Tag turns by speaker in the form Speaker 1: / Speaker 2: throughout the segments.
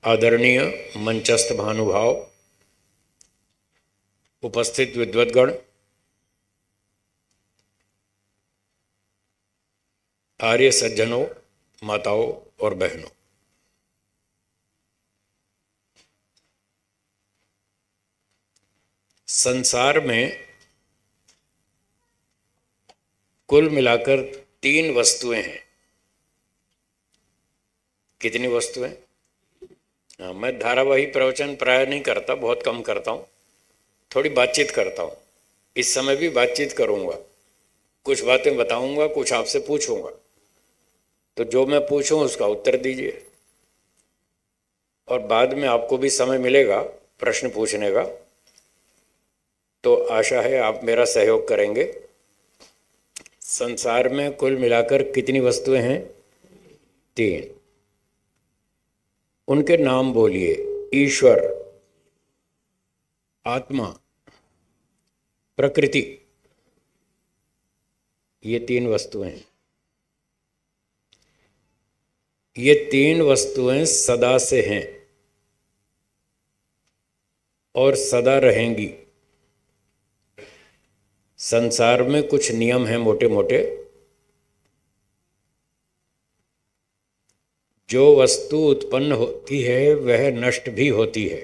Speaker 1: आदरणीय मंचस्थ भानुभाव, उपस्थित विद्वद्गण, आर्य सज्जनों, माताओं और बहनों, संसार में कुल मिलाकर 3 वस्तुएं हैं। कितनी वस्तुएं? मैं धारावाहिक प्रवचन प्राय नहीं करता, बहुत कम करता हूँ, थोड़ी बातचीत करता हूँ। इस समय भी बातचीत करूँगा, कुछ बातें बताऊँगा, कुछ आपसे पूछूँगा, तो जो मैं पूछूँ उसका उत्तर दीजिए। और बाद में आपको भी समय मिलेगा प्रश्न पूछने का, तो आशा है आप मेरा सहयोग करेंगे। संसार में कुल मिलाकर कितनी वस्तुएं हैं? 3। उनके नाम बोलिए। ईश्वर, आत्मा, प्रकृति, ये 3 वस्तुएं हैं। ये 3 वस्तुएं सदा से हैं और सदा रहेंगी। संसार में कुछ नियम हैं मोटे मोटे। जो वस्तु उत्पन्न होती है वह नष्ट भी होती है,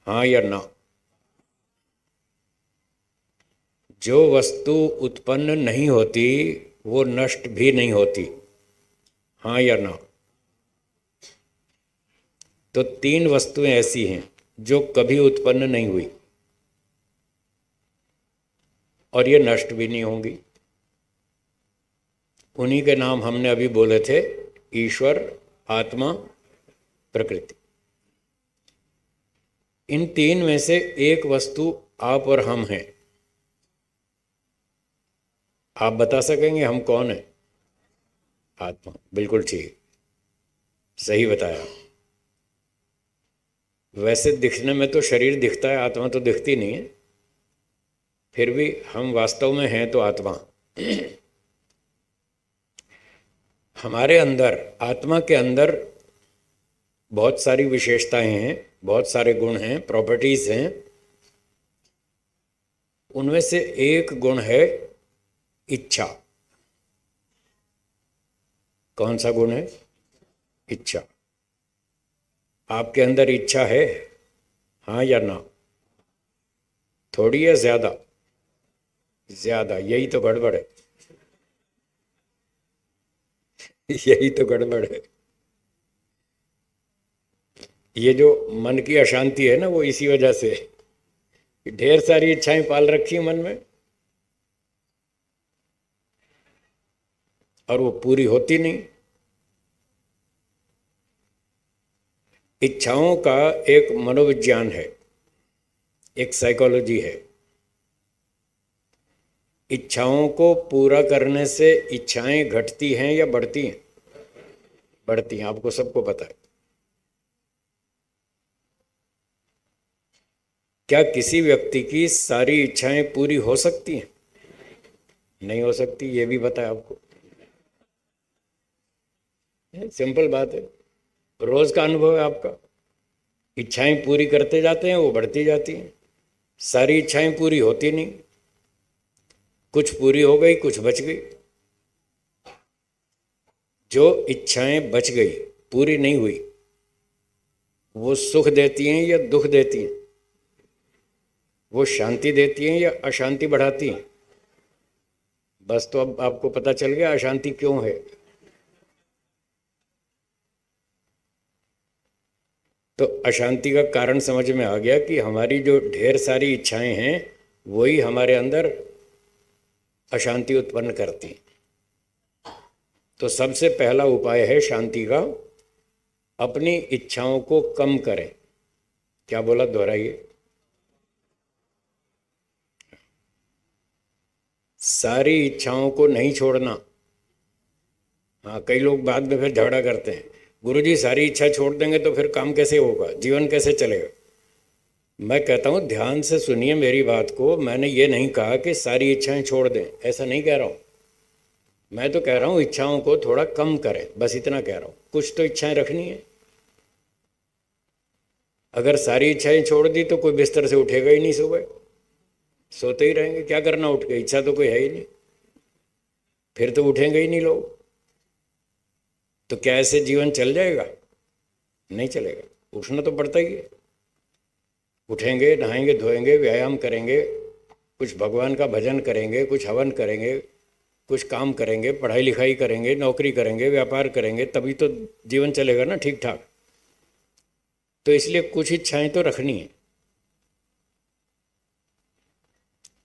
Speaker 1: हाँ या ना? जो वस्तु उत्पन्न नहीं होती वो नष्ट भी नहीं होती, हाँ या ना? तो 3 वस्तुएं ऐसी हैं जो कभी उत्पन्न नहीं हुई और ये नष्ट भी नहीं होंगी। उन्हीं के नाम हमने अभी बोले थे, ईश्वर, आत्मा, प्रकृति। इन 3 में से एक वस्तु आप और हम हैं। आप बता सकेंगे हम कौन है? आत्मा। बिल्कुल ठीक, सही बताया। वैसे दिखने में तो शरीर दिखता है, आत्मा तो दिखती नहीं है, फिर भी हम वास्तव में हैं तो आत्मा। हमारे अंदर, आत्मा के अंदर बहुत सारी विशेषताएं हैं, बहुत सारे गुण हैं, प्रॉपर्टीज हैं। उनमें से एक गुण है इच्छा। कौन सा गुण है? इच्छा। आपके अंदर इच्छा है, हाँ या ना? थोड़ी या ज्यादा? ज्यादा। यही तो गड़बड़ है। यही तो गड़बड़ है। ये जो मन की अशांति है ना, वो इसी वजह से। ढेर सारी इच्छाएं पाल रखी है मन में और वो पूरी होती नहीं। इच्छाओं का एक मनोविज्ञान है, एक साइकोलॉजी है। इच्छाओं को पूरा करने से इच्छाएं घटती हैं या बढ़ती हैं? बढ़ती हैं, आपको सबको पता है। क्या किसी व्यक्ति की सारी इच्छाएं पूरी हो सकती हैं? नहीं हो सकती, ये भी पता है आपको। सिंपल बात है, रोज का अनुभव है आपका। इच्छाएं पूरी करते जाते हैं, वो बढ़ती जाती हैं। सारी इच्छाएं पूरी होती नहीं, कुछ पूरी हो गई, कुछ बच गई। जो इच्छाएं बच गई, पूरी नहीं हुई, वो सुख देती हैं या दुख देती हैं? वो शांति देती हैं या अशांति बढ़ाती हैं? बस, तो अब आपको पता चल गया अशांति क्यों है। तो अशांति का कारण समझ में आ गया कि हमारी जो ढेर सारी इच्छाएं हैं वही हमारे अंदर अशांति उत्पन्न करती हैं। तो सबसे पहला उपाय है शांति का, अपनी इच्छाओं को कम करें। क्या बोला? दोहराइए। सारी इच्छाओं को नहीं छोड़ना। हाँ, कई लोग बाद में फिर झगड़ा करते हैं, गुरुजी सारी इच्छा छोड़ देंगे तो फिर काम कैसे होगा, जीवन कैसे चलेगा? मैं कहता हूँ ध्यान से सुनिए मेरी बात को। मैंने ये नहीं कहा कि सारी इच्छाएं छोड़ दें, ऐसा नहीं कह रहा हूँ। मैं तो कह रहा हूँ इच्छाओं को थोड़ा कम करें, बस इतना कह रहा हूँ। कुछ तो इच्छाएं रखनी है। अगर सारी इच्छाएं छोड़ दी तो कोई बिस्तर से उठेगा ही नहीं, सुबह सोते ही रहेंगे, क्या करना उठ के, इच्छा तो कोई है ही नहीं, फिर तो उठेंगे ही नहीं लोग। तो क्या ऐसे जीवन चल जाएगा? नहीं चलेगा, उठना तो पड़ता ही है। उठेंगे, नहाएंगे, धोएंगे, व्यायाम करेंगे, कुछ भगवान का भजन करेंगे, कुछ हवन करेंगे, कुछ काम करेंगे, पढ़ाई लिखाई करेंगे, नौकरी करेंगे, व्यापार करेंगे, तभी तो जीवन चलेगा ना ठीक ठाक। तो इसलिए कुछ इच्छाएं तो रखनी है।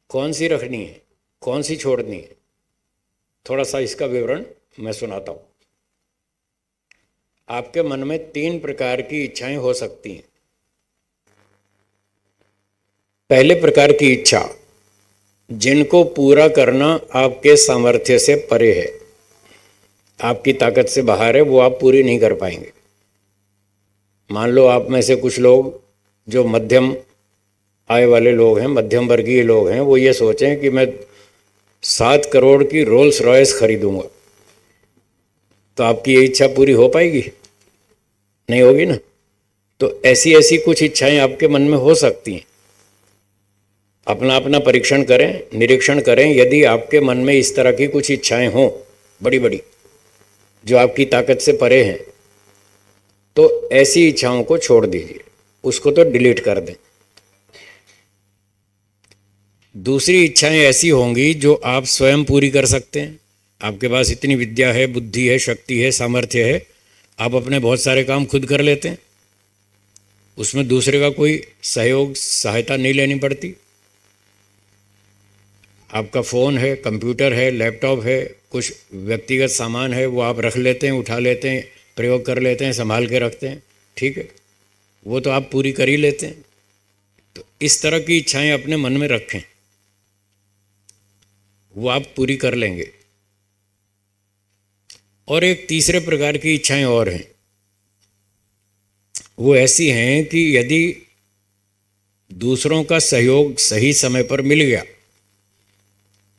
Speaker 1: कौन सी रखनी है, कौन सी छोड़नी है, थोड़ा सा इसका विवरण मैं सुनाता हूं। आपके मन में 3 प्रकार की इच्छाएं हो सकती हैं। पहले प्रकार की इच्छा, जिनको पूरा करना आपके सामर्थ्य से परे है, आपकी ताकत से बाहर है, वो आप पूरी नहीं कर पाएंगे। मान लो आप में से कुछ लोग जो मध्यम आय वाले लोग हैं, मध्यम वर्गीय लोग हैं, वो ये सोचें कि मैं 7 करोड़ की रोल्स रॉयस खरीदूंगा, तो आपकी ये इच्छा पूरी हो पाएगी? नहीं होगी ना। तो ऐसी ऐसी कुछ इच्छाएं आपके मन में हो सकती हैं। अपना अपना परीक्षण करें, निरीक्षण करें। यदि आपके मन में इस तरह की कुछ इच्छाएं हों बड़ी बड़ी, जो आपकी ताकत से परे हैं, तो ऐसी इच्छाओं को छोड़ दीजिए, उसको तो डिलीट कर दें। दूसरी इच्छाएं ऐसी होंगी जो आप स्वयं पूरी कर सकते हैं। आपके पास इतनी विद्या है, बुद्धि है, शक्ति है, सामर्थ्य है, आप अपने बहुत सारे काम खुद कर लेते हैं, उसमें दूसरे का कोई सहयोग सहायता नहीं लेनी पड़ती। आपका फ़ोन है, कंप्यूटर है, लैपटॉप है, कुछ व्यक्तिगत सामान है, वो आप रख लेते हैं, उठा लेते हैं, प्रयोग कर लेते हैं, संभाल के रखते हैं, ठीक है, वो तो आप पूरी कर ही लेते हैं। तो इस तरह की इच्छाएं अपने मन में रखें, वो आप पूरी कर लेंगे। और एक तीसरे प्रकार की इच्छाएं और हैं, वो ऐसी हैं कि यदि दूसरों का सहयोग सही समय पर मिल गया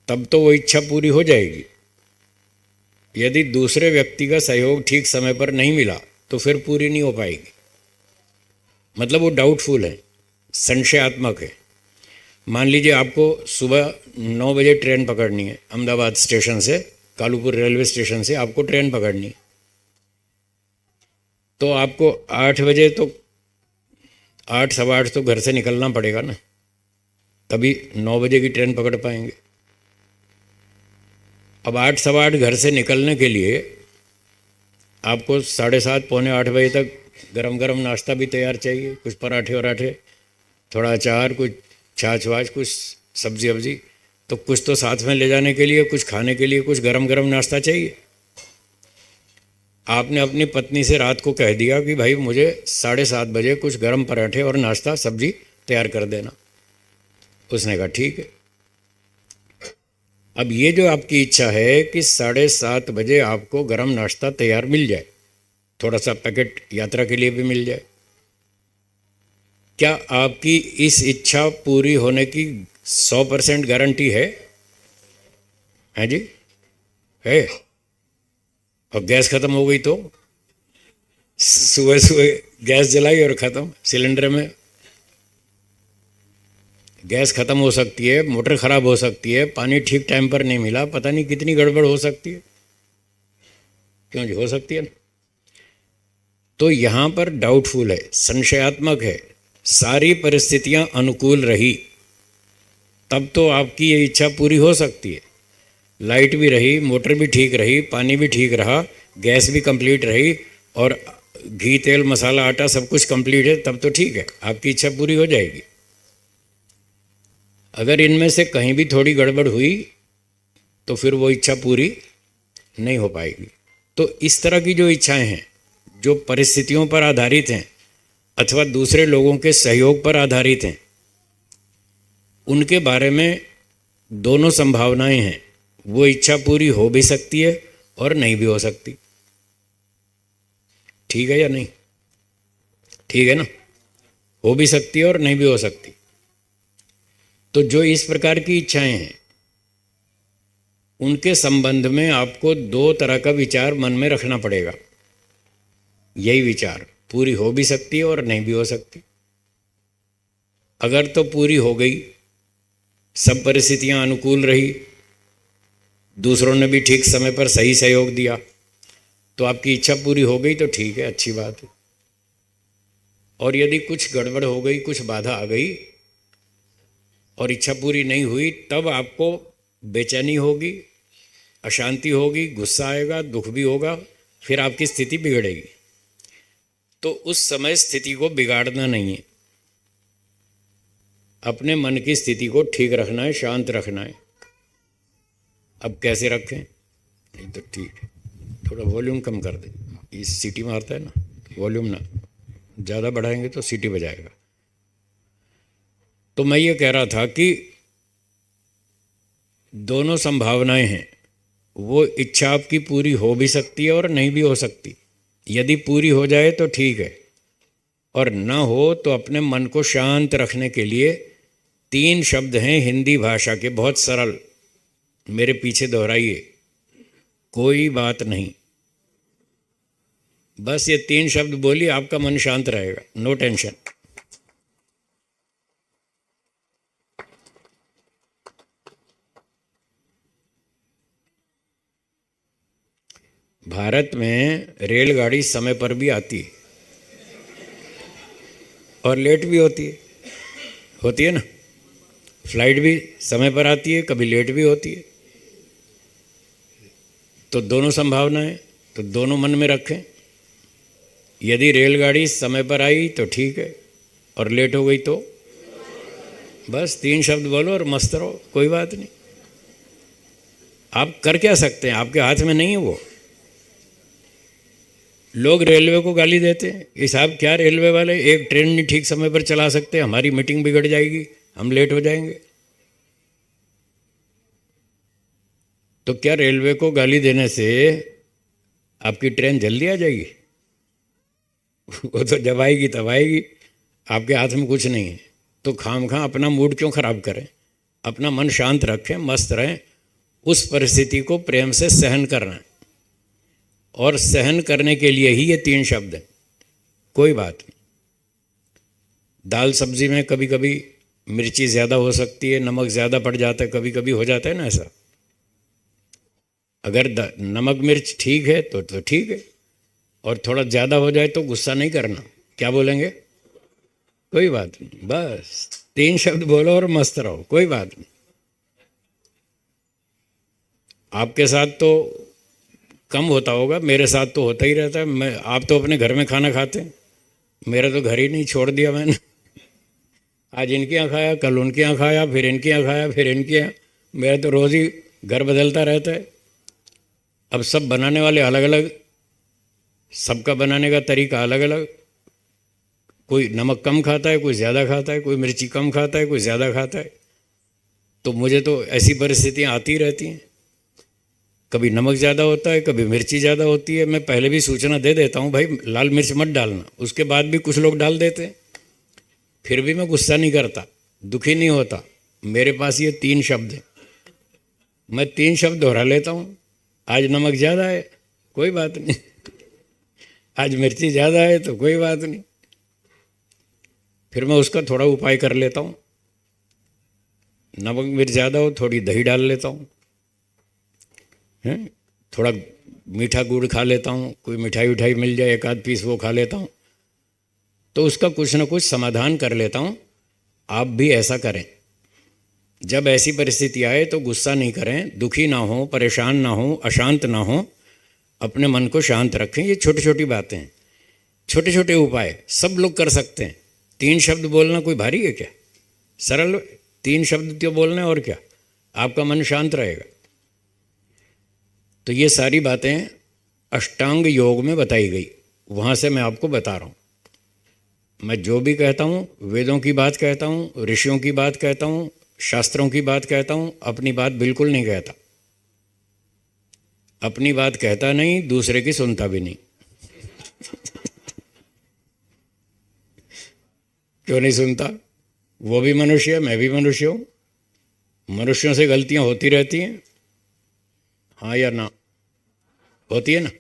Speaker 1: तब तो वो इच्छा पूरी हो जाएगी। यदि दूसरे व्यक्ति का सहयोग ठीक समय पर नहीं मिला तो फिर पूरी नहीं हो पाएगी। मतलब वो डाउटफुल है, संशयात्मक है। मान लीजिए आपको सुबह 9 बजे ट्रेन पकड़नी है, अहमदाबाद स्टेशन से, कालूपुर रेलवे स्टेशन से आपको ट्रेन पकड़नी है, तो आपको 8 बजे तो 8 सवा 8 तो घर से निकलना पड़ेगा ना, तभी 9 बजे की ट्रेन पकड़ पाएंगे। अब 8 सवा 8 घर से निकलने के लिए आपको 7:30 पौने 8 बजे तक गरम गरम नाश्ता भी तैयार चाहिए, कुछ पराठे वराठे, थोड़ा अचार, कुछ छाछ वाछ, कुछ सब्जी वब्जी, तो कुछ तो साथ में ले जाने के लिए, कुछ खाने के लिए, कुछ गरम गरम नाश्ता चाहिए। आपने अपनी पत्नी से रात को कह दिया कि भाई मुझे 7:30 बजे कुछ गरम पराठे और नाश्ता सब्जी तैयार कर देना। उसने कहा ठीक है। अब ये जो आपकी इच्छा है कि 7:30 बजे आपको गरम नाश्ता तैयार मिल जाए, थोड़ा सा पैकेट यात्रा के लिए भी मिल जाए, क्या आपकी इस इच्छा पूरी होने की 100% गारंटी है? है जी? है। और गैस खत्म हो गई तो सुबह सुबह गैस जलाई और ख़त्म, सिलेंडर में गैस ख़त्म हो सकती है, मोटर ख़राब हो सकती है, पानी ठीक टाइम पर नहीं मिला, पता नहीं कितनी गड़बड़ हो सकती है। क्यों जी, हो सकती है ना। तो यहाँ पर डाउटफुल है, संशयात्मक है। सारी परिस्थितियाँ अनुकूल रही तब तो आपकी ये इच्छा पूरी हो सकती है। लाइट भी रही, मोटर भी ठीक रही, पानी भी ठीक रहा, गैस भी कंप्लीट रही, और घी तेल मसाला आटा सब कुछ कंप्लीट है, तब तो ठीक है, आपकी इच्छा पूरी हो जाएगी। अगर इनमें से कहीं भी थोड़ी गड़बड़ हुई तो फिर वो इच्छा पूरी नहीं हो पाएगी। तो इस तरह की जो इच्छाएं हैं, जो परिस्थितियों पर आधारित हैं अथवा दूसरे लोगों के सहयोग पर आधारित हैं, उनके बारे में दोनों संभावनाएं हैं। वो इच्छा पूरी हो भी सकती है और नहीं भी हो सकती। ठीक है या नहीं? ठीक है ना, हो भी सकती है और नहीं भी हो सकती। तो जो इस प्रकार की इच्छाएं हैं, उनके संबंध में आपको 2 तरह का विचार मन में रखना पड़ेगा। यही विचार, पूरी हो भी सकती है और नहीं भी हो सकती। अगर तो पूरी हो गई, सब परिस्थितियां अनुकूल रही, दूसरों ने भी ठीक समय पर सही सहयोग दिया, तो आपकी इच्छा पूरी हो गई तो ठीक है, अच्छी बात है। और यदि कुछ गड़बड़ हो गई, कुछ बाधा आ गई और इच्छा पूरी नहीं हुई, तब आपको बेचैनी होगी, अशांति होगी, गुस्सा आएगा, दुख भी होगा, फिर आपकी स्थिति बिगड़ेगी। तो उस समय स्थिति को बिगाड़ना नहीं है, अपने मन की स्थिति को ठीक रखना है, शांत रखना है। अब कैसे रखें? नहीं तो ठीक है, थोड़ा वॉल्यूम कम कर दें, ये सीटी मारता है ना, वॉल्यूम ना ज़्यादा बढ़ाएंगे तो सीटी बजाएगा। तो मैं ये कह रहा था कि दोनों संभावनाएं हैं, वो इच्छा आपकी पूरी हो भी सकती है और नहीं भी हो सकती। यदि पूरी हो जाए तो ठीक है, और ना हो तो अपने मन को शांत रखने के लिए 3 शब्द हैं हिंदी भाषा के, बहुत सरल, मेरे पीछे दोहराइए, कोई बात नहीं। बस ये 3 शब्द बोलिए, आपका मन शांत रहेगा, नो टेंशन। भारत में रेलगाड़ी समय पर भी आती है और लेट भी होती है ना। फ्लाइट भी समय पर आती है, कभी लेट भी होती है। तो दोनों संभावनाएं, तो दोनों मन में रखें। यदि रेलगाड़ी समय पर आई तो ठीक है, और लेट हो गई तो बस 3 शब्द बोलो और मस्त रहो, कोई बात नहीं। आप कर क्या सकते हैं, आपके हाथ में नहीं है वो। लोग रेलवे को गाली देते हैं, ये साहब क्या रेलवे वाले, एक ट्रेन नहीं ठीक समय पर चला सकते, हमारी मीटिंग बिगड़ जाएगी, हम लेट हो जाएंगे। तो क्या रेलवे को गाली देने से आपकी ट्रेन जल्दी आ जाएगी? वो तो जब आएगी तब आएगी, आपके हाथ में कुछ नहीं है। तो खामखा अपना मूड क्यों खराब करें, अपना मन शांत रखें, मस्त रहें। उस परिस्थिति को प्रेम से सहन करना है, और सहन करने के लिए ही ये 3 शब्द हैं, कोई बात नहीं। दाल सब्जी में कभी कभी मिर्ची ज़्यादा हो सकती है, नमक ज़्यादा पड़ जाता है, कभी कभी हो जाता है ना ऐसा। अगर नमक मिर्च ठीक है तो ठीक है, और थोड़ा ज़्यादा हो जाए तो गुस्सा नहीं करना। क्या बोलेंगे? कोई बात नहीं, बस 3 शब्द बोलो और मस्त रहो, कोई बात नहीं। आपके साथ तो कम होता होगा, मेरे साथ तो होता ही रहता है। आप तो अपने घर में खाना खाते हैं, मेरा तो घर ही नहीं छोड़ दिया मैंने। आज इनके यहाँ खाया, कल उनके यहाँ खाया, फिर इनके यहाँ खाया, फिर इनके यहाँ। मेरा तो रोज़ ही घर बदलता रहता है। अब सब बनाने वाले अलग अलग, सबका बनाने का तरीका अलग अलग। कोई नमक कम खाता है, कोई ज़्यादा खाता है, कोई मिर्ची कम खाता है, कोई ज़्यादा खाता है। तो मुझे तो ऐसी परिस्थितियाँ आती रहती हैं, कभी नमक ज़्यादा होता है, कभी मिर्ची ज़्यादा होती है। मैं पहले भी सूचना दे देता हूँ, भाई लाल मिर्च मत डालना, उसके बाद भी कुछ लोग डाल देते हैं। फिर भी मैं गुस्सा नहीं करता, दुखी नहीं होता। मेरे पास ये 3 शब्द हैं, मैं 3 शब्द दोहरा लेता हूँ। आज नमक ज़्यादा है, कोई बात नहीं। आज मिर्ची ज़्यादा है तो कोई बात नहीं, फिर मैं उसका थोड़ा उपाय कर लेता हूँ। नमक मिर्च ज़्यादा हो, थोड़ी दही डाल लेता हूँ, हैं, थोड़ा मीठा गुड़ खा लेता हूँ, कोई मिठाई उठाई मिल जाए 1 आध पीस वो खा लेता हूँ। तो उसका कुछ ना कुछ समाधान कर लेता हूँ। आप भी ऐसा करें। जब ऐसी परिस्थिति आए तो गुस्सा नहीं करें, दुखी ना हो, परेशान ना हो, अशांत ना हो, अपने मन को शांत रखें। ये छोटी छोटी बातें हैं, छोटे छोटे उपाय सब लोग कर सकते हैं। 3 शब्द बोलना कोई भारी है क्या? सरल 3 शब्द तो बोलना है, और क्या, आपका मन शांत रहेगा। तो ये सारी बातें अष्टांग योग में बताई गई, वहाँ से मैं आपको बता रहा हूँ। मैं जो भी कहता हूँ, वेदों की बात कहता हूँ, ऋषियों की बात कहता हूँ, शास्त्रों की बात कहता हूँ, अपनी बात बिल्कुल नहीं कहता। अपनी बात कहता नहीं, दूसरे की सुनता भी नहीं। क्यों नहीं सुनता? वो भी मनुष्य है, मैं भी मनुष्य हूँ, मनुष्यों से गलतियाँ होती रहती हैं, हाँ या ना? होती है ना?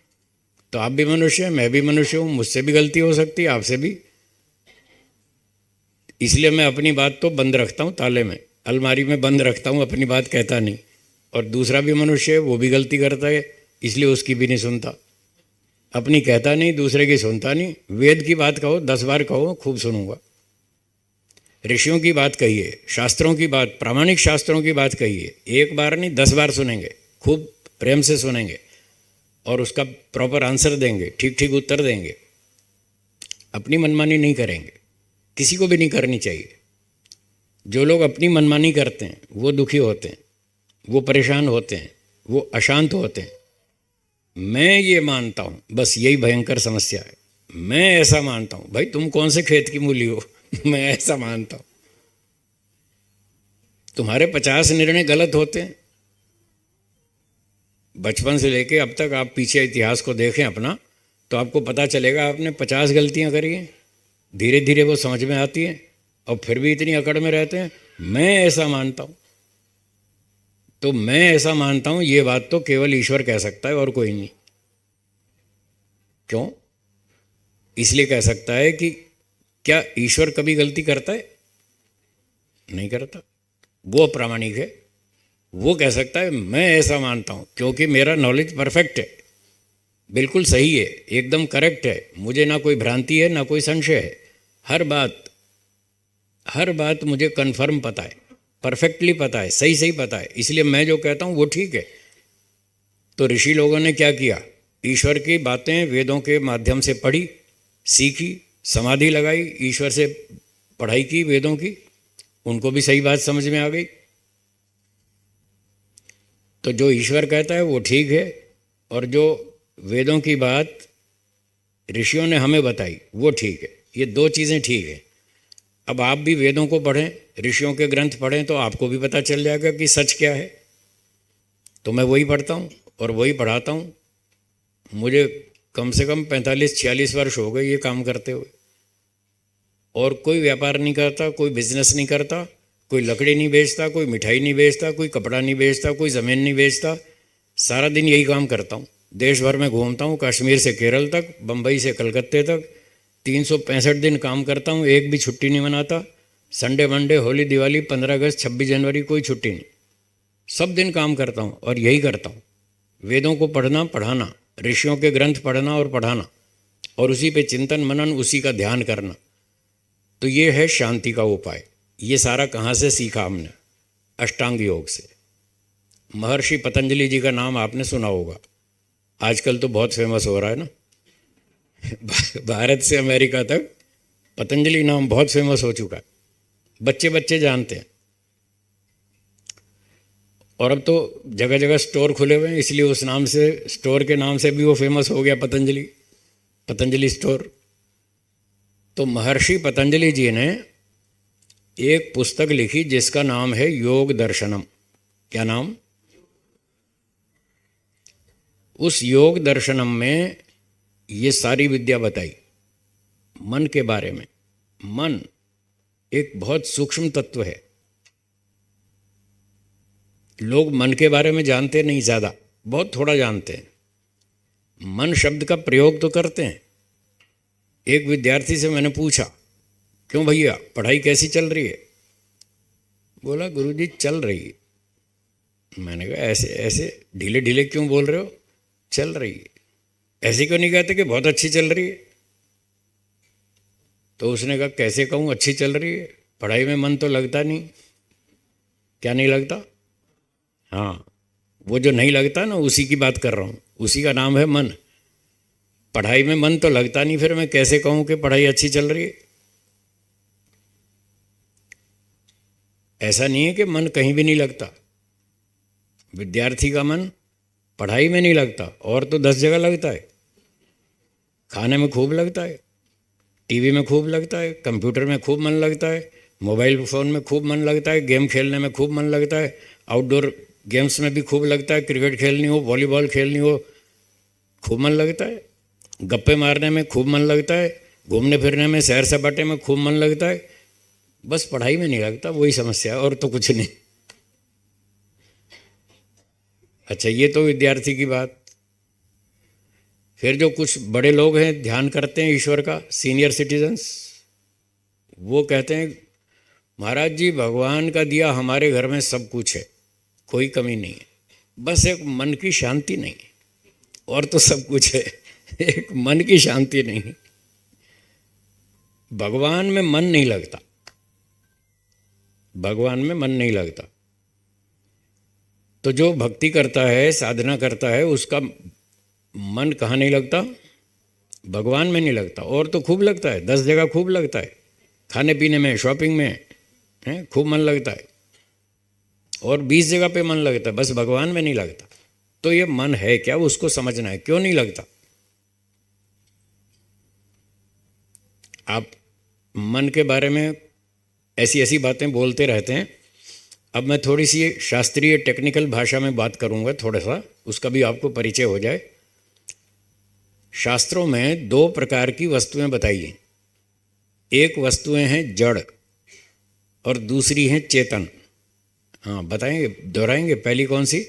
Speaker 1: तो आप भी मनुष्य हैं, मैं भी मनुष्य हूँ, मुझसे भी गलती हो सकती है, आपसे भी। इसलिए मैं अपनी बात तो बंद रखता हूँ, ताले में, अलमारी में बंद रखता हूँ, अपनी बात कहता नहीं। और दूसरा भी मनुष्य है, वो भी गलती करता है, इसलिए उसकी भी नहीं सुनता। अपनी कहता नहीं, दूसरे की सुनता नहीं। वेद की बात कहो 10 बार कहो, खूब सुनूंगा। ऋषियों की बात कहिए, शास्त्रों की बात, प्रामाणिक शास्त्रों की बात कहिए, 1 बार नहीं 10 बार सुनेंगे, खूब प्रेम से सुनेंगे और उसका प्रॉपर आंसर देंगे, ठीक ठीक उत्तर देंगे। अपनी मनमानी नहीं करेंगे, किसी को भी नहीं करनी चाहिए। जो लोग अपनी मनमानी करते हैं वो दुखी होते हैं, वो परेशान होते हैं, वो अशांत होते हैं। मैं ये मानता हूँ, बस यही भयंकर समस्या है। मैं ऐसा मानता हूँ। भाई तुम कौन से खेत की मूली हो? मैं ऐसा मानता हूँ। तुम्हारे 50 निर्णय गलत होते हैं। बचपन से लेके अब तक आप पीछे इतिहास को देखें अपना, तो आपको पता चलेगा आपने 50 गलतियां करी हैं। धीरे धीरे वो समझ में आती है और फिर भी इतनी अकड़ में रहते हैं। मैं ऐसा मानता हूँ, तो मैं ऐसा मानता हूँ, ये बात तो केवल ईश्वर कह सकता है और कोई नहीं। क्यों? इसलिए कह सकता है कि क्या ईश्वर कभी गलती करता है? नहीं करता। वो अप्रामाणिक है। वो कह सकता है मैं ऐसा मानता हूँ क्योंकि मेरा नॉलेज परफेक्ट है, बिल्कुल सही है, एकदम करेक्ट है, मुझे ना कोई भ्रांति है ना कोई संशय है। हर बात मुझे कन्फर्म पता है, परफेक्टली पता है, सही सही पता है, इसलिए मैं जो कहता हूँ वो ठीक है। तो ऋषि लोगों ने क्या किया? ईश्वर की बातें वेदों के माध्यम से पढ़ी, सीखी, समाधि लगाई, ईश्वर से पढ़ाई की वेदों की, उनको भी सही बात समझ में आ गई। तो जो ईश्वर कहता है वो ठीक है, और जो वेदों की बात ऋषियों ने हमें बताई वो ठीक है। ये 2 चीज़ें ठीक है। अब आप भी वेदों को पढ़ें, ऋषियों के ग्रंथ पढ़ें, तो आपको भी पता चल जाएगा कि सच क्या है। तो मैं वही पढ़ता हूँ और वही पढ़ाता हूँ। मुझे कम से कम 45-46 वर्ष हो गए ये काम करते हुए। और कोई व्यापार नहीं करता, कोई बिजनेस नहीं करता, कोई लकड़ी नहीं बेचता, कोई मिठाई नहीं बेचता, कोई कपड़ा नहीं बेचता, कोई ज़मीन नहीं बेचता। सारा दिन यही काम करता हूँ। देश भर में घूमता हूँ, कश्मीर से केरल तक, बम्बई से कलकत्ते तक। 365 दिन काम करता हूँ, एक भी छुट्टी नहीं मनाता। संडे मंडे, होली, दिवाली, 15 अगस्त, 26 जनवरी कोई छुट्टी नहीं। सब दिन काम करता हूँ और यही करता हूँ। वेदों को पढ़ना, पढ़ाना, ऋषियों के ग्रंथ पढ़ना और पढ़ाना, और उसी पे चिंतन मनन, उसी का ध्यान करना। तो ये है शांति का उपाय। ये सारा कहाँ से सीखा हमने? अष्टांग योग से। महर्षि पतंजलि जी का नाम आपने सुना होगा, आजकल तो बहुत फेमस हो रहा है ना। भारत से अमेरिका तक पतंजलि नाम बहुत फेमस हो चुका है, बच्चे बच्चे जानते हैं। और अब तो जगह जगह स्टोर खुले हुए हैं, इसलिए उस नाम से, स्टोर के नाम से भी वो फेमस हो गया, पतंजलि, पतंजलि स्टोर। तो महर्षि पतंजलि जी ने एक पुस्तक लिखी जिसका नाम है योग दर्शनम। क्या नाम? उस योग दर्शनम में ये सारी विद्या बताई मन के बारे में। मन एक बहुत सूक्ष्म तत्व है। लोग मन के बारे में जानते नहीं, ज़्यादा, बहुत थोड़ा जानते हैं। मन शब्द का प्रयोग तो करते हैं। एक विद्यार्थी से मैंने पूछा, क्यों भैया पढ़ाई कैसी चल रही है? बोला गुरुजी चल रही है। मैंने कहा ऐसे ऐसे ढीले ढीले क्यों बोल रहे हो? चल रही है। ऐसे क्यों नहीं कहते कि बहुत अच्छी चल रही है? तो उसने कहा कैसे कहूँ अच्छी चल रही है, पढ़ाई में मन तो लगता नहीं। क्या नहीं लगता? हाँ, वो जो नहीं लगता ना, उसी की बात कर रहा हूँ, उसी का नाम है मन। पढ़ाई में मन तो लगता नहीं, फिर मैं कैसे कहूँ कि पढ़ाई अच्छी चल रही है? ऐसा नहीं है कि मन कहीं भी नहीं लगता। विद्यार्थी का मन पढ़ाई में नहीं लगता और तो 10 जगह लगता है। खाने में खूब लगता है, टीवी में खूब लगता है, कंप्यूटर में खूब मन लगता है, मोबाइल फ़ोन में खूब मन लगता है, गेम खेलने में खूब मन लगता है, आउटडोर गेम्स में भी खूब लगता है, क्रिकेट खेलनी हो, वॉलीबॉल खेलनी हो, खूब मन लगता है, गप्पे मारने में खूब मन लगता है, घूमने फिरने में, सैर सपाटे में खूब मन लगता है। बस पढ़ाई में नहीं लगता, वही समस्या है, और तो कुछ नहीं। अच्छा, ये तो विद्यार्थी की बात। फिर जो कुछ बड़े लोग हैं, ध्यान करते हैं ईश्वर का, सीनियर सिटीजन्स, वो कहते हैं महाराज जी, भगवान का दिया हमारे घर में सब कुछ है, कोई कमी नहीं है, बस एक मन की शांति नहीं है। और तो सब कुछ है, एक मन की शांति नहीं है। भगवान में मन नहीं लगता, भगवान में मन नहीं लगता। तो जो भक्ति करता है, साधना करता है, उसका मन कहाँ नहीं लगता? भगवान में नहीं लगता। और तो खूब लगता है, 10 जगह खूब लगता है, खाने पीने में, शॉपिंग में, है खूब मन लगता है, और 20 जगह पे मन लगता है, बस भगवान में नहीं लगता। तो ये मन है क्या, उसको समझना है, क्यों नहीं लगता। आप मन के बारे में ऐसी ऐसी बातें बोलते रहते हैं। अब मैं थोड़ी सी शास्त्रीय टेक्निकल भाषा में बात करूंगा, थोड़ा सा उसका भी आपको परिचय हो जाए। शास्त्रों में 2 प्रकार की वस्तुएं बताई हैं। एक वस्तुएं हैं जड़ और दूसरी हैं चेतन। हाँ बताएंगे, दोहराएंगे, पहली कौन सी?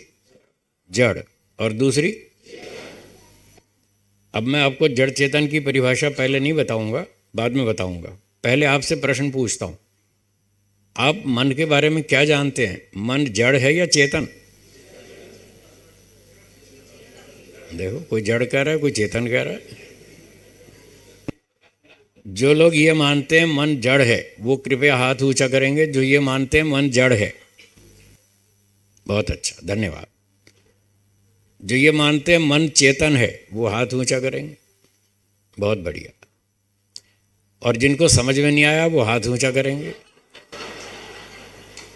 Speaker 1: जड़, और दूसरी? अब मैं आपको जड़ चेतन की परिभाषा पहले नहीं बताऊंगा, बाद में बताऊंगा। पहले आपसे प्रश्न पूछता हूं, आप मन के बारे में क्या जानते हैं? मन जड़ है या चेतन? देखो, कोई जड़ कह रहा है, कोई चेतन कह रहा है। जो लोग ये मानते हैं मन जड़ है, वो कृपया हाथ ऊंचा करेंगे। जो ये मानते हैं मन जड़ है, बहुत अच्छा, धन्यवाद। जो ये मानते हैं मन चेतन है, वो हाथ ऊंचा करेंगे, बहुत बढ़िया। और जिनको समझ में नहीं आया, वो हाथ ऊंचा करेंगे।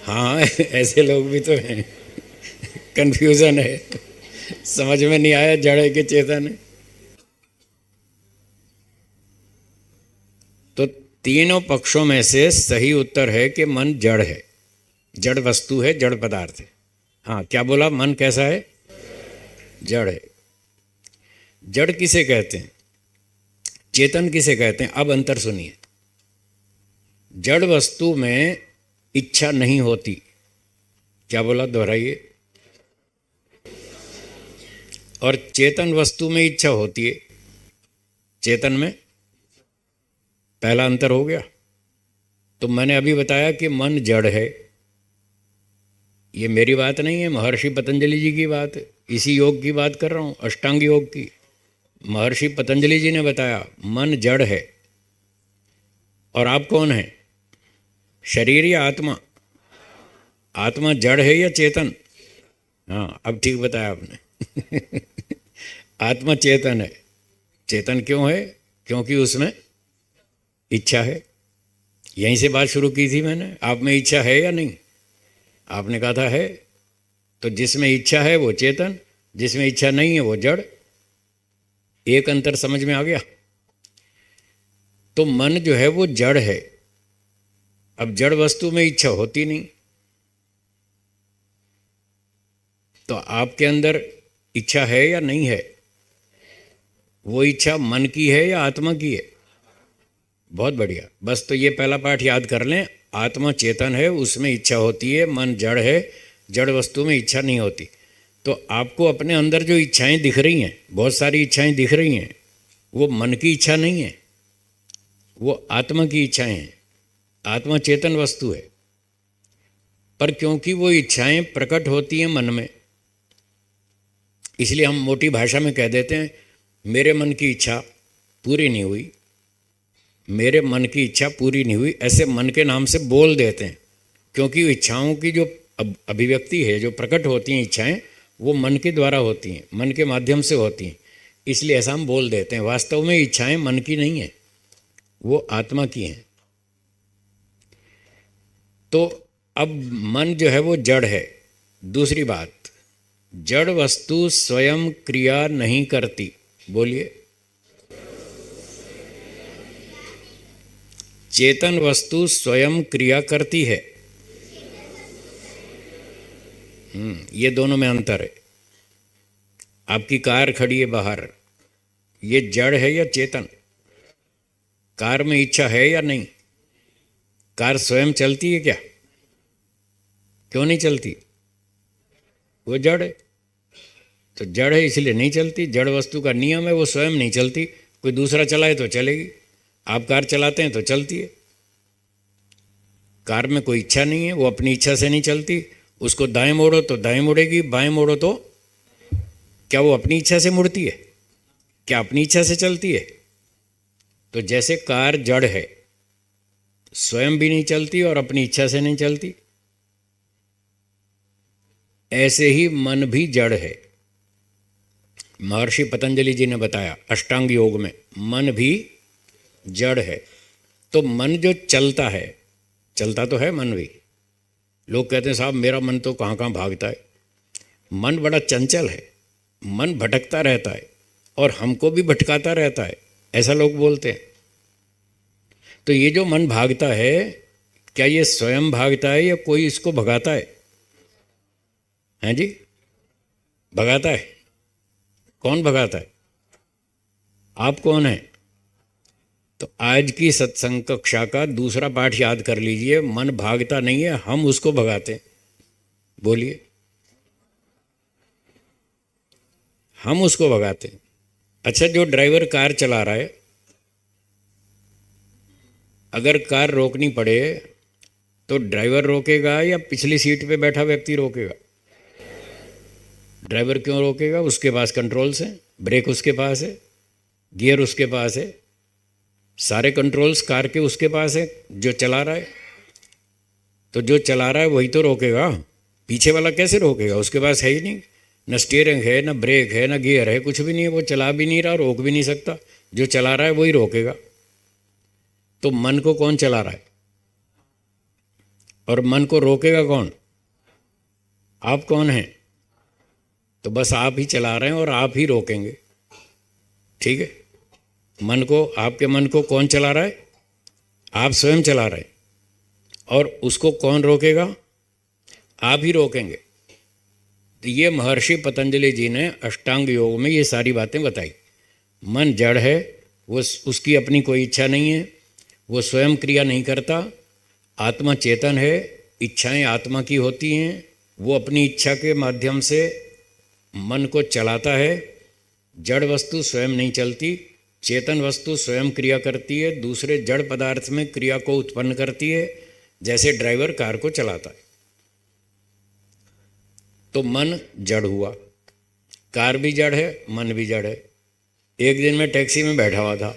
Speaker 1: हाँ ऐसे लोग भी तो हैं, कंफ्यूजन है, समझ में नहीं आया जड़ है कि चेतन है। तो तीनों पक्षों में से सही उत्तर है कि मन जड़ है, जड़ वस्तु है, जड़ पदार्थ है। हाँ, क्या बोला? मन कैसा है? जड़ है। जड़ किसे कहते हैं, चेतन किसे कहते हैं? अब अंतर सुनिए। जड़ वस्तु में इच्छा नहीं होती। क्या बोला? दोहराइए। और चेतन वस्तु में इच्छा होती है। चेतन में पहला अंतर हो गया। तो मैंने अभी बताया कि मन जड़ है, ये मेरी बात नहीं है, महर्षि पतंजलि जी की बात है। इसी योग की बात कर रहा हूँ, अष्टांग योग की। महर्षि पतंजलि जी ने बताया मन जड़ है। और आप कौन हैं? शरीर या आत्मा? आत्मा जड़ है या चेतन? हाँ, अब ठीक बताया आपने आत्मा चेतन है। चेतन क्यों है? क्योंकि उसमें इच्छा है। यहीं से बात शुरू की थी मैंने। आप में इच्छा है या नहीं? आपने कहा था है। तो जिसमें इच्छा है वो चेतन, जिसमें इच्छा नहीं है वो जड़। एक अंतर समझ में आ गया? तो मन जो है वो जड़ है। अब जड़ वस्तु में इच्छा होती नहीं, तो आपके अंदर इच्छा है या नहीं है? वो इच्छा मन की है या आत्मा की है? बहुत बढ़िया। बस तो ये पहला पाठ याद कर लें। आत्मा चेतन है, उसमें इच्छा होती है। मन जड़ है, जड़ वस्तु में इच्छा नहीं होती। तो आपको अपने अंदर जो इच्छाएं दिख रही हैं, बहुत सारी इच्छाएं दिख रही हैं, वो मन की इच्छा नहीं है, वो आत्मा की इच्छाएं हैं। आत्मा चेतन वस्तु है। पर क्योंकि वो इच्छाएं प्रकट होती हैं मन में, इसलिए हम मोटी भाषा में कह देते हैं मेरे मन की इच्छा पूरी नहीं हुई, मेरे मन की इच्छा पूरी नहीं हुई, ऐसे मन के नाम से बोल देते हैं। क्योंकि इच्छाओं की जो अभिव्यक्ति है, जो प्रकट होती हैं इच्छाएं, वो मन के द्वारा होती हैं, मन के माध्यम से होती हैं, इसलिए ऐसा हम बोल देते हैं। वास्तव में इच्छाएं मन की नहीं है, वो आत्मा की हैं। तो अब मन जो है वो जड़ है। दूसरी बात, जड़ वस्तु स्वयं क्रिया नहीं करती। बोलिए। चेतन वस्तु स्वयं क्रिया करती है। ये दोनों में अंतर है। आपकी कार खड़ी है बाहर, ये जड़ है या चेतन? कार में इच्छा है या नहीं? कार स्वयं चलती है क्या? क्यों नहीं चलती? वो जड़ है। तो जड़ है इसलिए नहीं चलती। जड़ वस्तु का नियम है, वो स्वयं नहीं चलती, कोई दूसरा चलाए तो चलेगी। आप कार चलाते हैं तो चलती है। कार में कोई इच्छा नहीं है, वो अपनी इच्छा से नहीं चलती। उसको दाएं मोड़ो तो दाएं मुड़ेगी, बाएं मोड़ो तो क्या वो अपनी इच्छा से मुड़ती है? क्या अपनी इच्छा से चलती है? तो जैसे कार जड़ है, स्वयं भी नहीं चलती और अपनी इच्छा से नहीं चलती, ऐसे ही मन भी जड़ है। महर्षि पतंजलि जी ने बताया अष्टांग योग में, मन भी जड़ है। तो मन जो चलता है, चलता तो है मन भी। लोग कहते हैं साहब मेरा मन तो कहाँ कहाँ भागता है। मन बड़ा चंचल है, मन भटकता रहता है और हमको भी भटकाता रहता है, ऐसा लोग बोलते हैं। तो ये जो मन भागता है, क्या ये स्वयं भागता है या कोई इसको भगाता है? हैं जी? भगाता है। कौन भगाता है? आप कौन है? तो आज की सत्संग कक्षा का दूसरा पाठ याद कर लीजिए। मन भागता नहीं है, हम उसको भगाते हैं। बोलिए। हम उसको भगाते हैं। अच्छा, जो ड्राइवर कार चला रहा है, अगर कार रोकनी पड़े तो ड्राइवर रोकेगा या पिछली सीट पे बैठा व्यक्ति रोकेगा? ड्राइवर क्यों रोकेगा? उसके पास कंट्रोल्स हैं, ब्रेक उसके पास है, गियर उसके पास है, सारे कंट्रोल्स कार के उसके पास है जो चला रहा है। तो जो चला रहा है वही तो रोकेगा, पीछे वाला कैसे रोकेगा? उसके पास है ही नहीं, न स्टीयरिंग है, न ब्रेक है, न गियर है, कुछ भी नहीं है। वो चला भी नहीं रहा, रोक भी नहीं सकता। जो चला रहा है वही रोकेगा। तो मन को कौन चला रहा है और मन को रोकेगा कौन? आप कौन हैं? तो बस आप ही चला रहे हैं और आप ही रोकेंगे। ठीक है? मन को, आपके मन को कौन चला रहा है? आप स्वयं चला रहे हैं। और उसको कौन रोकेगा? आप ही रोकेंगे। तो ये महर्षि पतंजलि जी ने अष्टांग योग में ये सारी बातें बताई। मन जड़ है, वो उसकी अपनी कोई इच्छा नहीं है, वो स्वयं क्रिया नहीं करता। आत्मा चेतन है, इच्छाएं आत्मा की होती हैं, वो अपनी इच्छा के माध्यम से मन को चलाता है। जड़ वस्तु स्वयं नहीं चलती, चेतन वस्तु स्वयं क्रिया करती है, दूसरे जड़ पदार्थ में क्रिया को उत्पन्न करती है, जैसे ड्राइवर कार को चलाता है। तो मन जड़ हुआ, कार भी जड़ है, मन भी जड़ है। एक दिन मैं टैक्सी में बैठा हुआ था,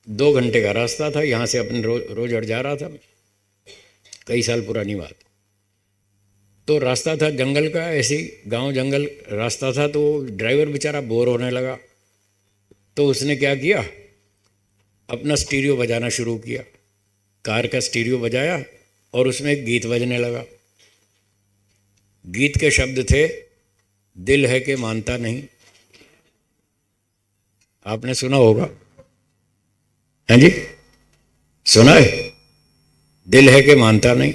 Speaker 1: 2 घंटे का रास्ता था, यहाँ से अपने रोज अड़ जा रहा था, कई साल पुरानी बात। तो रास्ता था जंगल का, ऐसी गांव जंगल रास्ता था। तो ड्राइवर बेचारा बोर होने लगा, तो उसने क्या किया, अपना स्टीरियो बजाना शुरू किया। कार का स्टीरियो बजाया और उसमें एक गीत बजने लगा। गीत के शब्द थे, दिल है कि मानता नहीं। आपने सुना होगा, हैं जी? सुना है? दिल है कि मानता नहीं।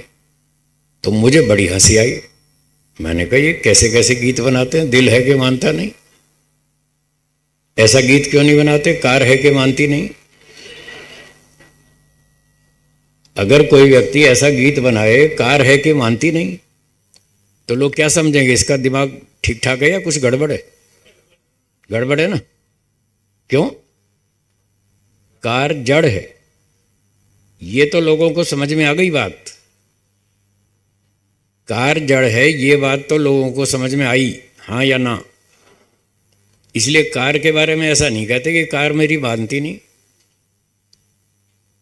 Speaker 1: तो मुझे बड़ी हंसी आई। मैंने कहा ये कैसे कैसे गीत बनाते हैं, दिल है कि मानता नहीं। ऐसा गीत क्यों नहीं बनाते, कार है कि मानती नहीं। अगर कोई व्यक्ति ऐसा गीत बनाए, कार है कि मानती नहीं, तो लोग क्या समझेंगे, इसका दिमाग ठीक ठाक है या कुछ गड़बड़ है? गड़बड़ है ना? क्यों? कार जड़ है, ये तो लोगों को समझ में आ गई बात। कार जड़ है, ये बात तो लोगों को समझ में आई, हाँ या ना? इसलिए कार के बारे में ऐसा नहीं कहते कि कार मेरी मानती नहीं।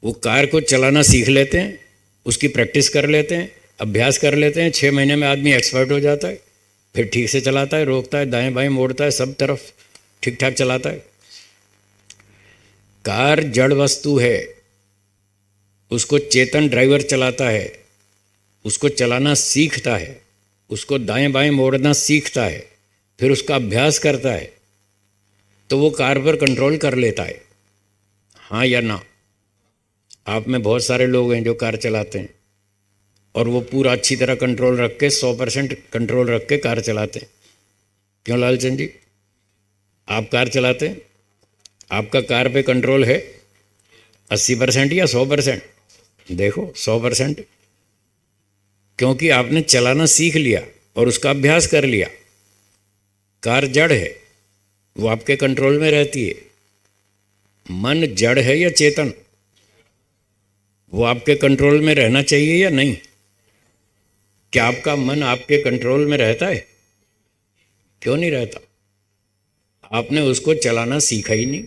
Speaker 1: वो कार को चलाना सीख लेते हैं, उसकी प्रैक्टिस कर लेते हैं, अभ्यास कर लेते हैं। 6 महीने में आदमी एक्सपर्ट हो जाता है, फिर ठीक से चलाता है, रोकता है, दाएं बाएं मोड़ता है, सब तरफ ठीक ठाक चलाता है। कार जड़ वस्तु है, उसको चेतन ड्राइवर चलाता है, उसको चलाना सीखता है, उसको दाएं बाएं मोड़ना सीखता है, फिर उसका अभ्यास करता है, तो वो कार पर कंट्रोल कर लेता है। हाँ या ना? आप में बहुत सारे लोग हैं जो कार चलाते हैं और वो पूरा अच्छी तरह कंट्रोल रख के, 100% कंट्रोल रख के कार चलाते हैं। क्यों लालचंद जी? आप कार चलाते हैं, आपका कार पे कंट्रोल है 80% या 100%? देखो 100%, क्योंकि आपने चलाना सीख लिया और उसका अभ्यास कर लिया। कार जड़ है, वो आपके कंट्रोल में रहती है। मन जड़ है या चेतन? वो आपके कंट्रोल में रहना चाहिए या नहीं? क्या आपका मन आपके कंट्रोल में रहता है? क्यों नहीं रहता? आपने उसको चलाना सीखा ही नहीं,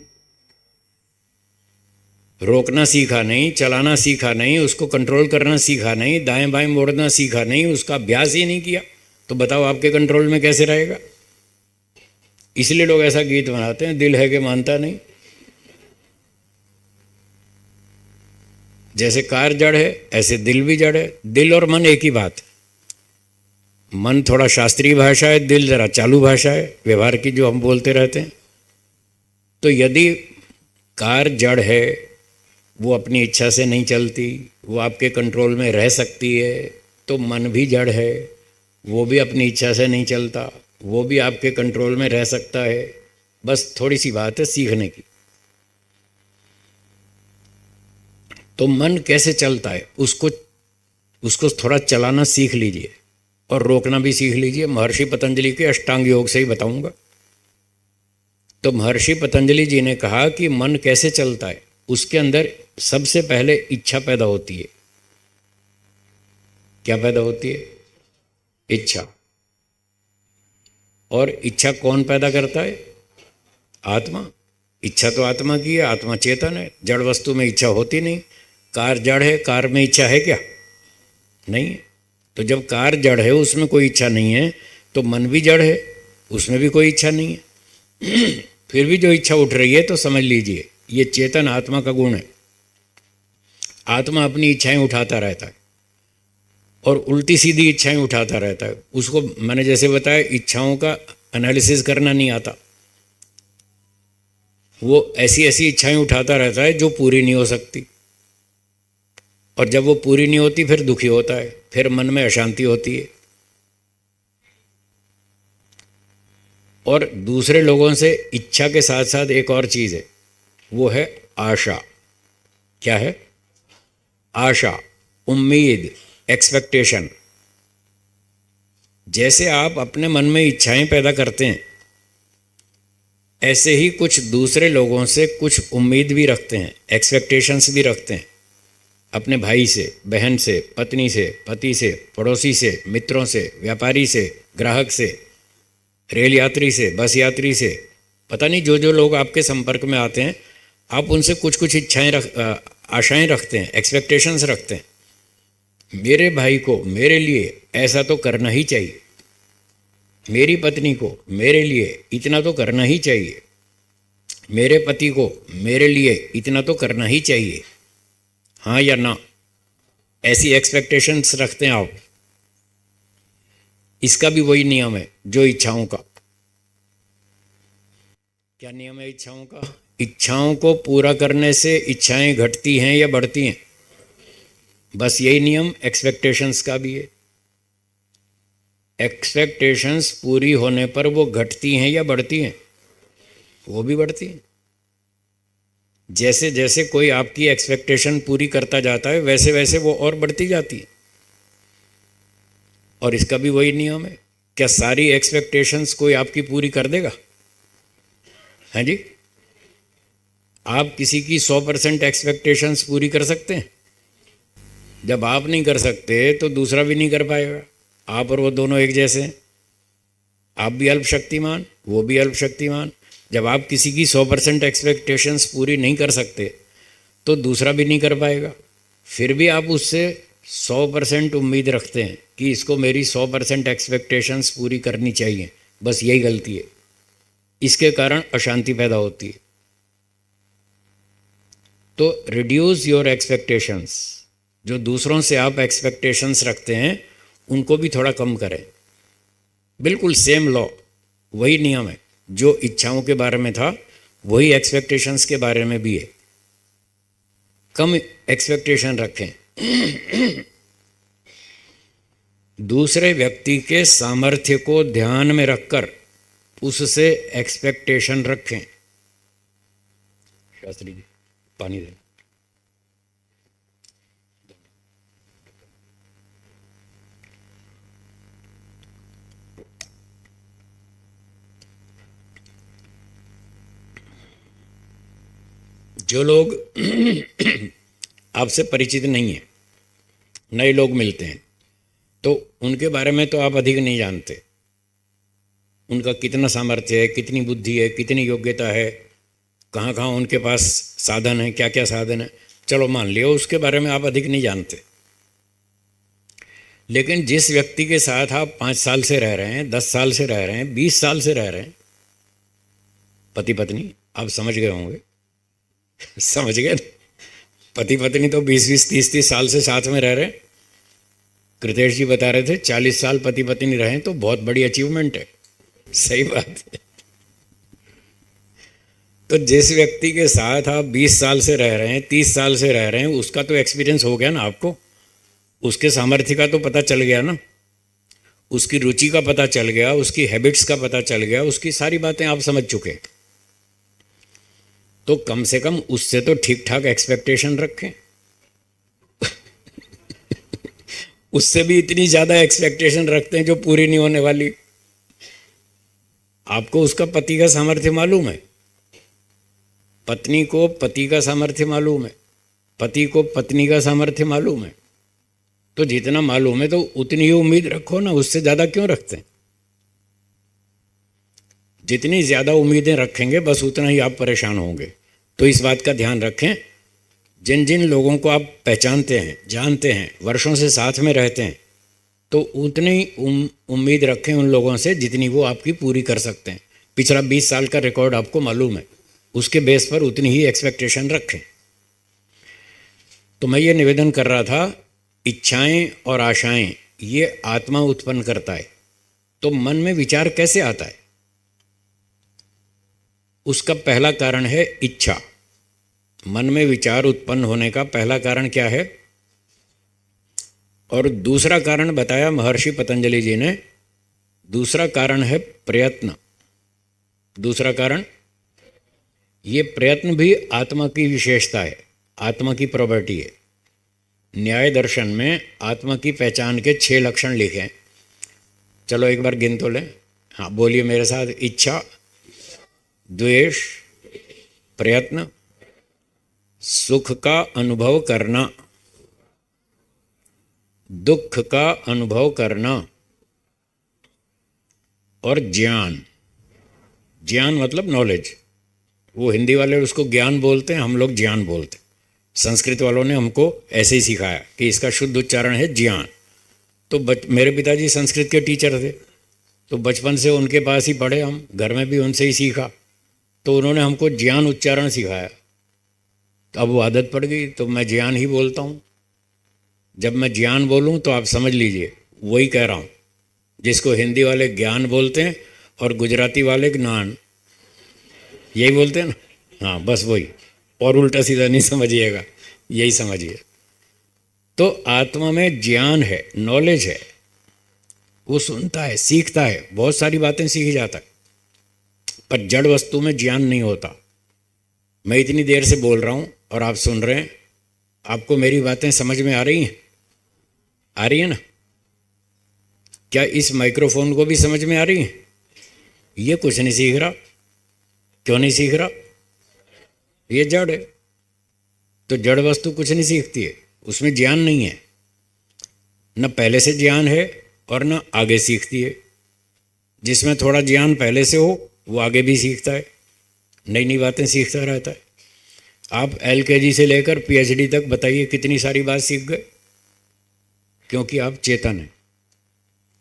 Speaker 1: रोकना सीखा नहीं, चलाना सीखा नहीं, उसको कंट्रोल करना सीखा नहीं, दाएं बाएं मोड़ना सीखा नहीं, उसका अभ्यास ही नहीं किया, तो बताओ आपके कंट्रोल में कैसे रहेगा? इसलिए लोग ऐसा गीत बनाते हैं, दिल है कि मानता नहीं। जैसे कार जड़ है ऐसे दिल भी जड़ है। दिल और मन एक ही बात है। मन थोड़ा शास्त्रीय भाषा है, दिल जरा चालू भाषा है, व्यवहार की जो हम बोलते रहते हैं। तो यदि कार जड़ है, वो अपनी इच्छा से नहीं चलती, वो आपके कंट्रोल में रह सकती है, तो मन भी जड़ है, वो भी अपनी इच्छा से नहीं चलता, वो भी आपके कंट्रोल में रह सकता है। बस थोड़ी सी बात है सीखने की। तो मन कैसे चलता है, उसको उसको थोड़ा चलाना सीख लीजिए और रोकना भी सीख लीजिए। महर्षि पतंजलि के अष्टांग योग से ही बताऊंगा। तो महर्षि पतंजलि जी ने कहा कि मन कैसे चलता है, उसके अंदर सबसे पहले इच्छा पैदा होती है। क्या पैदा होती है? इच्छा। और इच्छा कौन पैदा करता है? आत्मा। इच्छा तो आत्मा की है, आत्मा चेतन है, जड़ वस्तु में इच्छा होती नहीं। कार जड़ है, कार में इच्छा है क्या? नहीं है। तो जब कार जड़ है, उसमें कोई इच्छा नहीं है, तो मन भी जड़ है, उसमें भी कोई इच्छा नहीं है। फिर भी जो इच्छा उठ रही है, तो समझ लीजिए ये चेतन आत्मा का गुण है। आत्मा अपनी इच्छाएं उठाता रहता है और उल्टी सीधी इच्छाएं उठाता रहता है। उसको मैंने जैसे बताया, इच्छाओं का एनालिसिस करना नहीं आता। वो ऐसी ऐसी इच्छाएं उठाता रहता है जो पूरी नहीं हो सकती, और जब वो पूरी नहीं होती फिर दुखी होता है, फिर मन में अशांति होती है। और दूसरे लोगों से इच्छा के साथ साथ एक और चीज़ है, वो है आशा। क्या है? आशा, उम्मीद, एक्सपेक्टेशन। जैसे आप अपने मन में इच्छाएं पैदा करते हैं, ऐसे ही कुछ दूसरे लोगों से कुछ उम्मीद भी रखते हैं, एक्सपेक्टेशंस भी रखते हैं। अपने भाई से, बहन से, पत्नी से, पति से, पड़ोसी से, मित्रों से, व्यापारी से, ग्राहक से, रेल यात्री से, बस यात्री से, पता नहीं जो जो लोग आपके संपर्क में आते हैं, आप उनसे कुछ कुछ आशाएं रखते हैं, एक्सपेक्टेशंस रखते हैं। मेरे भाई को मेरे लिए ऐसा तो करना ही चाहिए, मेरी पत्नी को मेरे लिए इतना तो करना ही चाहिए, मेरे पति को मेरे लिए इतना तो करना ही चाहिए, हाँ या ना, ऐसी एक्सपेक्टेशंस रखते हैं आप। इसका भी वही नियम है जो इच्छाओं का। क्या नियम है इच्छाओं का? इच्छाओं को पूरा करने से इच्छाएं घटती हैं या बढ़ती हैं? बस यही नियम एक्सपेक्टेशंस का भी है। एक्सपेक्टेशंस पूरी होने पर वो घटती हैं या बढ़ती हैं? वो भी बढ़ती हैं। जैसे जैसे कोई आपकी एक्सपेक्टेशन पूरी करता जाता है, वैसे वैसे वो और बढ़ती जाती है। और इसका भी वही नियम है। क्या सारी एक्सपेक्टेशंस कोई आपकी पूरी कर देगा? हैं जी? आप किसी की 100% एक्सपेक्टेशंस पूरी कर सकते हैं? जब आप नहीं कर सकते तो दूसरा भी नहीं कर पाएगा। आप और वो दोनों एक जैसे हैं। आप भी अल्पशक्तिमान, वो भी अल्पशक्तिमान। जब आप किसी की 100% एक्सपेक्टेशंस पूरी नहीं कर सकते तो दूसरा भी नहीं कर पाएगा। फिर भी आप उससे 100% उम्मीद रखते हैं कि इसको मेरी 100% एक्सपेक्टेशंस पूरी करनी चाहिए। बस यही गलती है। इसके कारण अशांति पैदा होती है। तो रिड्यूस योर एक्सपेक्टेशंस। जो दूसरों से आप एक्सपेक्टेशंस रखते हैं उनको भी थोड़ा कम करें। बिल्कुल सेम लॉ, वही नियम है जो इच्छाओं के बारे में था, वही एक्सपेक्टेशंस के बारे में भी है। कम एक्सपेक्टेशन रखें। दूसरे व्यक्ति के सामर्थ्य को ध्यान में रखकर उससे एक्सपेक्टेशन रखें। शास्त्री जी पानी दें। जो लोग आपसे परिचित नहीं हैं, नए लोग मिलते हैं, तो उनके बारे में तो आप अधिक नहीं जानते, उनका कितना सामर्थ्य है, कितनी बुद्धि है, कितनी योग्यता है, कहाँ कहाँ उनके पास साधन है, क्या क्या साधन है, चलो मान लिया उसके बारे में आप अधिक नहीं जानते। लेकिन जिस व्यक्ति के साथ आप 5 साल से रह रहे हैं, 10 साल से रह रहे हैं, 20 साल से रह रहे हैं, पति पत्नी, आप समझ गए होंगे समझ गए, पति पत्नी तो 20-20, 30-30 साल से साथ में रह रहे हैं। कृतेश जी बता रहे थे 40 साल पति पत्नी रहे तो बहुत बड़ी अचीवमेंट है। सही बात है। तो जिस व्यक्ति के साथ आप 20 साल से रह रहे हैं, 30 साल से रह रहे हैं, उसका तो एक्सपीरियंस हो गया ना आपको, उसके सामर्थ्य का तो पता चल गया ना, उसकी रुचि का पता चल गया, उसकी हैबिट्स का पता चल गया, उसकी सारी बातें आप समझ चुके। तो कम से कम उससे तो ठीक ठाक एक्सपेक्टेशन रखें उससे भी इतनी ज़्यादा एक्सपेक्टेशन रखते हैं जो पूरी नहीं होने वाली। आपको उसका पति का सामर्थ्य मालूम है, पत्नी को पति का सामर्थ्य मालूम है, पति को पत्नी का सामर्थ्य मालूम है। तो जितना मालूम है तो उतनी ही उम्मीद रखो ना, उससे ज़्यादा क्यों रखते हैं? जितनी ज़्यादा उम्मीदें रखेंगे बस उतना ही आप परेशान होंगे। तो इस बात का ध्यान रखें, जिन जिन लोगों को आप पहचानते हैं, जानते हैं, वर्षों से साथ में रहते हैं, तो उतनी उम्मीद रखें उन लोगों से जितनी वो आपकी पूरी कर सकते हैं। पिछला 20 साल का रिकॉर्ड आपको मालूम है, उसके बेस पर उतनी ही एक्सपेक्टेशन रखें। तो मैं ये निवेदन कर रहा था, इच्छाएं और आशाएं ये आत्मा उत्पन्न करता है। तो मन में विचार कैसे आता है? उसका पहला कारण है इच्छा। मन में विचार उत्पन्न होने का पहला कारण क्या है? और दूसरा कारण बताया महर्षि पतंजलि जी ने, दूसरा कारण है प्रयत्न। दूसरा कारण, ये प्रयत्न भी आत्मा की विशेषता है, आत्मा की प्रॉपर्टी है। न्याय दर्शन में आत्मा की पहचान के 6 लक्षण लिखे हैं। चलो एक बार गिन तो लें। हाँ बोलिए मेरे साथ, इच्छा, द्वेष, प्रयत्न, सुख का अनुभव करना, दुख का अनुभव करना, और ज्ञान। ज्ञान मतलब नॉलेज। वो हिंदी वाले उसको ज्ञान बोलते हैं, हम लोग ज्ञान बोलते हैं। संस्कृत वालों ने हमको ऐसे ही सिखाया कि इसका शुद्ध उच्चारण है ज्ञान। तो मेरे पिताजी संस्कृत के टीचर थे, तो बचपन से उनके पास ही पढ़े, हम घर में भी उनसे ही सीखा। तो उन्होंने हमको ज्ञान उच्चारण सिखाया, तो अब वो आदत पड़ गई, तो मैं ज्ञान ही बोलता हूँ। जब मैं ज्ञान बोलूँ तो आप समझ लीजिए वही कह रहा हूँ, जिसको हिंदी वाले ज्ञान बोलते हैं और गुजराती वाले ज्ञान, यही बोलते हैं ना। हाँ बस वही, और उल्टा सीधा नहीं समझिएगा, यही समझिए। तो आत्मा में ज्ञान है, नॉलेज है, वो सुनता है, सीखता है, बहुत सारी बातें सीख जाता है। पर जड़ वस्तु में ज्ञान नहीं होता। मैं इतनी देर से बोल रहा हूँ और आप सुन रहे हैं, आपको मेरी बातें समझ में आ रही हैं? आ रही है ना? क्या इस माइक्रोफोन को भी समझ में आ रही है? ये कुछ नहीं सीख रहा। क्यों नहीं सीख रहा? ये जड़ है। तो जड़ वस्तु कुछ नहीं सीखती है, उसमें ज्ञान नहीं है, न पहले से ज्ञान है और न आगे सीखती है। जिसमें थोड़ा ज्ञान पहले से हो वो आगे भी सीखता है, नई नई बातें सीखता रहता है। आप LKG से लेकर PhD तक बताइए कितनी सारी बात सीख गए, क्योंकि आप चेतन हैं।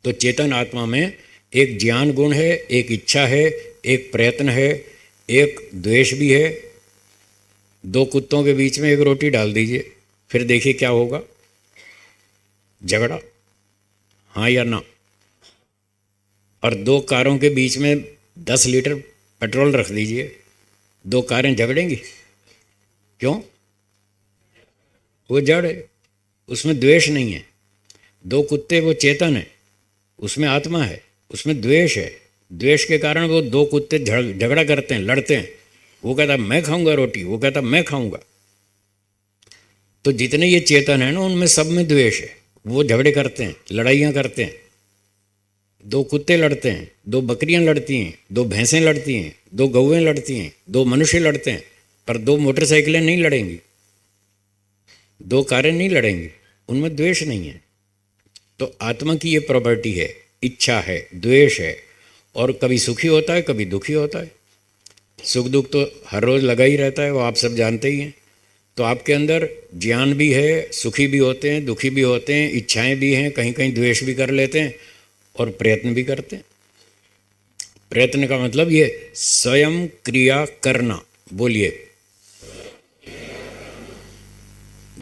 Speaker 1: तो चेतन आत्मा में एक ज्ञान गुण है, एक इच्छा है, एक प्रयत्न है, एक द्वेष भी है। 2 कुत्तों के बीच में एक रोटी डाल दीजिए, फिर देखिए क्या होगा? झगड़ा, हाँ या ना? और 2 कारों के बीच में 10 लीटर पेट्रोल रख दीजिए, 2 कारें झगड़ेंगी? क्यों? वो जड़ है, उसमें द्वेष नहीं है। 2 कुत्ते, वो चेतन है, उसमें आत्मा है, उसमें द्वेष है। द्वेष के कारण वो 2 कुत्ते झगड़ा करते हैं, लड़ते हैं। वो कहता मैं खाऊंगा रोटी, वो कहता मैं खाऊंगा। तो जितने ये चेतन है ना, उनमें सब में द्वेष है, वो झगड़े करते हैं, लड़ाइयाँ करते हैं। 2 कुत्ते लड़ते हैं, 2 बकरियां लड़ती हैं, 2 भैंसें लड़ती हैं, 2 गौएं लड़ती हैं, 2 मनुष्य लड़ते हैं, पर 2 मोटरसाइकिलें नहीं लड़ेंगी, 2 कारें नहीं लड़ेंगी, उनमें द्वेष नहीं है। तो आत्मा की ये प्रॉपर्टी है, इच्छा है, द्वेष है, और कभी सुखी होता है, कभी दुखी होता है। सुख दुख तो हर रोज़ लगा ही रहता है, वो आप सब जानते ही हैं। तो आपके अंदर ज्ञान भी है, सुखी भी होते हैं, दुखी भी होते हैं, इच्छाएं भी हैं, कहीं कहीं द्वेष भी कर लेते हैं, और प्रयत्न भी करते हैं। प्रयत्न का मतलब ये स्वयं क्रिया करना। बोलिए,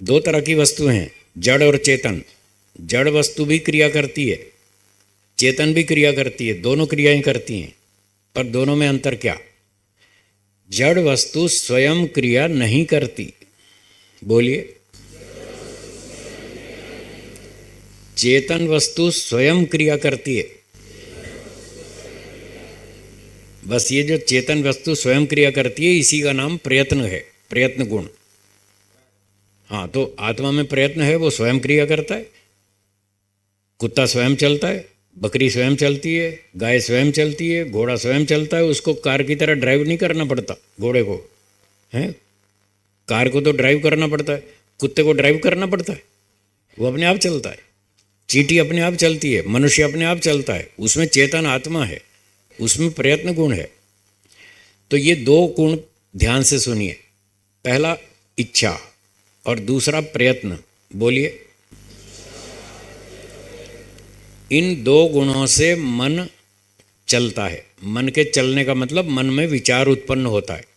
Speaker 1: दो तरह की वस्तु हैं, जड़ और चेतन। जड़ वस्तु भी क्रिया करती है, चेतन भी क्रिया करती है, दोनों क्रियाएं करती हैं। पर दोनों में अंतर क्या? जड़ वस्तु स्वयं क्रिया नहीं करती। बोलिए, चेतन वस्तु स्वयं क्रिया करती है। बस ये जो चेतन वस्तु स्वयं क्रिया करती है, इसी का नाम प्रयत्न है, प्रयत्न गुण। हाँ, तो आत्मा में प्रयत्न है, वो स्वयं क्रिया करता है। कुत्ता स्वयं चलता है, बकरी स्वयं चलती है, गाय स्वयं चलती है, घोड़ा स्वयं चलता है। उसको कार की तरह ड्राइव नहीं करना पड़ता घोड़े को, हैं? कार को तो ड्राइव करना पड़ता है, कुत्ते को ड्राइव करना पड़ता है, वो अपने आप चलता है। चींटी अपने आप चलती है, मनुष्य अपने आप चलता है। उसमें चेतन आत्मा है, उसमें प्रयत्न गुण है। तो ये दो गुण ध्यान से सुनिए, पहला इच्छा और दूसरा प्रयत्न। बोलिए, इन दो गुणों से मन चलता है। मन के चलने का मतलब मन में विचार उत्पन्न होता है।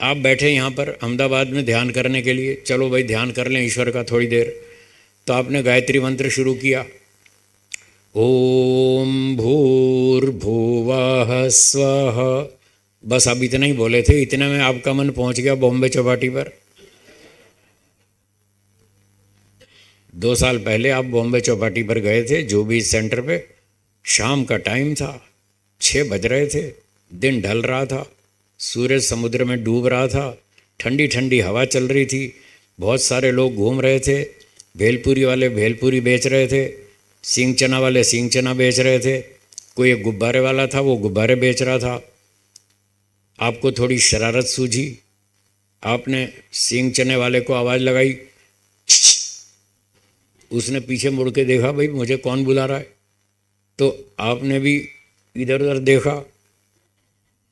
Speaker 1: आप बैठे यहाँ पर अहमदाबाद में ध्यान करने के लिए, चलो भाई ध्यान कर लें ईश्वर का थोड़ी देर, तो आपने गायत्री मंत्र शुरू किया, ओम भूर्भुवः स्वः। बस आप इतना ही बोले थे, इतने में आपका मन पहुँच गया बॉम्बे चौपाटी पर। 2 साल पहले आप बॉम्बे चौपाटी पर गए थे, जो भी सेंटर पे। शाम का टाइम था, 6 बज रहे थे, दिन ढल रहा था, सूरज समुद्र में डूब रहा था, ठंडी ठंडी हवा चल रही थी, बहुत सारे लोग घूम रहे थे। भेलपुरी वाले भेलपुरी बेच रहे थे, सींग चना वाले सींग चना बेच रहे थे, कोई एक गुब्बारे वाला था, वो गुब्बारे बेच रहा था। आपको थोड़ी शरारत सूझी, आपने सींग चने वाले को आवाज़ लगाई, उसने पीछे मुड़ के देखा, भाई मुझे कौन बुला रहा है। तो आपने भी इधर उधर देखा,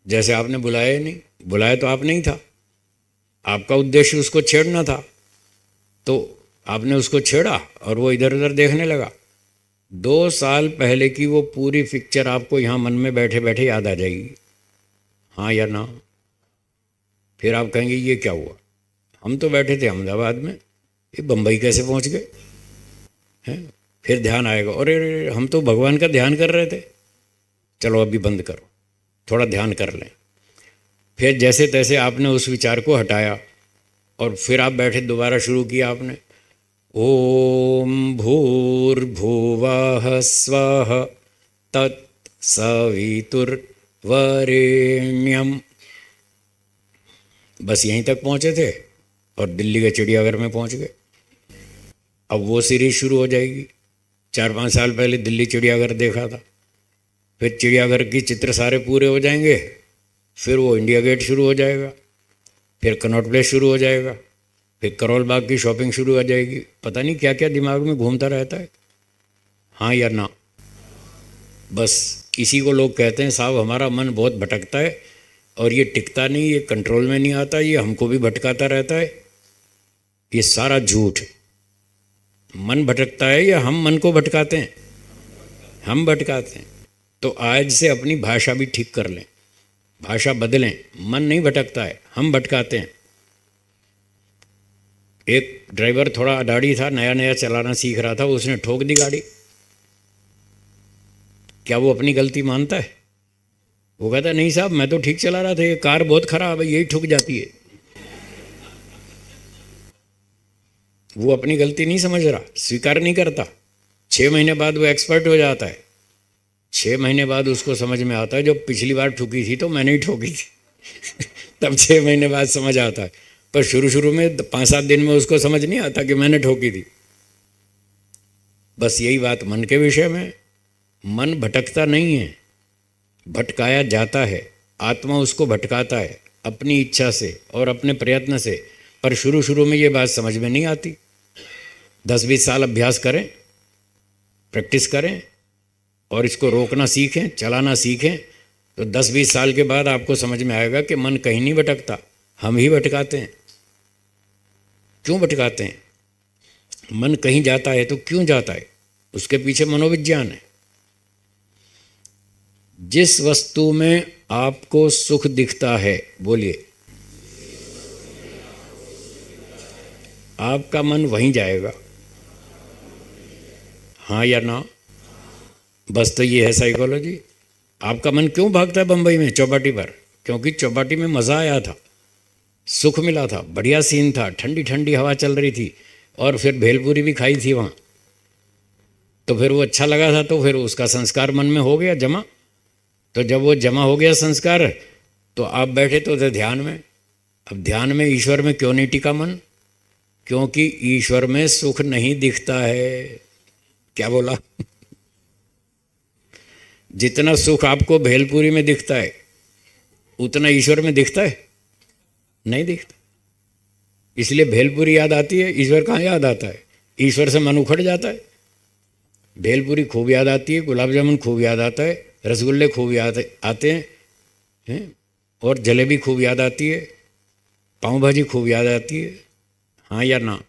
Speaker 1: जैसे आपने बुलाया ही नहीं, बुलाया तो आप नहीं था, आपका उद्देश्य उसको छेड़ना था, तो आपने उसको छेड़ा और वो इधर उधर देखने लगा। 2 साल पहले की वो पूरी पिक्चर आपको यहाँ मन में बैठे बैठे याद आ जाएगी, हाँ या ना? फिर आप कहेंगे ये क्या हुआ, हम तो बैठे थे अहमदाबाद में, ये बम्बई कैसे पहुँच गए हैं? फिर ध्यान आएगा, अरे हम तो भगवान का ध्यान कर रहे थे, चलो अभी बंद करो, थोड़ा ध्यान कर लें। फिर जैसे तैसे आपने उस विचार को हटाया और फिर आप बैठे, दोबारा शुरू किया आपने, ओम भूर्भुवः स्वः तत्सवितुर्वरेण्यम। बस यहीं तक पहुँचे थे और दिल्ली के चिड़ियाघर में पहुँच गए। अब वो सीरीज शुरू हो जाएगी। 4-5 साल पहले दिल्ली चिड़ियाघर देखा था, फिर चिड़ियाघर की चित्र सारे पूरे हो जाएंगे, फिर वो इंडिया गेट शुरू हो जाएगा, फिर कनॉट प्लेस शुरू हो जाएगा, फिर करोल बाग की शॉपिंग शुरू हो जाएगी। पता नहीं क्या क्या दिमाग में घूमता रहता है, हाँ या ना? बस इसी को लोग कहते हैं साहब हमारा मन बहुत भटकता है और ये टिकता नहीं, ये कंट्रोल में नहीं आता, ये हमको भी भटकाता रहता है। ये सारा झूठ है। मन भटकता है या हम मन को भटकाते हैं? हम भटकाते हैं। तो आज से अपनी भाषा भी ठीक कर लें, भाषा बदलें। मन नहीं भटकता है, हम भटकाते हैं। एक ड्राइवर थोड़ा अडाड़ी था, नया नया चलाना सीख रहा था, उसने ठोक दी गाड़ी। क्या वो अपनी गलती मानता है? वो कहता नहीं साहब मैं तो ठीक चला रहा था, ये कार बहुत खराब है, यही ठुक जाती है। वो अपनी गलती नहीं समझ रहा, स्वीकार नहीं करता। 6 महीने बाद वो एक्सपर्ट हो जाता है। 6 महीने बाद उसको समझ में आता है, जब पिछली बार ठुकी थी तो मैंने ही ठोकी थी तब 6 महीने बाद समझ आता है। पर शुरू शुरू में 5-7 दिन में उसको समझ नहीं आता कि मैंने ठोकी थी। बस यही बात मन के विषय में। मन भटकता नहीं है, भटकाया जाता है। आत्मा उसको भटकाता है अपनी इच्छा से और अपने प्रयत्न से। पर शुरू शुरू में ये बात समझ में नहीं आती। 10-20 साल अभ्यास करें प्रैक्टिस करें और इसको रोकना सीखें, चलाना सीखें, तो 10-20 साल के बाद आपको समझ में आएगा कि मन कहीं नहीं भटकता, हम ही भटकाते हैं। क्यों भटकाते हैं? मन कहीं जाता है तो क्यों जाता है, उसके पीछे मनोविज्ञान है। जिस वस्तु में आपको सुख दिखता है, बोलिए, आपका मन वहीं जाएगा, हाँ या ना? बस तो ये है साइकोलॉजी। आपका मन क्यों भागता है बम्बई में चौपाटी पर? क्योंकि चौपाटी में मज़ा आया था, सुख मिला था, बढ़िया सीन था, ठंडी ठंडी हवा चल रही थी, और फिर भेलपूरी भी खाई थी वहाँ, तो फिर वो अच्छा लगा था, तो फिर उसका संस्कार मन में हो गया जमा। तो जब वो जमा हो गया संस्कार, तो आप बैठे तो थे ध्यान में। अब ध्यान में ईश्वर में क्यों नहीं टिका मन? क्योंकि ईश्वर में सुख नहीं दिखता है। क्या बोला? जितना सुख आपको भेलपूरी में दिखता है उतना ईश्वर में दिखता है? नहीं दिखता। इसलिए भेलपूरी याद आती है, ईश्वर कहाँ याद आता है? ईश्वर से मन उखड़ जाता है। भेलपूरी खूब याद आती है, गुलाब जामुन खूब याद आता है, रसगुल्ले खूब याद आते हैं, और जलेबी खूब याद आती है, पाव भाजी खूब याद आती है, हाँ या ना?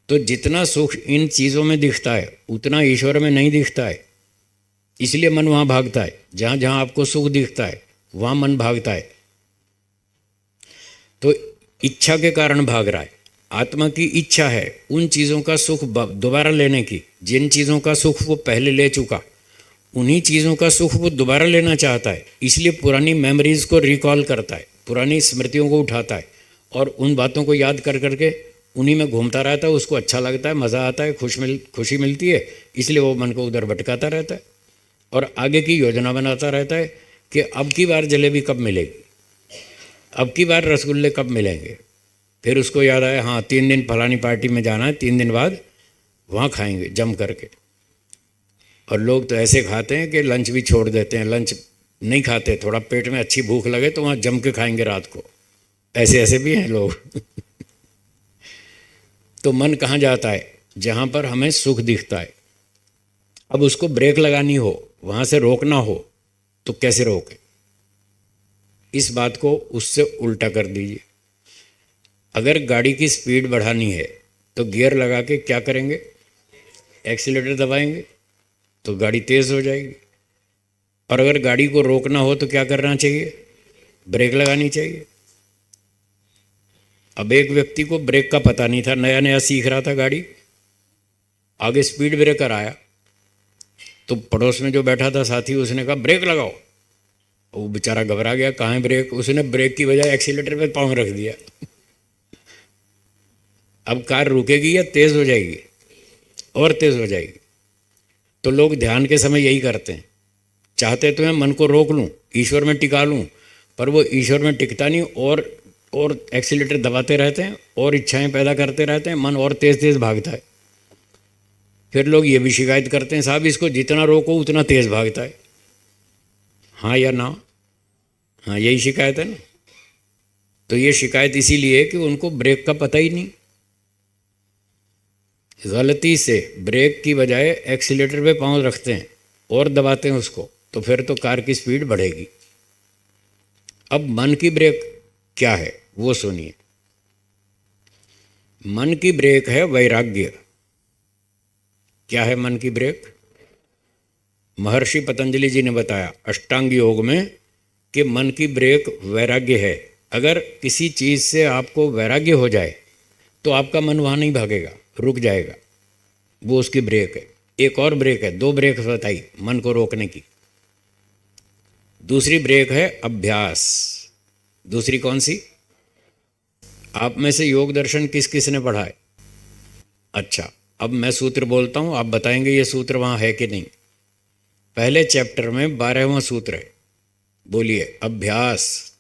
Speaker 1: तो जितना सुख इन चीज़ों में दिखता है उतना ईश्वर में नहीं दिखता है। इसलिए मन वहाँ भागता है, जहाँ जहाँ आपको सुख दिखता है वहाँ मन भागता है। तो इच्छा के कारण भाग रहा है। आत्मा की इच्छा है उन चीज़ों का सुख दोबारा लेने की, जिन चीज़ों का सुख वो पहले ले चुका, उन्हीं चीज़ों का सुख वो दोबारा लेना चाहता है। इसलिए पुरानी मेमोरीज़ को रिकॉल करता है, पुरानी स्मृतियों को उठाता है, और उन बातों को याद कर करके उन्हीं में घूमता रहता है। उसको अच्छा लगता है, मज़ा आता है, खुशी मिलती है, इसलिए वो मन को उधर भटकाता रहता है और आगे की योजना बनाता रहता है कि अब की बार जलेबी कब मिलेगी, अब की बार रसगुल्ले कब मिलेंगे। फिर उसको याद आया, हाँ 3 दिन फलानी पार्टी में जाना है, 3 दिन बाद वहाँ खाएंगे जम करके। और लोग तो ऐसे खाते हैं कि लंच भी छोड़ देते हैं, लंच नहीं खाते, थोड़ा पेट में अच्छी भूख लगे तो वहाँ जम के खाएंगे रात को। ऐसे ऐसे भी हैं लोग। तो मन कहाँ जाता है? जहाँ पर हमें सुख दिखता है। अब उसको ब्रेक लगानी हो, वहाँ से रोकना हो, तो कैसे रोके? इस बात को उससे उल्टा कर दीजिए। अगर गाड़ी की स्पीड बढ़ानी है तो गियर लगा के क्या करेंगे? एक्सीलेटर दबाएंगे तो गाड़ी तेज़ हो जाएगी। और अगर गाड़ी को रोकना हो तो क्या करना चाहिए? ब्रेक लगानी चाहिए। अब एक व्यक्ति को ब्रेक का पता नहीं था, नया नया सीख रहा था गाड़ी, आगे स्पीड ब्रेकर आया तो पड़ोस में जो बैठा था साथी, उसने कहा ब्रेक लगाओ। वो बेचारा घबरा गया, कहाँ है ब्रेक? उसने ब्रेक की बजाय एक्सीलेटर पे पाँव रख दिया। अब कार रुकेगी या तेज़ हो जाएगी? और तेज़ हो जाएगी। तो लोग ध्यान के समय यही करते हैं, चाहते तो मैं मन को रोक लूँ, ईश्वर में टिका लूँ, पर वो ईश्वर में टिकता नहीं, और एक्सीलेटर दबाते रहते हैं और इच्छाएं पैदा करते रहते हैं, मन और तेज़ तेज़ भागता है। फिर लोग ये भी शिकायत करते हैं, साहब इसको जितना रोको उतना तेज़ भागता है, हाँ या ना? हाँ, यही शिकायत है ना। तो ये शिकायत इसीलिए कि उनको ब्रेक का पता ही नहीं। गलती से ब्रेक की बजाय एक्सीलेटर पे पाँव रखते हैं और दबाते हैं उसको, तो फिर तो कार की स्पीड बढ़ेगी। अब मन की ब्रेक क्या है वो सुनिए। मन की ब्रेक है वैराग्य। क्या है मन की ब्रेक? महर्षि पतंजलि जी ने बताया अष्टांग योग में कि मन की ब्रेक वैराग्य है। अगर किसी चीज़ से आपको वैराग्य हो जाए तो आपका मन वहाँ नहीं भागेगा, रुक जाएगा, वो उसकी ब्रेक है। एक और ब्रेक है, 2 ब्रेक बताई मन को रोकने की। दूसरी ब्रेक है अभ्यास। दूसरी कौन सी? आप में से योग दर्शन किस किस ने पढ़ा है? अच्छा, अब मैं सूत्र बोलता हूँ, आप बताएंगे ये सूत्र वहाँ है कि नहीं। पहले चैप्टर में 12वां सूत्र है, बोलिए। अभ्यास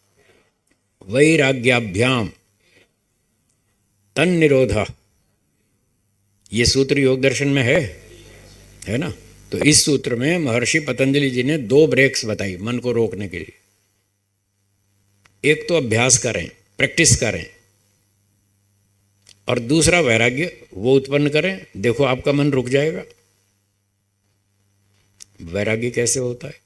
Speaker 1: वैराग्याभ्याम तन्निरोध। ये सूत्र योग दर्शन में है ना। तो इस सूत्र में महर्षि पतंजलि जी ने 2 ब्रेक्स बताई मन को रोकने के लिए। एक तो अभ्यास करें, प्रैक्टिस करें, और दूसरा वैराग्य वो उत्पन्न करें। देखो आपका मन रुक जाएगा। वैराग्य कैसे होता है?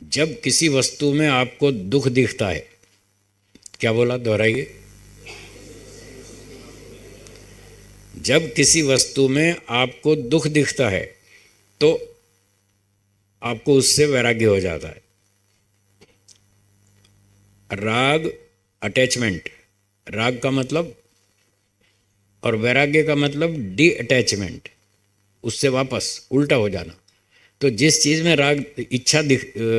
Speaker 1: जब किसी वस्तु में आपको दुख दिखता है, क्या बोला, दोहराइए। जब किसी वस्तु में आपको दुख दिखता है तो आपको उससे वैराग्य हो जाता है। राग अटैचमेंट, राग का मतलब, और वैराग्य का मतलब डी अटैचमेंट, उससे वापस उल्टा हो जाना। तो जिस चीज़ में राग इच्छा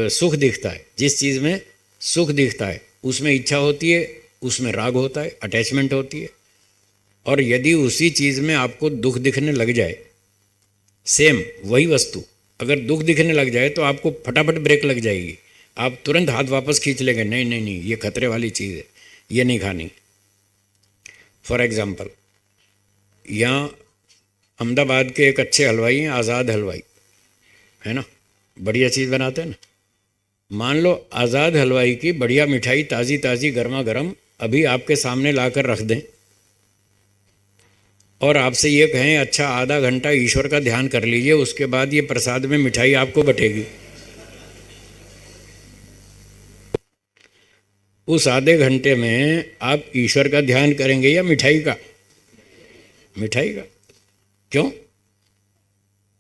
Speaker 1: सुख दिखता है, जिस चीज़ में सुख दिखता है उसमें इच्छा होती है, उसमें राग होता है, अटैचमेंट होती है। और यदि उसी चीज़ में आपको दुख दिखने लग जाए, सेम वही वस्तु अगर दुख दिखने लग जाए तो आपको फटाफट ब्रेक लग जाएगी, आप तुरंत हाथ वापस खींच लेंगे, नहीं नहीं नहीं, ये खतरे वाली चीज़ है, ये नहीं खानी। फॉर एग्ज़ाम्पल, यहाँ अहमदाबाद के एक अच्छे हलवाई हैं, आज़ाद हलवाई, है ना, बढ़िया चीज़ बनाते हैं ना। मान लो आज़ाद हलवाई की बढ़िया मिठाई ताज़ी ताज़ी गर्मा गर्म अभी आपके सामने लाकर रख दें और आपसे ये कहें अच्छा आधा घंटा ईश्वर का ध्यान कर लीजिए, उसके बाद ये प्रसाद में मिठाई आपको बटेगी। उस आधे घंटे में आप ईश्वर का ध्यान करेंगे या मिठाई का? मिठाई का। क्यों?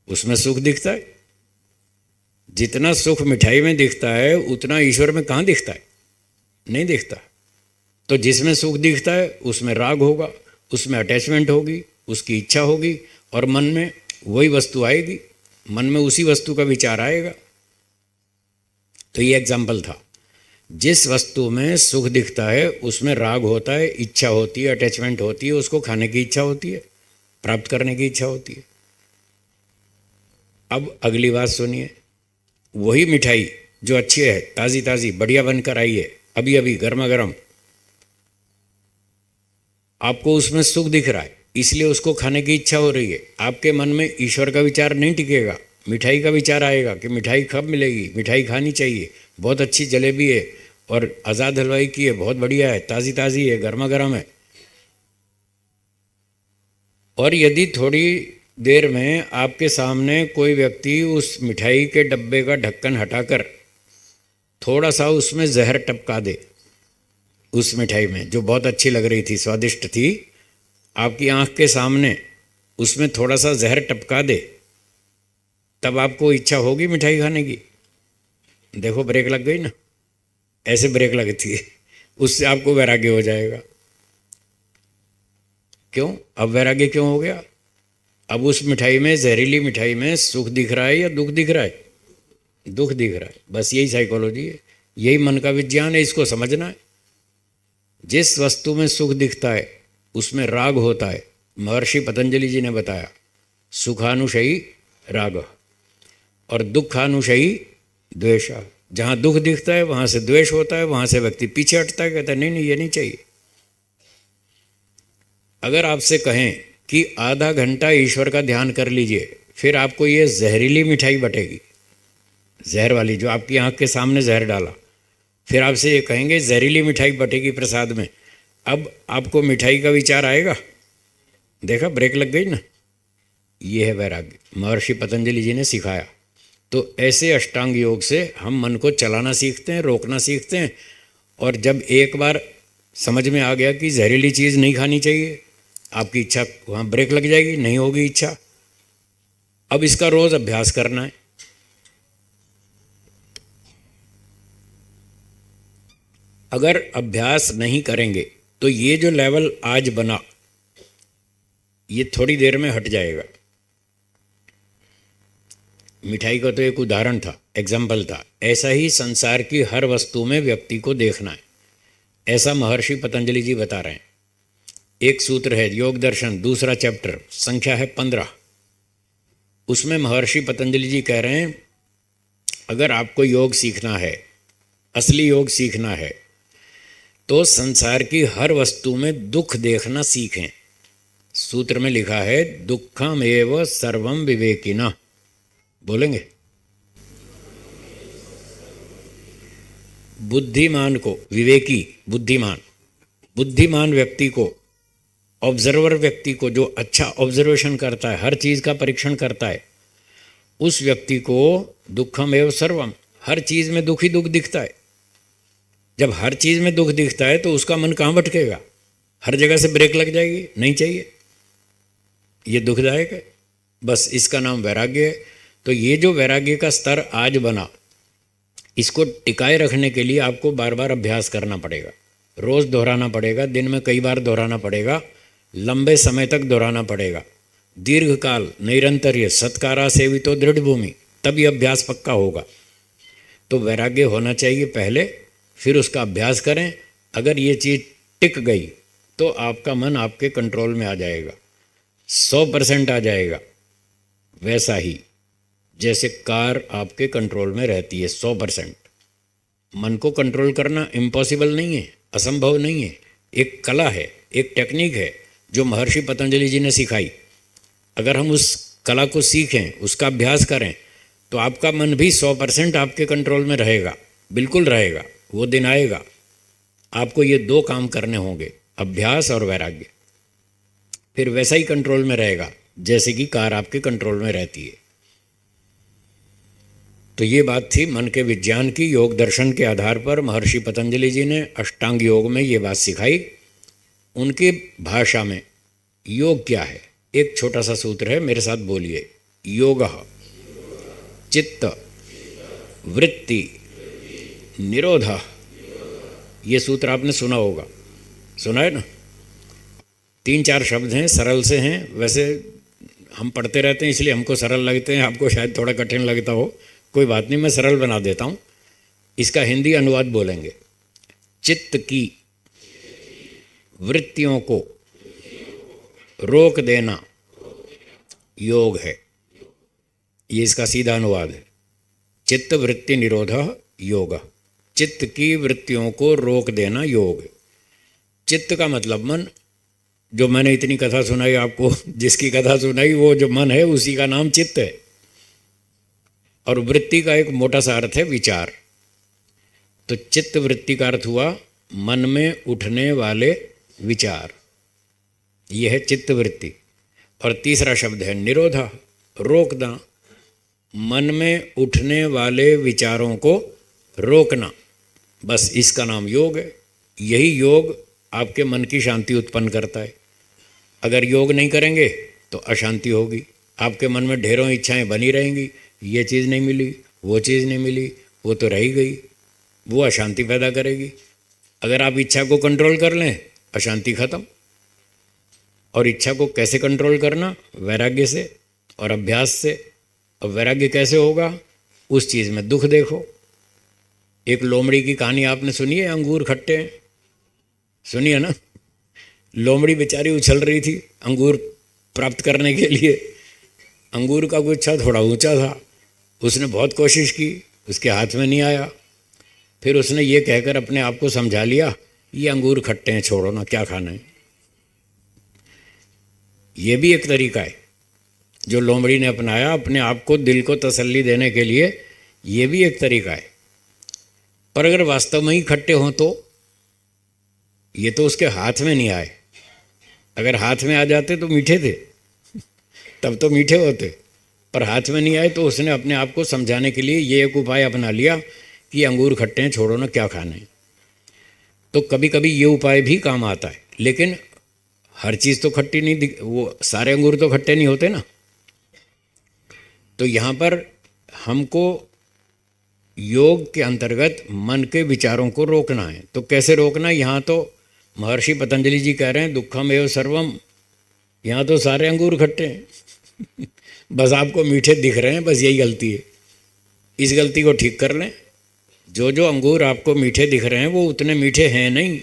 Speaker 1: उसमें सुख दिखता है। जितना सुख मिठाई में दिखता है उतना ईश्वर में कहाँ दिखता है? नहीं दिखता। तो जिसमें सुख दिखता है उसमें राग होगा, उसमें अटैचमेंट होगी, उसकी इच्छा होगी और मन में वही वस्तु आएगी, मन में उसी वस्तु का विचार आएगा। तो ये एग्जाम्पल था। जिस वस्तु में सुख दिखता है उसमें राग होता है, इच्छा होती है, अटैचमेंट होती है, उसको खाने की इच्छा होती है, प्राप्त करने की इच्छा होती है। अब अगली बात सुनिए, वही मिठाई जो अच्छी है, ताज़ी ताज़ी बढ़िया बनकर आई है, अभी अभी गर्मा गर्म, आपको उसमें सुख दिख रहा है इसलिए उसको खाने की इच्छा हो रही है। आपके मन में ईश्वर का विचार नहीं टिकेगा, मिठाई का विचार आएगा कि मिठाई कब मिलेगी, मिठाई खानी चाहिए, बहुत अच्छी जलेबी है और आज़ाद हलवाई की है, बहुत बढ़िया है, ताज़ी ताज़ी है, गर्मा गर्म है। और यदि थोड़ी देर में आपके सामने कोई व्यक्ति उस मिठाई के डब्बे का ढक्कन हटाकर थोड़ा सा उसमें जहर टपका दे, उस मिठाई में जो बहुत अच्छी लग रही थी, स्वादिष्ट थी, आपकी आंख के सामने उसमें थोड़ा सा जहर टपका दे, तब आपको इच्छा होगी मिठाई खाने की? देखो ब्रेक लग गई ना, ऐसे ब्रेक लगती है, उससे आपको वैराग्य हो जाएगा। क्यों? अब वैराग्य क्यों हो गया? अब उस मिठाई में, जहरीली मिठाई में सुख दिख रहा है या दुख दिख रहा है? दुख दिख रहा है। बस यही साइकोलॉजी है, यही मन का विज्ञान है, इसको समझना है। जिस वस्तु में सुख दिखता है उसमें राग होता है। महर्षि पतंजलि जी ने बताया, सुखानुशयी राग और दुखानुशयी द्वेष। जहाँ दुख दिखता है वहाँ से द्वेष होता है, वहाँ से व्यक्ति पीछे हटता है, कहता है नहीं नहीं ये नहीं चाहिए। अगर आपसे कहें कि आधा घंटा ईश्वर का ध्यान कर लीजिए, फिर आपको ये जहरीली मिठाई बटेगी, जहर वाली जो आपकी आंख के सामने जहर डाला, फिर आपसे ये कहेंगे जहरीली मिठाई बटेगी प्रसाद में, अब आपको मिठाई का विचार आएगा? देखा ब्रेक लग गई ना। ये है वैराग्य, महर्षि पतंजलि जी ने सिखाया। तो ऐसे अष्टांग योग से हम मन को चलाना सीखते हैं, रोकना सीखते हैं। और जब एक बार समझ में आ गया कि जहरीली चीज़ नहीं खानी चाहिए, आपकी इच्छा वहाँ ब्रेक लग जाएगी, नहीं होगी इच्छा। अब इसका रोज़ अभ्यास करना है। अगर अभ्यास नहीं करेंगे तो ये जो लेवल आज बना ये थोड़ी देर में हट जाएगा। मिठाई का तो एक उदाहरण था, एग्जाम्पल था। ऐसा ही संसार की हर वस्तु में व्यक्ति को देखना है, ऐसा महर्षि पतंजलि जी बता रहे हैं। एक सूत्र है योग दर्शन, दूसरा चैप्टर, संख्या है 15। उसमें महर्षि पतंजलि जी कह रहे हैं, अगर आपको योग सीखना है, असली योग सीखना है, तो संसार की हर वस्तु में दुख देखना सीखें। सूत्र में लिखा है दुखम एव सर्वम विवेकिना। बोलेंगे? बुद्धिमान को, विवेकी बुद्धिमान, बुद्धिमान व्यक्ति को, ऑब्जर्वर व्यक्ति को, जो अच्छा ऑब्जर्वेशन करता है, हर चीज़ का परीक्षण करता है, उस व्यक्ति को दुखम एवं सर्वम, हर चीज में दुख ही दुख दिखता है। जब हर चीज में दुख दिखता है तो उसका मन कहाँ भटकेगा? हर जगह से ब्रेक लग जाएगी, नहीं चाहिए, ये दुखदायक है। बस इसका नाम वैराग्य है। तो ये जो वैराग्य का स्तर आज बना, इसको टिकाए रखने के लिए आपको बार बार अभ्यास करना पड़ेगा, रोज़ दोहराना पड़ेगा, दिन में कई बार दोहराना पड़ेगा, लंबे समय तक दोहराना पड़ेगा, दीर्घकाल नैरंतर्य सत्कारा सेवितो दृढ़ भूमि, तब ये अभ्यास पक्का होगा। तो वैराग्य होना चाहिए पहले, फिर उसका अभ्यास करें। अगर ये चीज़ टिक गई तो आपका मन आपके कंट्रोल में आ जाएगा, 100% आ जाएगा। वैसा ही जैसे कार आपके कंट्रोल में रहती है 100%। मन को कंट्रोल करना इम्पॉसिबल नहीं है, असंभव नहीं है, एक कला है, एक टेक्निक है जो महर्षि पतंजलि जी ने सिखाई। अगर हम उस कला को सीखें, उसका अभ्यास करें, तो आपका मन भी 100% आपके कंट्रोल में रहेगा, बिल्कुल रहेगा। वो दिन आएगा, आपको ये 2 काम करने होंगे, अभ्यास और वैराग्य, फिर वैसा ही कंट्रोल में रहेगा जैसे कि कार आपके कंट्रोल में रहती है। तो ये बात थी मन के विज्ञान की। योग दर्शन के आधार पर महर्षि पतंजलि जी ने अष्टांग योग में ये बात सिखाई। उनकी भाषा में योग क्या है, एक छोटा सा सूत्र है, मेरे साथ बोलिए। योगः चित्त वृत्ति निरोधः। ये सूत्र आपने सुना होगा, सुना है ना? 3-4 शब्द हैं, सरल से हैं। वैसे हम पढ़ते रहते हैं इसलिए हमको सरल लगते हैं, आपको शायद थोड़ा कठिन लगता हो, कोई बात नहीं, मैं सरल बना देता हूँ। इसका हिंदी अनुवाद बोलेंगे। चित्त की वृत्तियों को रोक देना योग है, ये इसका सीधा अनुवाद है। चित्त वृत्ति निरोधः योग, चित्त की वृत्तियों को रोक देना योग है। चित्त का मतलब मन, जो मैंने इतनी कथा सुनाई आपको, जिसकी कथा सुनाई वो जो मन है उसी का नाम चित्त है। और वृत्ति का एक मोटा सा अर्थ है विचार। तो चित्त वृत्ति का अर्थ हुआ मन में उठने वाले विचार, यह है चित्त वृत्ति। और तीसरा शब्द है निरोधा, रोकना, मन में उठने वाले विचारों को रोकना, बस इसका नाम योग है। यही योग आपके मन की शांति उत्पन्न करता है। अगर योग नहीं करेंगे तो अशांति होगी, आपके मन में ढेरों इच्छाएं बनी रहेंगी, ये चीज़ नहीं मिली, वो चीज़ नहीं मिली, वो तो रह ही गई, वो अशांति पैदा करेगी। अगर आप इच्छा को कंट्रोल कर लें, अशांति खत्म। और इच्छा को कैसे कंट्रोल करना? वैराग्य से और अभ्यास से। और वैराग्य कैसे होगा? उस चीज़ में दुख देखो। एक लोमड़ी की कहानी आपने सुनी है, अंगूर खट्टे हैं, सुनी है ना? लोमड़ी बेचारी उछल रही थी अंगूर प्राप्त करने के लिए। अंगूर का गुच्छा थोड़ा ऊंचा था, उसने बहुत कोशिश की, उसके हाथ में नहीं आया। फिर उसने ये कहकर अपने आप को समझा लिया, ये अंगूर खट्टे हैं, छोड़ो ना, क्या खाना है। ये भी एक तरीका है जो लोमड़ी ने अपनाया, अपने आप को, दिल को तसल्ली देने के लिए। ये भी एक तरीका है। पर अगर वास्तव में ही खट्टे हों तो ये तो उसके हाथ में नहीं आए। अगर हाथ में आ जाते तो मीठे थे, तब तो मीठे होते, पर हाथ में नहीं आए तो उसने अपने आप को समझाने के लिए ये एक उपाय अपना लिया कि अंगूर खट्टे हैं, छोड़ो ना, क्या खाना है। तो कभी कभी ये उपाय भी काम आता है, लेकिन हर चीज़ तो खट्टी नहीं, वो सारे अंगूर तो खट्टे नहीं होते ना। तो यहाँ पर हमको योग के अंतर्गत मन के विचारों को रोकना है। तो कैसे रोकना? यहाँ तो महर्षि पतंजलि जी कह रहे हैं दुखम एव सर्वम, यहाँ तो सारे अंगूर खट्टे हैं बस आपको मीठे दिख रहे हैं, बस यही गलती है। इस गलती को ठीक कर लें। जो जो अंगूर आपको मीठे दिख रहे हैं वो उतने मीठे हैं नहीं।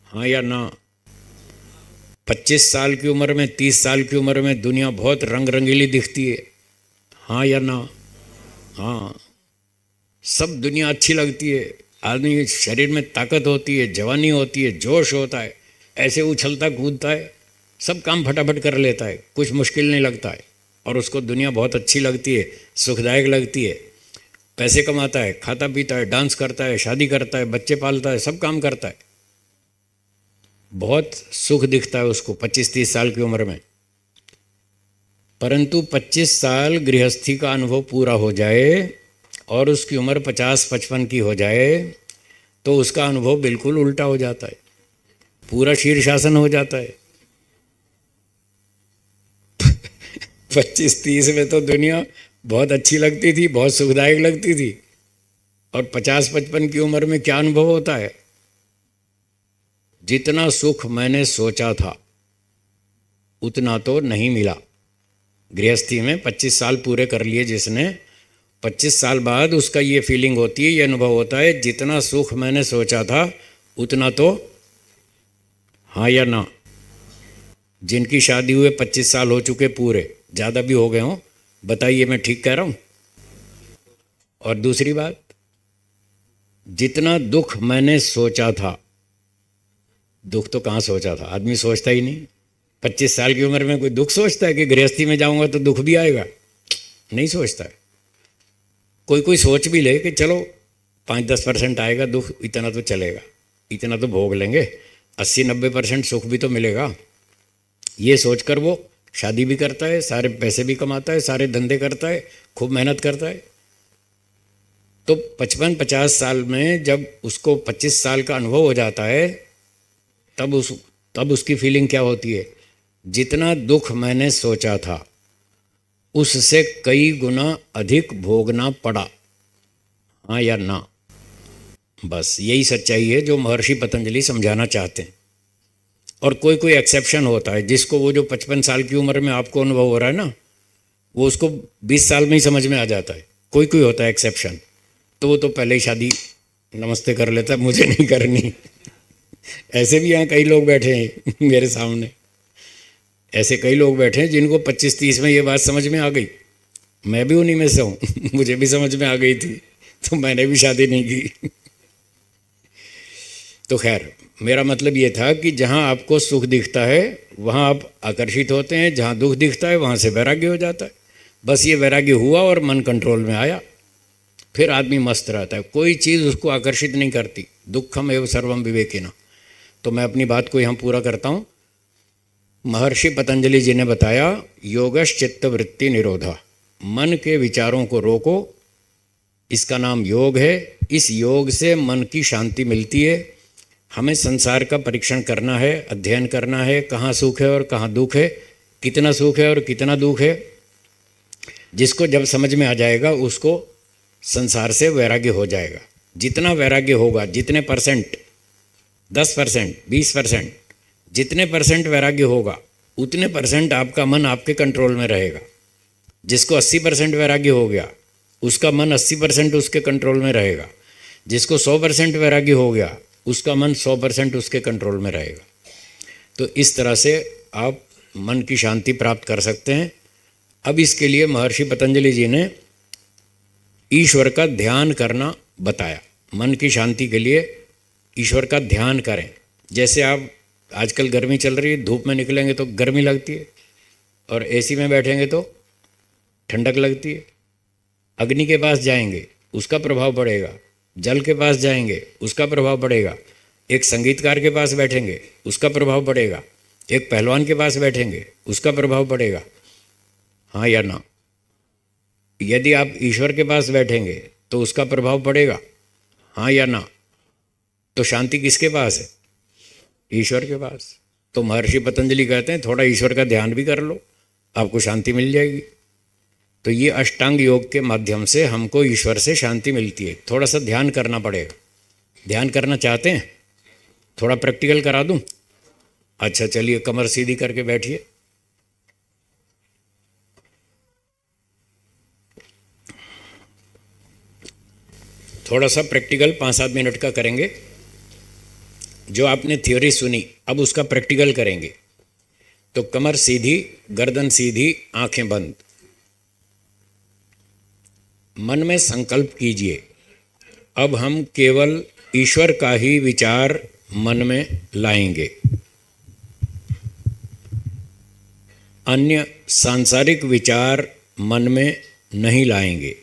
Speaker 1: हाँ या ना? 25 साल की उम्र में, 30 साल की उम्र में दुनिया बहुत रंग रंगीली दिखती है। हाँ या ना? हाँ, सब दुनिया अच्छी लगती है, आदमी शरीर में ताकत होती है, जवानी होती है, जोश होता है, ऐसे उछलता कूदता है, सब काम फटाफट कर लेता है, कुछ मुश्किल नहीं लगता है, और उसको दुनिया बहुत अच्छी लगती है, सुखदायक लगती है। पैसे कमाता है, खाता पीता है, डांस करता है, शादी करता है, बच्चे पालता है, सब काम करता है, बहुत सुख दिखता है उसको 25-30 साल की उम्र में। परंतु 25 साल गृहस्थी का अनुभव पूरा हो जाए और उसकी उम्र 50-55 की हो जाए तो उसका अनुभव बिल्कुल उल्टा हो जाता है, पूरा शीर्षासन हो जाता है। 25-30 में तो दुनिया बहुत अच्छी लगती थी, बहुत सुखदायक लगती थी, और 50-55 की उम्र में क्या अनुभव होता है? जितना सुख मैंने सोचा था उतना तो नहीं मिला। गृहस्थी में 25 साल पूरे कर लिए जिसने, 25 साल बाद उसका ये फीलिंग होती है, ये अनुभव होता है, जितना सुख मैंने सोचा था उतना तो, हाँ या ना? जिनकी शादी हुए 25 साल हो चुके पूरे, ज़्यादा भी हो गए हों, बताइए मैं ठीक कह रहा हूँ? और दूसरी बात, जितना दुख मैंने सोचा था, दुख तो कहाँ सोचा था, आदमी सोचता ही नहीं। 25 साल की उम्र में कोई दुख सोचता है कि गृहस्थी में जाऊंगा तो दुख भी आएगा? नहीं सोचता है। कोई कोई सोच भी ले कि चलो 5-10% आएगा दुख, इतना तो चलेगा, इतना तो भोग लेंगे, 80-90% सुख भी तो मिलेगा। ये सोचकर वो शादी भी करता है, सारे पैसे भी कमाता है, सारे धंधे करता है, खूब मेहनत करता है। तो 55-50 साल में जब उसको 25 साल का अनुभव हो जाता है तब उसकी फीलिंग क्या होती है? जितना दुख मैंने सोचा था उससे कई गुना अधिक भोगना पड़ा, हाँ या ना? बस यही सच्चाई है जो महर्षि पतंजलि समझाना चाहते हैं। और कोई कोई एक्सेप्शन होता है जिसको वो जो 55 साल की उम्र में आपको अनुभव हो रहा है ना, वो उसको 20 साल में ही समझ में आ जाता है। कोई कोई होता है एक्सेप्शन, तो वो तो पहले ही शादी नमस्ते कर लेता है, मुझे नहीं करनी। ऐसे भी यहाँ कई लोग बैठे हैं मेरे सामने, ऐसे कई लोग बैठे हैं जिनको 25-30 में ये बात समझ में आ गई। मैं भी उन्हीं में से हूँ मुझे भी समझ में आ गई थी, तो मैंने भी शादी नहीं की। तो खैर, मेरा मतलब ये था कि जहाँ आपको सुख दिखता है वहाँ आप आकर्षित होते हैं, जहाँ दुख दिखता है वहाँ से वैराग्य हो जाता है। बस ये वैराग्य हुआ और मन कंट्रोल में आया, फिर आदमी मस्त रहता है, कोई चीज़ उसको आकर्षित नहीं करती। दुखम एवं सर्वम विवेकिना। तो मैं अपनी बात को यहाँ पूरा करता हूँ। महर्षि पतंजलि जी ने बताया, योगश चित्त वृत्ति निरोधा, मन के विचारों को रोको, इसका नाम योग है। इस योग से मन की शांति मिलती है। हमें संसार का परीक्षण करना है, अध्ययन करना है, कहाँ सुख है और कहाँ दुख है, कितना सुख है और कितना दुख है। जिसको जब समझ में आ जाएगा उसको संसार से वैराग्य हो जाएगा। जितना वैराग्य होगा, जितने परसेंट, 10%, 20%, जितने परसेंट वैराग्य होगा उतने परसेंट आपका मन आपके कंट्रोल में रहेगा। जिसको 80% वैराग्य हो गया उसका मन 80% उसके कंट्रोल में रहेगा। जिसको 100% वैराग्य हो गया उसका मन 100% उसके कंट्रोल में रहेगा। तो इस तरह से आप मन की शांति प्राप्त कर सकते हैं। अब इसके लिए महर्षि पतंजलि जी ने ईश्वर का ध्यान करना बताया। मन की शांति के लिए ईश्वर का ध्यान करें। जैसे आप आजकल गर्मी चल रही है, धूप में निकलेंगे तो गर्मी लगती है और एसी में बैठेंगे तो ठंडक लगती है। अग्नि के पास जाएंगे उसका प्रभाव पड़ेगा, जल के पास जाएंगे उसका प्रभाव पड़ेगा, एक संगीतकार के पास बैठेंगे उसका प्रभाव पड़ेगा, एक पहलवान के पास बैठेंगे उसका प्रभाव पड़ेगा, हाँ या ना? यदि आप ईश्वर के पास बैठेंगे तो उसका प्रभाव पड़ेगा, हाँ या ना? तो शांति किसके पास है? ईश्वर के पास। तो महर्षि पतंजलि कहते हैं थोड़ा ईश्वर का ध्यान भी कर लो, आपको शांति मिल जाएगी। तो ये अष्टांग योग के माध्यम से हमको ईश्वर से शांति मिलती है। थोड़ा सा ध्यान करना पड़ेगा। ध्यान करना चाहते हैं? थोड़ा प्रैक्टिकल करा दूं? अच्छा चलिए, कमर सीधी करके बैठिए। थोड़ा सा प्रैक्टिकल 5-7 मिनट का करेंगे। जो आपने थ्योरी सुनी अब उसका प्रैक्टिकल करेंगे। तो कमर सीधी, गर्दन सीधी, आंखें बंद। मन में संकल्प कीजिए, अब हम केवल ईश्वर का ही विचार मन में लाएंगे, अन्य सांसारिक विचार मन में नहीं लाएंगे।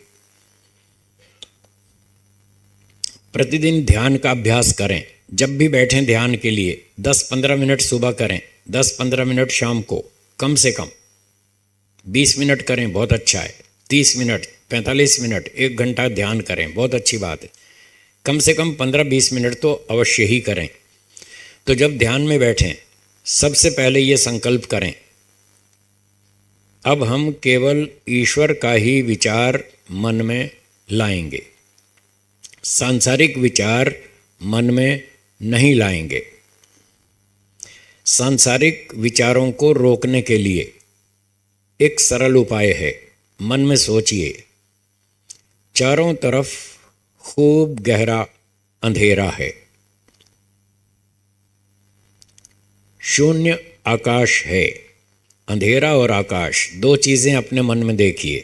Speaker 1: प्रतिदिन ध्यान का अभ्यास करें। जब भी बैठें ध्यान के लिए 10-15 मिनट सुबह करें, 10-15 मिनट शाम को, कम से कम। 20 मिनट करें बहुत अच्छा है, 30 मिनट, 45 मिनट, 1 घंटा ध्यान करें बहुत अच्छी बात है। कम से कम 15-20 मिनट तो अवश्य ही करें। तो जब ध्यान में बैठें सबसे पहले ये संकल्प करें, अब हम केवल ईश्वर का ही विचार मन में लाएंगे, सांसारिक विचार मन में नहीं लाएंगे। सांसारिक विचारों को रोकने के लिए एक सरल उपाय है। मन में सोचिए, चारों तरफ खूब गहरा अंधेरा है, शून्य आकाश है। अंधेरा और आकाश दो चीज़ें अपने मन में देखिए।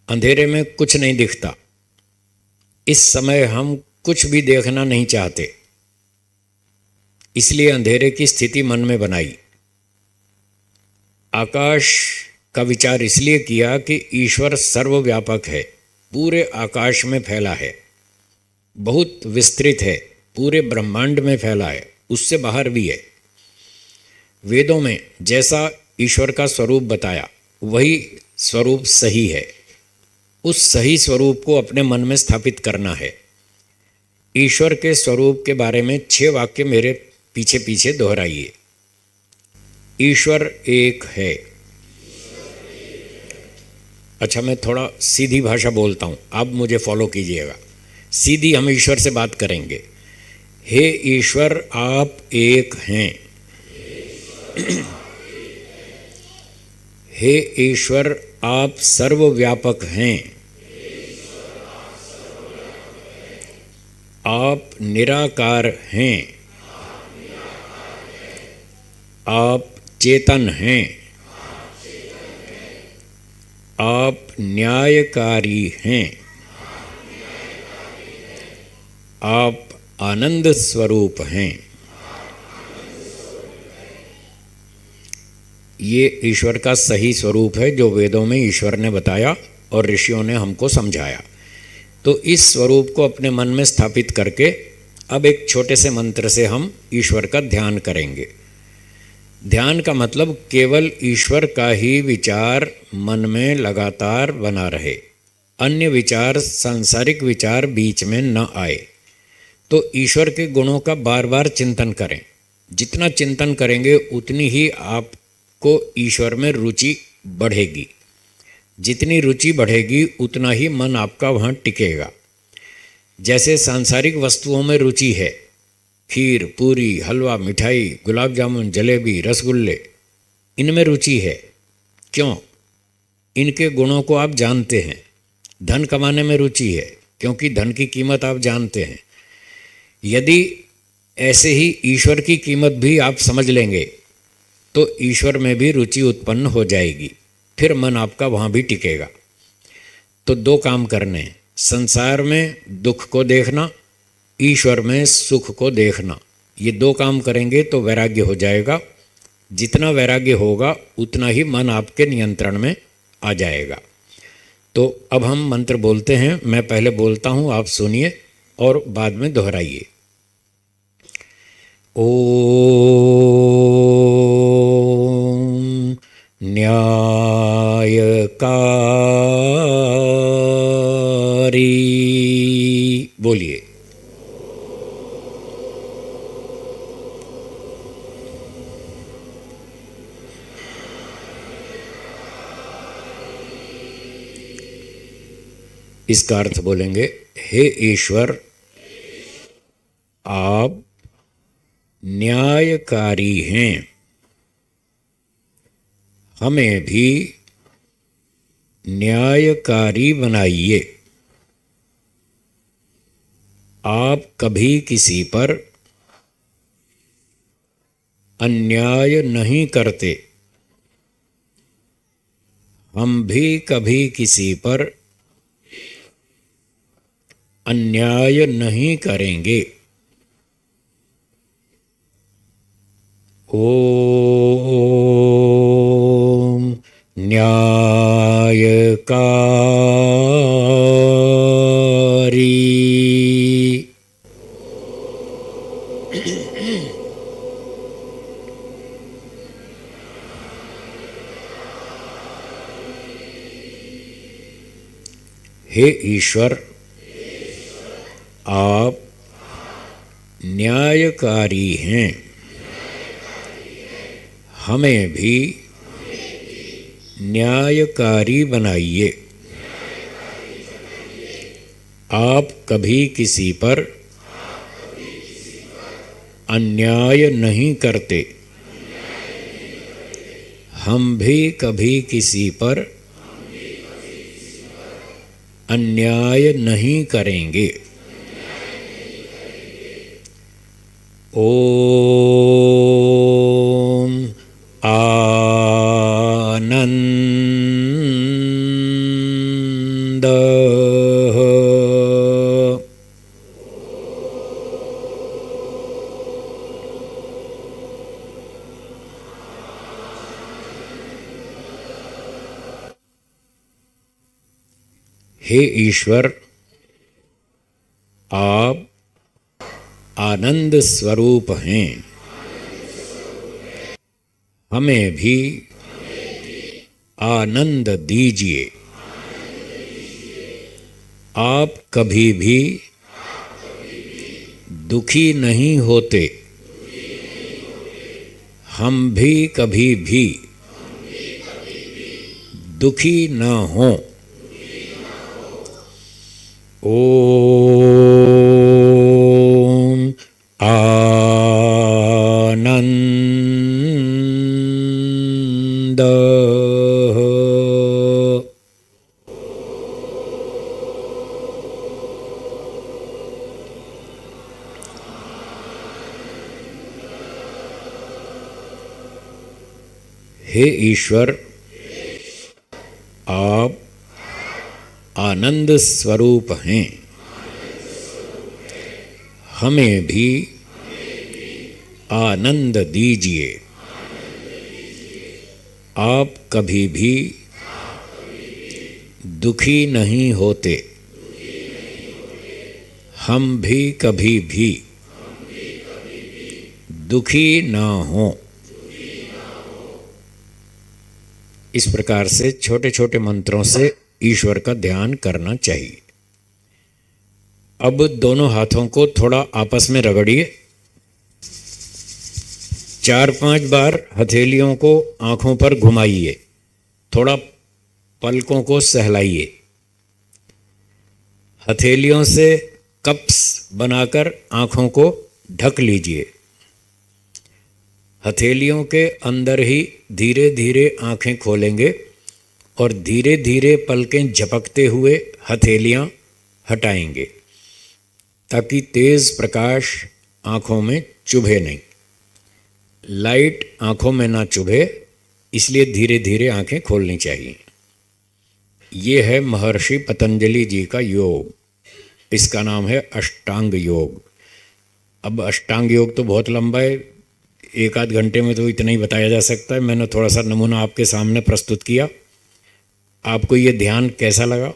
Speaker 1: अंधेरे में कुछ नहीं दिखता। इस समय हम कुछ भी देखना नहीं चाहते, इसलिए अंधेरे की स्थिति मन में बनाई। आकाश का विचार इसलिए किया कि ईश्वर सर्वव्यापक है, पूरे आकाश में फैला है, बहुत विस्तृत है, पूरे ब्रह्मांड में फैला है, उससे बाहर भी है। वेदों में जैसा ईश्वर का स्वरूप बताया वही स्वरूप सही है। उस सही स्वरूप को अपने मन में स्थापित करना है। ईश्वर के स्वरूप के बारे में 6 वाक्य मेरे पीछे पीछे दोहराइए। ईश्वर एक है। अच्छा, मैं थोड़ा सीधी भाषा बोलता हूँ, आप मुझे फॉलो कीजिएगा। सीधी हम ईश्वर से बात करेंगे। हे ईश्वर, आप एक हैं। हे ईश्वर, आप सर्वव्यापक हैं। आप निराकार हैं। आप चेतन हैं। आप न्यायकारी हैं। आप आनंद स्वरूप हैं। ये ईश्वर का सही स्वरूप है जो वेदों में ईश्वर ने बताया और ऋषियों ने हमको समझाया। तो इस स्वरूप को अपने मन में स्थापित करके अब एक छोटे से मंत्र से हम ईश्वर का ध्यान करेंगे। ध्यान का मतलब केवल ईश्वर का ही विचार मन में लगातार बना रहे, अन्य विचार, सांसारिक विचार बीच में न आए। तो ईश्वर के गुणों का बार बार चिंतन करें। जितना चिंतन करेंगे उतनी ही आपको ईश्वर में रुचि बढ़ेगी। जितनी रुचि बढ़ेगी उतना ही मन आपका वहाँ टिकेगा। जैसे सांसारिक वस्तुओं में रुचि है, खीर, पूरी, हलवा, मिठाई, गुलाब जामुन, जलेबी, रसगुल्ले, इनमें रुचि है। क्यों? इनके गुणों को आप जानते हैं। धन कमाने में रुचि है क्योंकि धन की कीमत आप जानते हैं। यदि ऐसे ही ईश्वर की कीमत भी आप समझ लेंगे तो ईश्वर में भी रुचि उत्पन्न हो जाएगी, फिर मन आपका वहाँ भी टिकेगा। तो 2 काम करने हैं, संसार में दुख को देखना, ईश्वर में सुख को देखना। ये 2 काम करेंगे तो वैराग्य हो जाएगा। जितना वैराग्य होगा उतना ही मन आपके नियंत्रण में आ जाएगा। तो अब हम मंत्र बोलते हैं। मैं पहले बोलता हूँ, आप सुनिए और बाद में दोहराइए। ओम न्यायकारी, बोलिए। इसका अर्थ बोलेंगे, हे ईश्वर, आप न्यायकारी हैं, हमें भी न्यायकारी बनाइए। आप कभी किसी पर अन्याय नहीं करते, हम भी कभी किसी पर अन्याय नहीं करेंगे। ओम न्यायकारी। हे ईश्वर, आप न्यायकारी हैं, हमें भी न्यायकारी बनाइए। आप कभी किसी पर अन्याय नहीं करते, हम भी कभी किसी पर अन्याय नहीं करेंगे। ओम आनंद। हे ईश्वर, आप आनंद स्वरूप हैं, हमें भी आनंद दीजिए। आप कभी भी दुखी नहीं होते, हम भी कभी भी दुखी न हों। ओम आनंद। हे ईश्वर, आप आनंद स्वरूप हैं, हमें भी आनंद दीजिए। आप कभी भी दुखी नहीं होते, हम भी कभी भी दुखी ना हों। इस प्रकार से छोटे छोटे मंत्रों से ईश्वर का ध्यान करना चाहिए। अब दोनों हाथों को थोड़ा आपस में रगड़िए। 4-5 बार हथेलियों को आंखों पर घुमाइए, थोड़ा पलकों को सहलाइए। हथेलियों से कप्स बनाकर आंखों को ढक लीजिए। हथेलियों के अंदर ही धीरे धीरे आंखें खोलेंगे और धीरे धीरे पलकें झपकते हुए हथेलियां हटाएंगे, ताकि तेज प्रकाश आंखों में चुभे नहीं। लाइट आंखों में ना चुभे, इसलिए धीरे धीरे आंखें खोलनी चाहिए। ये है महर्षि पतंजलि जी का योग, इसका नाम है अष्टांग योग। अब अष्टांग योग तो बहुत लंबा है, 1-8 घंटे में तो इतना ही बताया जा सकता है। मैंने थोड़ा सा नमूना आपके सामने प्रस्तुत किया। आपको ये ध्यान कैसा लगा?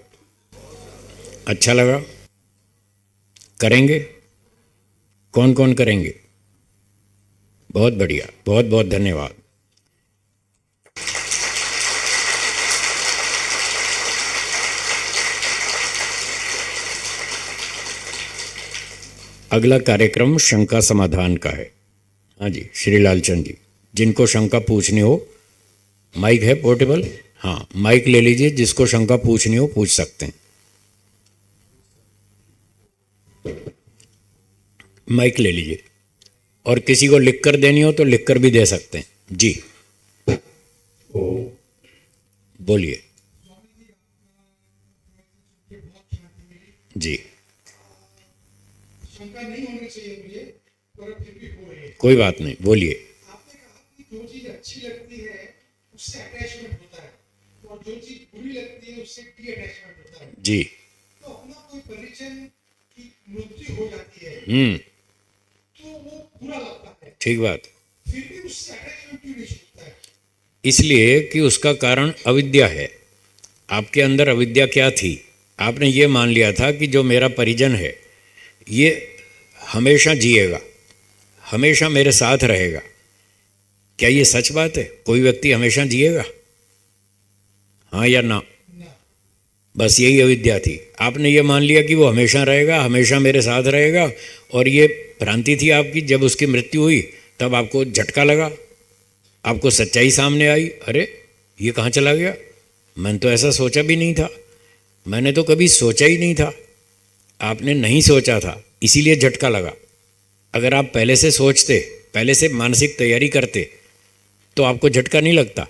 Speaker 1: अच्छा लगा? करेंगे? कौन कौन करेंगे? बहुत बढ़िया, बहुत बहुत धन्यवाद। अगला कार्यक्रम शंका समाधान का है। हाँ जी, श्री लालचंद जी, जिनको शंका पूछनी हो, माइक है पोर्टेबल? हाँ, माइक ले लीजिए, जिसको शंका पूछनी हो पूछ सकते हैं। माइक ले लीजिए, और किसी को लिख कर देनी हो तो लिख कर भी दे सकते हैं। जी बोलिए। जी,
Speaker 2: शंका नहीं होनी चाहिए मुझे, पर फिर भी हो रही है।
Speaker 1: कोई बात नहीं, बोलिए।
Speaker 2: आपने कहा कि जो चीज अच्छी लगती है उससे अटैचमेंट होता है, और जो चीज बुरी लगती है उससे डी अटैचमेंट होता है।
Speaker 1: जी।
Speaker 2: तो अपना कोई परिजन की मृत्यु हो जाती है तो वो बुरा लगता है,
Speaker 1: ठीक बात।
Speaker 2: फिर भी उससे अटैचमेंट क्यों नहीं छूटता है?
Speaker 1: इसलिए कि उसका कारण अविद्या है। आपके अंदर अविद्या क्या थी? आपने ये मान लिया था कि जो मेरा परिजन है ये हमेशा जिएगा, हमेशा मेरे साथ रहेगा। क्या ये सच बात है? कोई व्यक्ति हमेशा जिएगा? हाँ या ना? बस यही अविद्या थी। आपने ये मान लिया कि वो हमेशा रहेगा, हमेशा मेरे साथ रहेगा, और ये भ्रांति थी आपकी। जब उसकी मृत्यु हुई तब आपको झटका लगा, आपको सच्चाई सामने आई, अरे ये कहाँ चला गया, मैंने तो ऐसा सोचा भी नहीं था, मैंने तो कभी सोचा ही नहीं था। आपने नहीं सोचा था इसीलिए झटका लगा। अगर आप पहले से सोचते, पहले से मानसिक तैयारी करते तो आपको झटका नहीं लगता।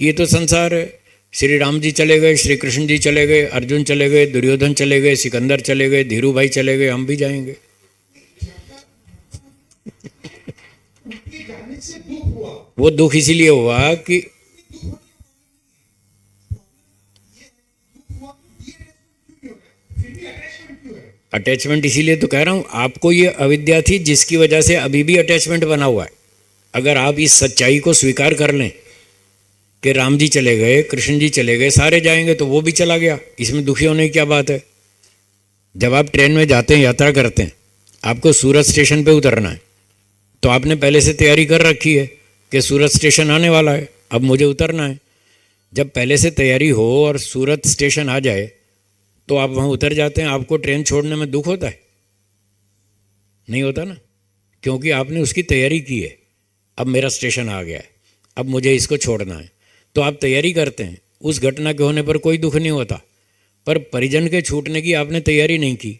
Speaker 1: ये तो संसार है, श्री राम जी चले गए, श्री कृष्ण जी चले गए, अर्जुन चले गए, दुर्योधन चले गए, सिकंदर चले गए, धीरू भाई चले गए, हम भी जाएंगे।
Speaker 2: उनके जाने से दुख हुआ,
Speaker 1: वो दुख इसीलिए हुआ कि
Speaker 2: फिर भी अटैचमेंट क्यों है?
Speaker 1: अटैचमेंट इसीलिए तो कह रहा हूँ, आपको ये अविद्या थी जिसकी वजह से अभी भी अटैचमेंट बना हुआ है। अगर आप इस सच्चाई को स्वीकार कर लें कि राम जी चले गए, कृष्ण जी चले गए, सारे जाएंगे, तो वो भी चला गया, इसमें दुखी होने की क्या बात है। जब आप ट्रेन में जाते हैं, यात्रा करते हैं, आपको सूरत स्टेशन पे उतरना है, तो आपने पहले से तैयारी कर रखी है कि सूरत स्टेशन आने वाला है, अब मुझे उतरना है। जब पहले से तैयारी हो और सूरत स्टेशन आ जाए तो आप वहाँ उतर जाते हैं। आपको ट्रेन छोड़ने में दुख होता है? नहीं होता ना, क्योंकि आपने उसकी तैयारी की है। अब मेरा स्टेशन आ गया है, अब मुझे इसको छोड़ना है, तो आप तैयारी करते हैं। उस घटना के होने पर कोई दुख नहीं होता, पर परिजन के छूटने की आपने तैयारी नहीं की,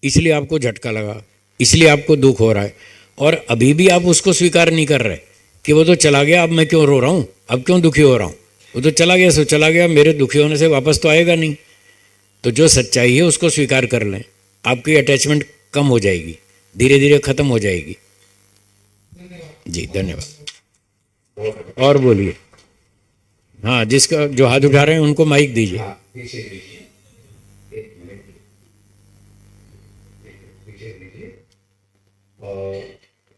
Speaker 1: इसलिए आपको झटका लगा, इसलिए आपको दुख हो रहा है। और अभी भी आप उसको स्वीकार नहीं कर रहे कि वो तो चला गया, अब मैं क्यों रो रहा हूँ, अब क्यों दुखी हो रहा हूँ, वो तो चला गया सो चला गया, मेरे दुखी होने से वापस तो आएगा नहीं। तो जो सच्चाई है उसको स्वीकार कर लें, आपकी अटैचमेंट कम हो जाएगी, धीरे धीरे खत्म हो जाएगी। जी धन्यवाद। और बोलिए। हाँ, जिसका जो हाथ उठा रहे हैं उनको माइक दीजिए।
Speaker 3: पीछे लीजिए, एक मिनट पीछे लीजिए। और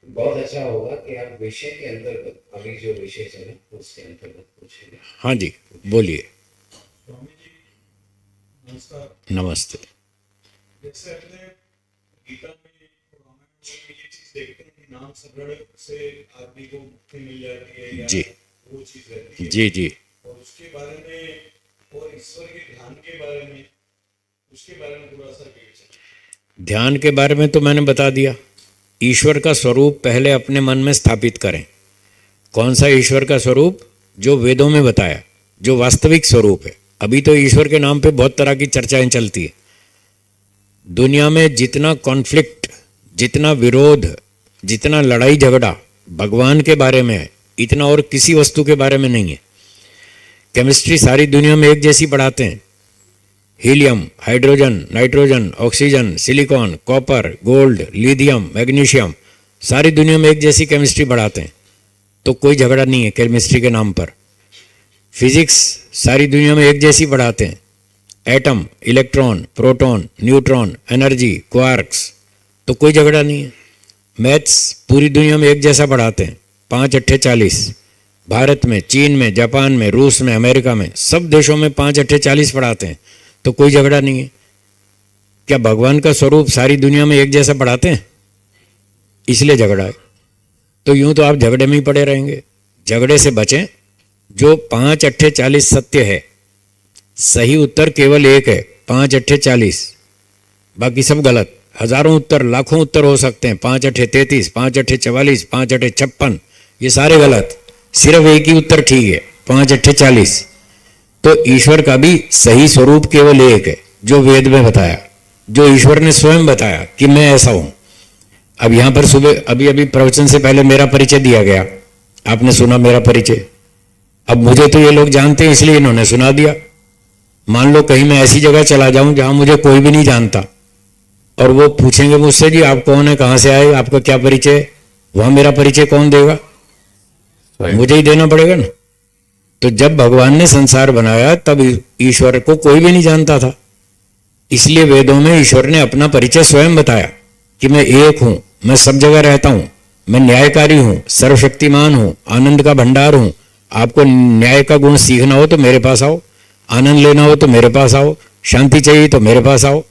Speaker 3: बहुत अच्छा होगा कि आप विषय के अंतर्गत, अभी जो विषय चले उसके अंतर्गत पूछेंगे।
Speaker 1: हाँ जी, बोलिए।
Speaker 2: स्वामी जी नमस्कार।
Speaker 1: नमस्ते।
Speaker 2: जैसे अपने गीता में और रामायण में ये चीज देखते हैं कि नाम स्मरण से आदमी को मुक्ति मिल जाती है, या
Speaker 1: जी।
Speaker 2: वो चीज रहती है।
Speaker 1: जी जी।
Speaker 2: और उसके बारे में और ईश्वर के ध्यान के बारे में, उसके बारे में थोड़ा सा विवेचन।
Speaker 1: ध्यान के बारे में तो मैंने बता दिया। ईश्वर का स्वरूप पहले अपने मन में स्थापित करें। कौन सा ईश्वर का स्वरूप? जो वेदों में बताया, जो वास्तविक स्वरूप है। अभी तो ईश्वर के नाम पे बहुत तरह की चर्चाएं चलती है। दुनिया में जितना कॉन्फ्लिक्ट, जितना विरोध, जितना लड़ाई झगड़ा भगवान के बारे में है, इतना और किसी वस्तु के बारे में नहीं है। केमिस्ट्री सारी दुनिया में एक जैसी पढ़ाते हैं। Helium, hydrogen, nitrogen, oxygen, silicon, copper, gold, lithium, magnesium, सारी दुनिया में एक जैसी केमिस्ट्री पढ़ाते हैं, तो कोई झगड़ा नहीं है केमिस्ट्री के नाम पर। फिजिक्स सारी दुनिया में एक जैसी पढ़ाते हैं। Atom, electron, proton, neutron, energy, quarks, तो कोई झगड़ा नहीं है। मैथ्स पूरी दुनिया में एक जैसा पढ़ाते हैं, 5 अट्ठे 40। भारत में, चीन में, जापान में, रूस में, अमेरिका में, सब देशों में 5 अट्ठे 40 पढ़ाते हैं, तो कोई झगड़ा नहीं है। क्या भगवान का स्वरूप सारी दुनिया में एक जैसा पढ़ाते हैं? इसलिए झगड़ा है। तो यूं तो आप झगड़े में ही पड़े रहेंगे। झगड़े से बचें। जो 5 अट्ठे 40 सत्य है, सही उत्तर केवल एक है, 5 अट्ठे 40, बाकी सब गलत। हजारों उत्तर, लाखों उत्तर हो सकते हैं, 5 अट्ठे 33, 5 अट्ठे 44, 5 अट्ठे 56, ये सारे गलत। सिर्फ एक ही उत्तर ठीक है, 5 अट्ठे 40। तो ईश्वर का भी सही स्वरूप केवल एक है, जो वेद में बताया, जो ईश्वर ने स्वयं बताया कि मैं ऐसा हूं। अब यहां पर सुबह अभी अभी प्रवचन से पहले मेरा परिचय दिया गया, आपने सुना मेरा परिचय। अब मुझे तो ये लोग जानते हैं इसलिए इन्होंने सुना दिया। मान लो कहीं मैं ऐसी जगह चला जाऊं जहां मुझे कोई भी नहीं जानता, और वो पूछेंगे मुझसे, जी आप कौन है, कहां से आए, आपका क्या परिचय है, वहां मेरा परिचय कौन देगा? मुझे ही देना पड़ेगा ना। तो जब भगवान ने संसार बनाया तब ईश्वर को कोई भी नहीं जानता था, इसलिए वेदों में ईश्वर ने अपना परिचय स्वयं बताया कि मैं एक हूं, मैं सब जगह रहता हूं, मैं न्यायकारी हूं, सर्वशक्तिमान हूं, आनंद का भंडार हूं। आपको न्याय का गुण सीखना हो तो मेरे पास आओ, आनंद लेना हो तो मेरे पास आओ, शांति चाहिए तो मेरे पास आओ।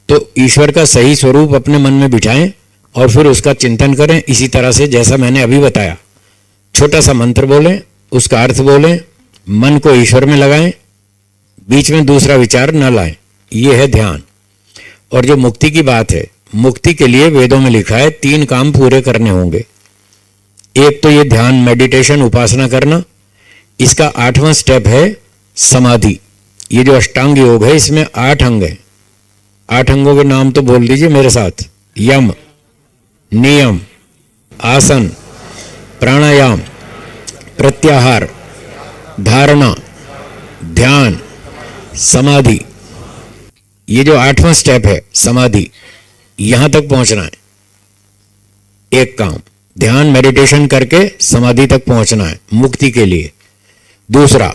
Speaker 1: तो ईश्वर का सही स्वरूप अपने मन में बिठाएं और फिर उसका चिंतन करें, इसी तरह से जैसा मैंने अभी बताया। छोटा सा मंत्र बोलें, उसका अर्थ बोलें, मन को ईश्वर में लगाएं, बीच में दूसरा विचार न लाएं, ये है ध्यान। और जो मुक्ति की बात है, मुक्ति के लिए वेदों में लिखा है 3 काम पूरे करने होंगे। एक तो ये ध्यान, मेडिटेशन, उपासना करना। इसका 8वां स्टेप है समाधि। ये जो अष्टांग योग है इसमें 8 अंग हैं। 8 अंगों के नाम तो बोल दीजिए मेरे साथ। यम, नियम, आसन, प्राणायाम, प्रत्याहार, धारणा, ध्यान, समाधि। ये जो 8वां स्टेप है समाधि, यहां तक पहुंचना है। एक काम ध्यान मेडिटेशन करके समाधि तक पहुंचना है मुक्ति के लिए। दूसरा,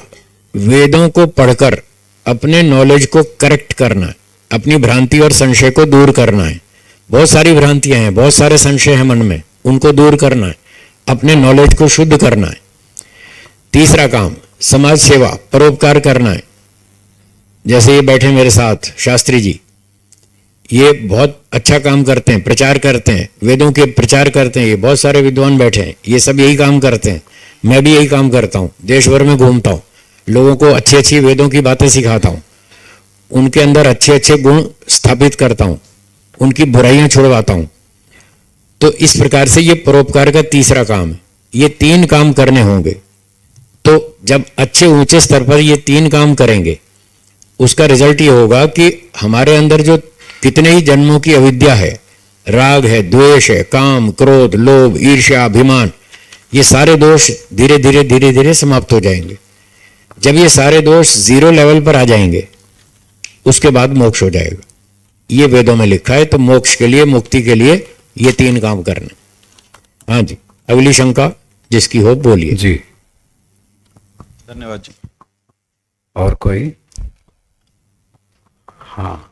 Speaker 1: वेदों को पढ़कर अपने नॉलेज को करेक्ट करना है, अपनी भ्रांति और संशय को दूर करना है। बहुत सारी भ्रांतियां हैं, बहुत सारे संशय हैं मन में, उनको दूर करना है, अपने नॉलेज को शुद्ध करना है। तीसरा काम समाज सेवा, परोपकार करना है। जैसे ये बैठे मेरे साथ शास्त्री जी, ये बहुत अच्छा काम करते हैं, प्रचार करते हैं, वेदों के प्रचार करते हैं। ये बहुत सारे विद्वान बैठे हैं, ये सब यही काम करते हैं। मैं भी यही काम करता हूँ, देश भर में घूमता हूँ, लोगों को अच्छी अच्छी वेदों की बातें सिखाता हूँ, उनके अंदर अच्छे अच्छे गुण स्थापित करता हूँ, उनकी बुराइयां छुड़वाता हूँ। तो इस प्रकार से ये परोपकार का तीसरा काम है। ये 3 काम करने होंगे। तो जब अच्छे ऊंचे स्तर पर ये 3 काम करेंगे, उसका रिजल्ट ये होगा कि हमारे अंदर जो कितने ही जन्मों की अविद्या है, राग है, द्वेष है, काम, क्रोध, लोभ, ईर्ष्या, अभिमान, ये सारे दोष धीरे धीरे धीरे धीरे समाप्त हो जाएंगे। जब ये सारे दोष 0 लेवल पर आ जाएंगे, उसके बाद मोक्ष हो जाएगा। ये वेदों में लिखा है। तो मोक्ष के लिए, मुक्ति के लिए ये 3 काम करने। हाँ जी, अगली शंका जिसकी हो बोलिए
Speaker 3: जी।
Speaker 4: धन्यवाद जी।
Speaker 3: और कोई? हाँ,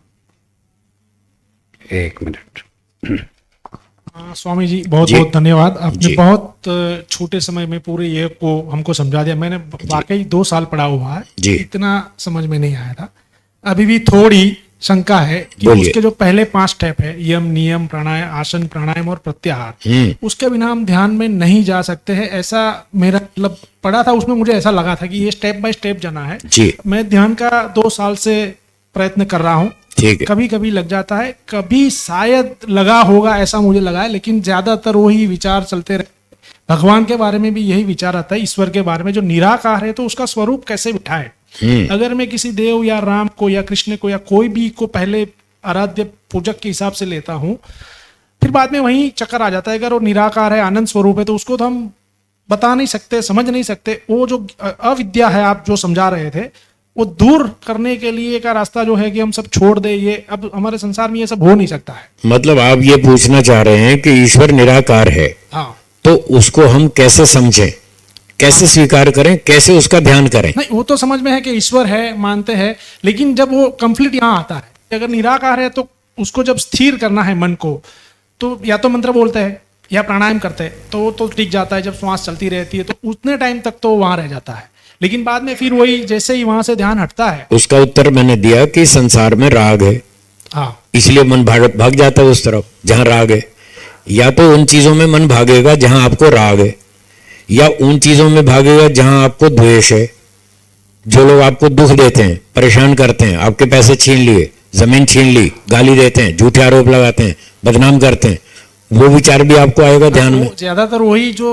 Speaker 3: 1 मिनट।
Speaker 5: स्वामी जी बहुत
Speaker 1: जी।
Speaker 5: बहुत धन्यवाद। आपने
Speaker 1: जी।
Speaker 5: बहुत छोटे समय में पूरे ये को हमको समझा दिया। मैंने वाकई 2 साल पढ़ा हुआ है,
Speaker 1: जी।
Speaker 5: इतना समझ में नहीं आया था। अभी भी थोड़ी शंका है कि
Speaker 1: बोलिए।
Speaker 5: उसके जो पहले 5 स्टेप है, यम, नियम, प्राणायाम, आसन, प्राणायाम और प्रत्याहार, उसके बिना हम ध्यान में नहीं जा सकते हैं, ऐसा मेरा मतलब पढ़ा था। उसमें मुझे ऐसा लगा था कि ये स्टेप बाय स्टेप जाना है।
Speaker 1: जी।
Speaker 5: मैं ध्यान का 2 साल से प्रयत्न कर रहा हूँ।
Speaker 1: ठीक है।
Speaker 5: कभी कभी लग जाता है, कभी शायद लगा होगा, ऐसा मुझे लगा है, लेकिन ज्यादातर वही विचार चलते रहे। भगवान के बारे में भी यही विचार आता है, ईश्वर के बारे में जो निराकार है, तो उसका स्वरूप कैसे बिठाए। अगर मैं किसी देव या राम को या कृष्ण को या कोई भी को पहले आराध्य पूजक के हिसाब से लेता हूँ, फिर बाद में वही चक्कर आ जाता है। अगर वो निराकार है, आनंद स्वरूप है, तो उसको तो हम बता नहीं सकते, समझ नहीं सकते। वो जो अविद्या है, आप जो समझा रहे थे, वो दूर करने के लिए का रास्ता जो है कि हम सब छोड़ दे। ये अब हमारे संसार में ये सब हो नहीं सकता है।
Speaker 1: मतलब आप ये पूछना चाह रहे हैं कि ईश्वर निराकार है,
Speaker 5: हाँ,
Speaker 1: तो उसको हम कैसे समझें, कैसे स्वीकार करें, कैसे उसका ध्यान करें?
Speaker 5: नहीं वो तो समझ में है कि ईश्वर है, मानते हैं, लेकिन जब वो कंप्लीट यहाँ आता है, अगर निराकार है तो उसको जब स्थिर करना है मन को, तो या तो मंत्र बोलते हैं या प्राणायाम करते हैं, तो टिक जाता है। जब श्वास चलती रहती है तो उतने टाइम तक तो वहां रह जाता है, लेकिन बाद में फिर वही जैसे ही वहां से ध्यान हटता है।
Speaker 1: उसका उत्तर मैंने दिया कि संसार में राग है,
Speaker 5: हाँ,
Speaker 1: इसलिए मन भाग जाता है उस तरफ जहां राग है। या तो उन चीजों में मन भागेगा जहां आपको राग है, या उन चीजों में भागेगा जहां आपको द्वेष है। जो लोग आपको दुख देते हैं, परेशान करते हैं, आपके पैसे छीन लिए, जमीन छीन ली, गाली देते हैं, झूठे आरोप लगाते हैं, बदनाम करते हैं, वो विचार भी आपको आएगा ध्यान में।
Speaker 5: ज्यादातर वही जो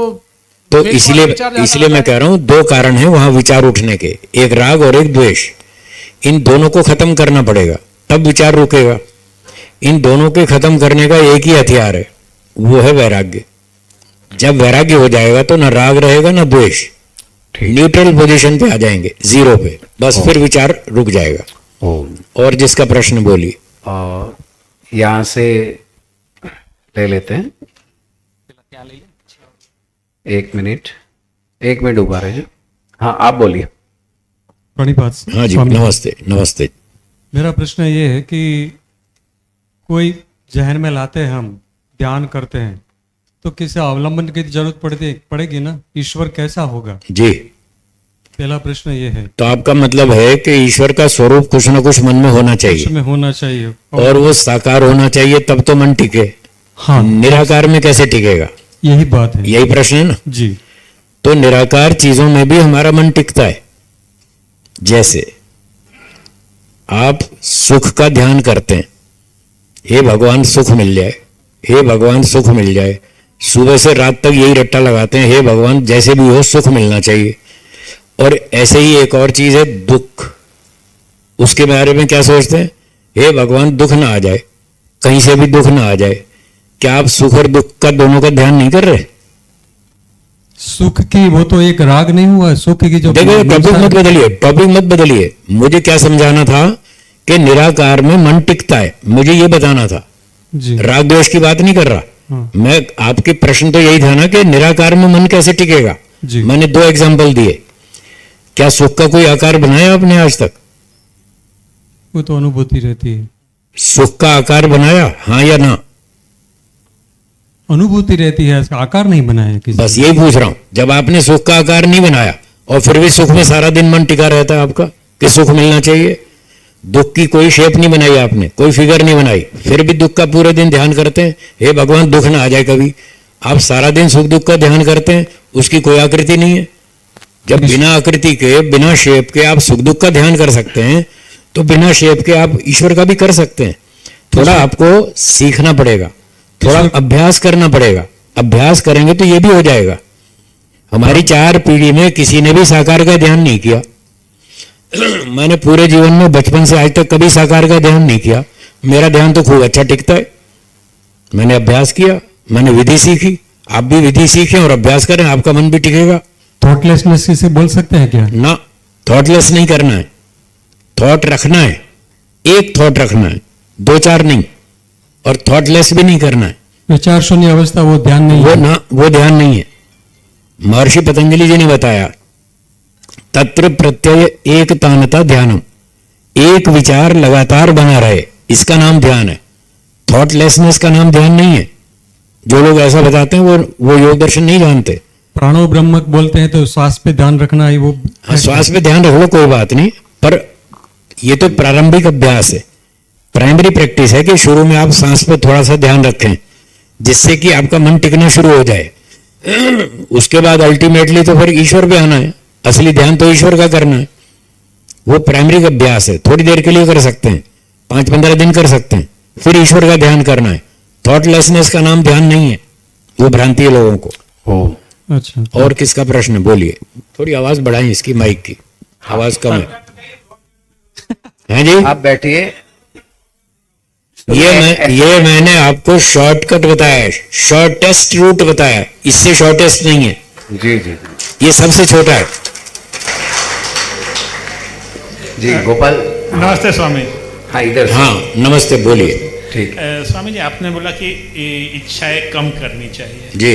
Speaker 1: तो
Speaker 5: द्वेष वाला विचार ज्यादा
Speaker 1: इसलिए मैं
Speaker 5: आता
Speaker 1: कह रहा हूं 2 कारण है वहां विचार उठने के, एक राग और एक द्वेष। इन दोनों को खत्म करना पड़ेगा, तब विचार रुकेगा। इन दोनों के खत्म करने का एक ही हथियार है, वो है वैराग्य। जब वैराग्य हो जाएगा तो ना राग रहेगा ना द्वेष, न्यूट्रल पोजीशन पे आ जाएंगे, 0 पे, बस फिर विचार रुक जाएगा।
Speaker 3: ओम।
Speaker 1: और जिसका प्रश्न बोलिए।
Speaker 3: और यहाँ से ले लेते हैं। 1 मिनट, 1 मिनट उभा रहे। हाँ, आप बोलिए।
Speaker 6: प्रणिपात
Speaker 1: हाँ जी,
Speaker 6: स्वामी।
Speaker 1: नमस्ते नमस्ते।
Speaker 6: मेरा प्रश्न ये है कि कोई जहन में लाते हैं, हम ध्यान करते हैं, तो किसी अवलंबन की जरूरत पड़ेगी ना? ईश्वर कैसा होगा?
Speaker 1: जी,
Speaker 6: पहला प्रश्न ये है।
Speaker 1: तो आपका मतलब है कि ईश्वर का स्वरूप कुछ ना कुछ मन में होना चाहिए,
Speaker 6: उसमें होना चाहिए
Speaker 1: और वो साकार होना चाहिए, तब तो मन टिके।
Speaker 6: हाँ,
Speaker 1: निराकार में कैसे टिकेगा?
Speaker 6: यही बात है
Speaker 1: यही प्रश्न है ना।
Speaker 6: जी।
Speaker 1: तो निराकार चीजों में भी हमारा मन टिकता है। जैसे आप सुख का ध्यान करते हैं, हे भगवान सुख मिल जाए, हे भगवान सुख मिल जाए, सुबह से रात तक यही रट्टा लगाते हैं, हे भगवान जैसे भी हो सुख मिलना चाहिए। और ऐसे ही एक और चीज है दुख, उसके बारे में क्या सोचते हैं, हे भगवान दुख ना आ जाए, कहीं से भी दुख ना आ जाए। क्या आप सुख और दुख का दोनों का ध्यान नहीं कर रहे?
Speaker 6: सुख की वो तो एक राग नहीं हुआ, सुख की जो
Speaker 1: देखो टॉपिक मत बदलिए, टॉपिक मत बदलिए। मुझे क्या समझाना था कि निराकार में मन टिकता है, मुझे ये बताना था।
Speaker 6: जी
Speaker 1: राग द्वेष की बात नहीं कर रहा
Speaker 6: हाँ।
Speaker 1: मैं। आपके प्रश्न तो यही था ना कि निराकार में मन कैसे टिकेगा।
Speaker 6: जी।
Speaker 1: मैंने 2 एग्जांपल दिए। क्या सुख का कोई आकार बनाया आपने आज तक?
Speaker 6: वो तो अनुभूति रहती है,
Speaker 1: सुख का आकार बनाया, हाँ या ना?
Speaker 6: अनुभूति रहती है, इसका आकार नहीं बनाया है किसी
Speaker 1: बस यही पूछ रहा हूं। जब आपने सुख का आकार नहीं बनाया और फिर भी सुख में सारा दिन मन टिका रहता है आपका कि सुख मिलना चाहिए, दुख की कोई शेप नहीं बनाई आपने, कोई फिगर नहीं बनाई, फिर भी दुख का पूरे दिन ध्यान करते हैं, हे भगवान दुख ना आ जाए कभी। आप सारा दिन सुख दुख का ध्यान करते हैं, उसकी कोई आकृति नहीं है। जब बिना आकृति के, बिना शेप के आप सुख दुख का ध्यान कर सकते हैं, तो बिना शेप के आप ईश्वर का भी कर सकते हैं। थोड़ा आपको सीखना पड़ेगा, थोड़ा अभ्यास करना पड़ेगा। अभ्यास करेंगे तो ये भी हो जाएगा। हमारी 4 पीढ़ी में किसी ने भी साकार का ध्यान नहीं किया। मैंने पूरे जीवन में बचपन से आज तक कभी साकार का ध्यान नहीं किया। मेरा ध्यान तो खूब अच्छा टिकता है। मैंने अभ्यास किया, मैंने विधि सीखी। आप भी विधि सीखें और अभ्यास करें, आपका मन भी टिकेगा।
Speaker 6: थॉटलेसनेस से बोल सकते हैं क्या?
Speaker 1: ना, थॉटलेस नहीं करना है, थॉट रखना है। एक थॉट रखना है, 2-4 नहीं। और थॉटलेस भी नहीं करना है,
Speaker 6: विचार शून्य अवस्था वो ध्यान नहीं
Speaker 1: वो
Speaker 6: है।
Speaker 1: ना, वो ध्यान नहीं है। महर्षि पतंजलि जी ने बताया, तत्र प्रत्यय एक तानता ध्यानम, एक विचार लगातार बना रहे, इसका नाम ध्यान है। थॉटलेसनेस का नाम ध्यान नहीं है। जो लोग ऐसा बताते हैं वो योग दर्शन नहीं जानते।
Speaker 6: प्राणो ब्रह्मक बोलते हैं तो श्वास पे ध्यान रखना है वो।
Speaker 1: हाँ, श्वास पे ध्यान रख लो, कोई बात नहीं, पर ये तो प्रारंभिक अभ्यास है, प्राइमरी प्रैक्टिस है कि शुरू में आप सांस पे थोड़ा सा ध्यान रखें, जिससे कि आपका मन टिकना शुरू हो जाए। उसके बाद अल्टीमेटली तो फिर ईश्वर पे आना है। असली ध्यान तो ईश्वर का करना है। वो प्राइमरी अभ्यास है, थोड़ी देर के लिए कर सकते हैं, 5-15 दिन कर सकते हैं, फिर ईश्वर का ध्यान करना है। थॉटलेसनेस का नाम ध्यान नहीं है, वो भ्रांति है लोगों को।
Speaker 3: हो
Speaker 6: अच्छा,
Speaker 1: और किसका प्रश्न है? बोलिए। थोड़ी आवाज बढ़ाएं इसकी, माइक की आवाज कम है। हैं जी?
Speaker 3: आप बैठिए।
Speaker 1: ये मैंने आपको शॉर्टकट बताया है, शॉर्टेस्ट रूट बताया है, इससे शॉर्टेस्ट नहीं है,
Speaker 3: जी जी
Speaker 1: ये सबसे छोटा है।
Speaker 3: जी गोपाल,
Speaker 7: नमस्ते स्वामी।
Speaker 3: हाँ इधर से।
Speaker 1: हाँ नमस्ते, बोलिए।
Speaker 3: ठीक।
Speaker 7: स्वामी जी, आपने बोला कि इच्छाएं कम करनी चाहिए।
Speaker 1: जी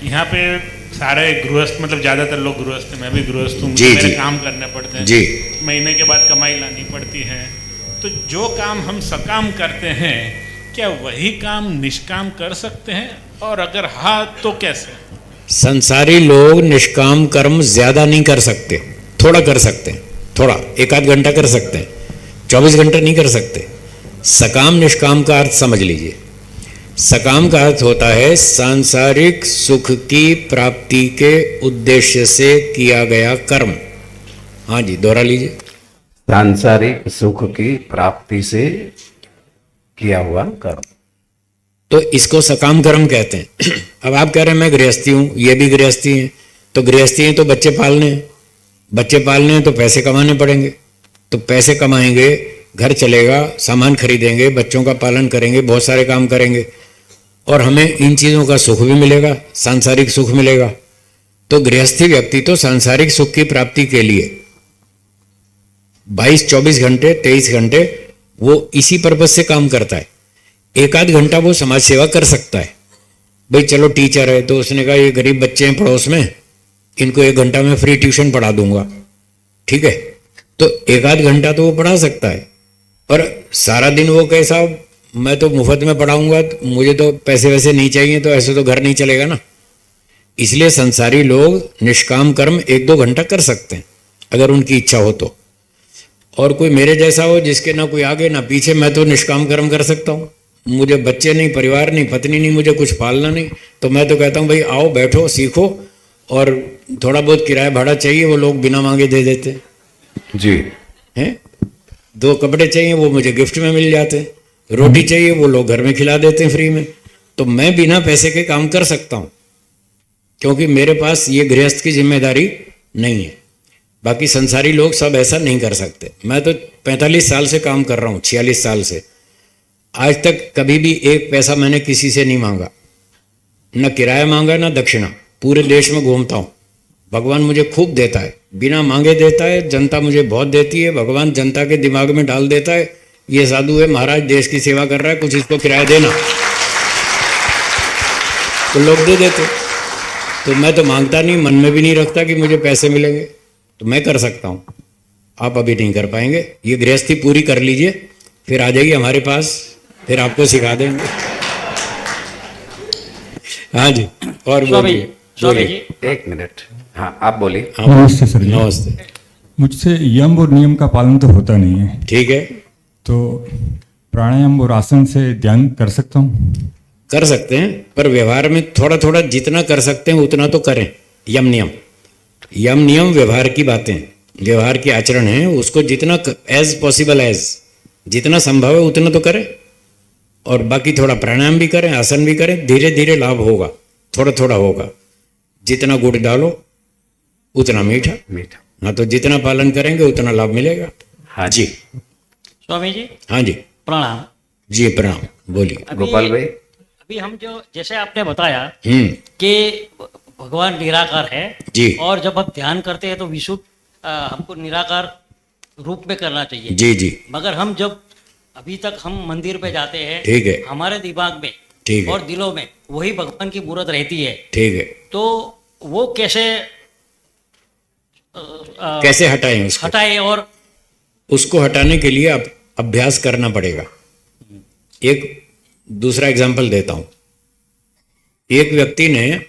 Speaker 7: यहाँ पे सारे गृहस्थ, मतलब ज्यादातर लोग गृहस्थ हैं, मैं भी गृहस्थ हूँ,
Speaker 1: जी,
Speaker 7: मेरे
Speaker 1: जी।
Speaker 7: काम करने पड़ते हैं
Speaker 1: जी।
Speaker 7: महीने के बाद कमाई लानी पड़ती है। तो जो काम हम सकाम करते हैं, क्या वही काम निष्काम कर सकते हैं, और अगर हाँ तो कैसे?
Speaker 1: संसारी लोग निष्काम कर्म ज्यादा नहीं कर सकते, थोड़ा कर सकते हैं, थोड़ा 1-8 घंटा कर सकते हैं, 24 घंटा नहीं कर सकते। सकाम निष्काम का अर्थ समझ लीजिए। सकाम का अर्थ होता है सांसारिक सुख की प्राप्ति के उद्देश्य से किया गया कर्म। हाँ जी, दोहरा लीजिए।
Speaker 3: सांसारिक सुख की प्राप्ति से किया हुआ कर्म,
Speaker 1: तो इसको सकाम कर्म कहते हैं। अब आप कह रहे हैं मैं गृहस्थी हूं, ये भी गृहस्थी है, तो गृहस्थी है तो बच्चे पालने हैं, बच्चे पालने हैं तो पैसे कमाने पड़ेंगे, तो पैसे कमाएंगे, घर चलेगा, सामान खरीदेंगे, बच्चों का पालन करेंगे, बहुत सारे काम करेंगे, और हमें इन चीज़ों का सुख भी मिलेगा, सांसारिक सुख मिलेगा। तो गृहस्थी व्यक्ति तो सांसारिक सुख की प्राप्ति के लिए 22-24 घंटे, 23 घंटे वो इसी पर्पज से काम करता है। 1-8 घंटा वो समाज सेवा कर सकता है। भाई चलो टीचर है तो उसने कहा ये गरीब बच्चे हैं पड़ोस में, इनको 1 घंटा में फ्री ट्यूशन पढ़ा दूंगा, ठीक है, तो 1-8 घंटा तो वो पढ़ा सकता है। पर सारा दिन वो कैसा, मैं तो मुफ्त में पढ़ाऊंगा, मुझे तो पैसे वैसे नहीं चाहिए, तो ऐसे तो घर नहीं चलेगा ना। इसलिए संसारी लोग निष्काम कर्म 1-2 घंटा कर सकते हैं अगर उनकी इच्छा हो तो। और कोई मेरे जैसा हो जिसके ना कोई आगे ना पीछे, मैं तो निष्काम कर्म कर सकता हूँ। मुझे बच्चे नहीं, परिवार नहीं, पत्नी नहीं, मुझे कुछ पालना नहीं, तो मैं तो कहता हूँ भाई आओ बैठो सीखो, और थोड़ा बहुत किराया भाड़ा चाहिए वो लोग बिना मांगे दे देते
Speaker 3: जी
Speaker 1: हैं। दो कपड़े चाहिए वो मुझे गिफ्ट में मिल जाते हैं, रोटी चाहिए वो लोग घर में खिला देते हैं फ्री में। तो मैं बिना पैसे के काम कर सकता हूँ, क्योंकि मेरे पास ये गृहस्थ की जिम्मेदारी नहीं है। बाकी संसारी लोग सब ऐसा नहीं कर सकते। मैं तो 45 साल से काम कर रहा हूँ, 46 साल से। आज तक कभी भी एक पैसा मैंने किसी से नहीं मांगा, न किराया मांगा न दक्षिणा। पूरे देश में घूमता हूँ, भगवान मुझे खूब देता है, बिना मांगे देता है। जनता मुझे बहुत देती है, भगवान जनता के दिमाग में डाल देता है, ये साधु है महाराज, देश की सेवा कर रहा है, कुछ इसको किराया देना, तो लोग दे देते। तो मैं तो मांगता नहीं, मन में भी नहीं रखता कि मुझे पैसे मिलेंगे, तो मैं कर सकता हूँ। आप अभी नहीं कर पाएंगे, ये गृहस्थी पूरी कर लीजिए, फिर आ जाइए हमारे पास, फिर आपको सिखा देंगे। हाँ जी, और बोलिए।
Speaker 8: स्वामी जी,
Speaker 3: एक मिनट, हाँ आप बोलिए।
Speaker 1: हाँ,
Speaker 9: नमस्ते सर जी।
Speaker 1: नमस्ते।
Speaker 9: मुझसे यम और नियम का पालन तो होता नहीं है,
Speaker 1: ठीक है,
Speaker 9: तो प्राणायाम और आसन से ध्यान कर सकता हूँ?
Speaker 1: कर सकते हैं, पर व्यवहार में थोड़ा थोड़ा जितना कर सकते हैं उतना तो करें। यम नियम व्यवहार की बातें, व्यवहार की आचरण है, उसको जितना एज पॉसिबल एज जितना संभव है उतना तो करें। और बाकी थोड़ा प्राणायाम भी करें, आसन भी करें, धीरे धीरे लाभ होगा, थोड़ा थोड़ा होगा। जितना गुड़ डालो उतना मीठा।
Speaker 3: मीठा।
Speaker 1: हाँ, तो जितना पालन करेंगे उतना लाभ मिलेगा।
Speaker 3: हाँ
Speaker 1: जी,
Speaker 8: स्वामी जी
Speaker 1: हाँ जी,
Speaker 8: प्रणाम।
Speaker 1: जी प्रणाम, बोलिए।
Speaker 3: गोपाल भाई।
Speaker 8: अभी हम जो जैसे आपने बताया
Speaker 1: हम्म,
Speaker 8: कि भगवान निराकार है
Speaker 1: जी।
Speaker 8: और जब हम ध्यान करते हैं तो विशुद्ध हमको निराकार रूप में करना चाहिए।
Speaker 1: जी जी,
Speaker 8: मगर हम जब अभी तक हम मंदिर पे जाते हैं,
Speaker 1: ठीक है,
Speaker 8: हमारे दिमाग में
Speaker 1: ठीक है,
Speaker 8: और दिलों में वही भगवान की मूर्त रहती है,
Speaker 1: ठीक है।
Speaker 8: तो वो कैसे
Speaker 1: कैसे हटाएं उसको?
Speaker 8: हटाए? और
Speaker 1: उसको हटाने के लिए अब अभ्यास करना पड़ेगा। एक दूसरा एग्जांपल देता हूं। एक व्यक्ति ने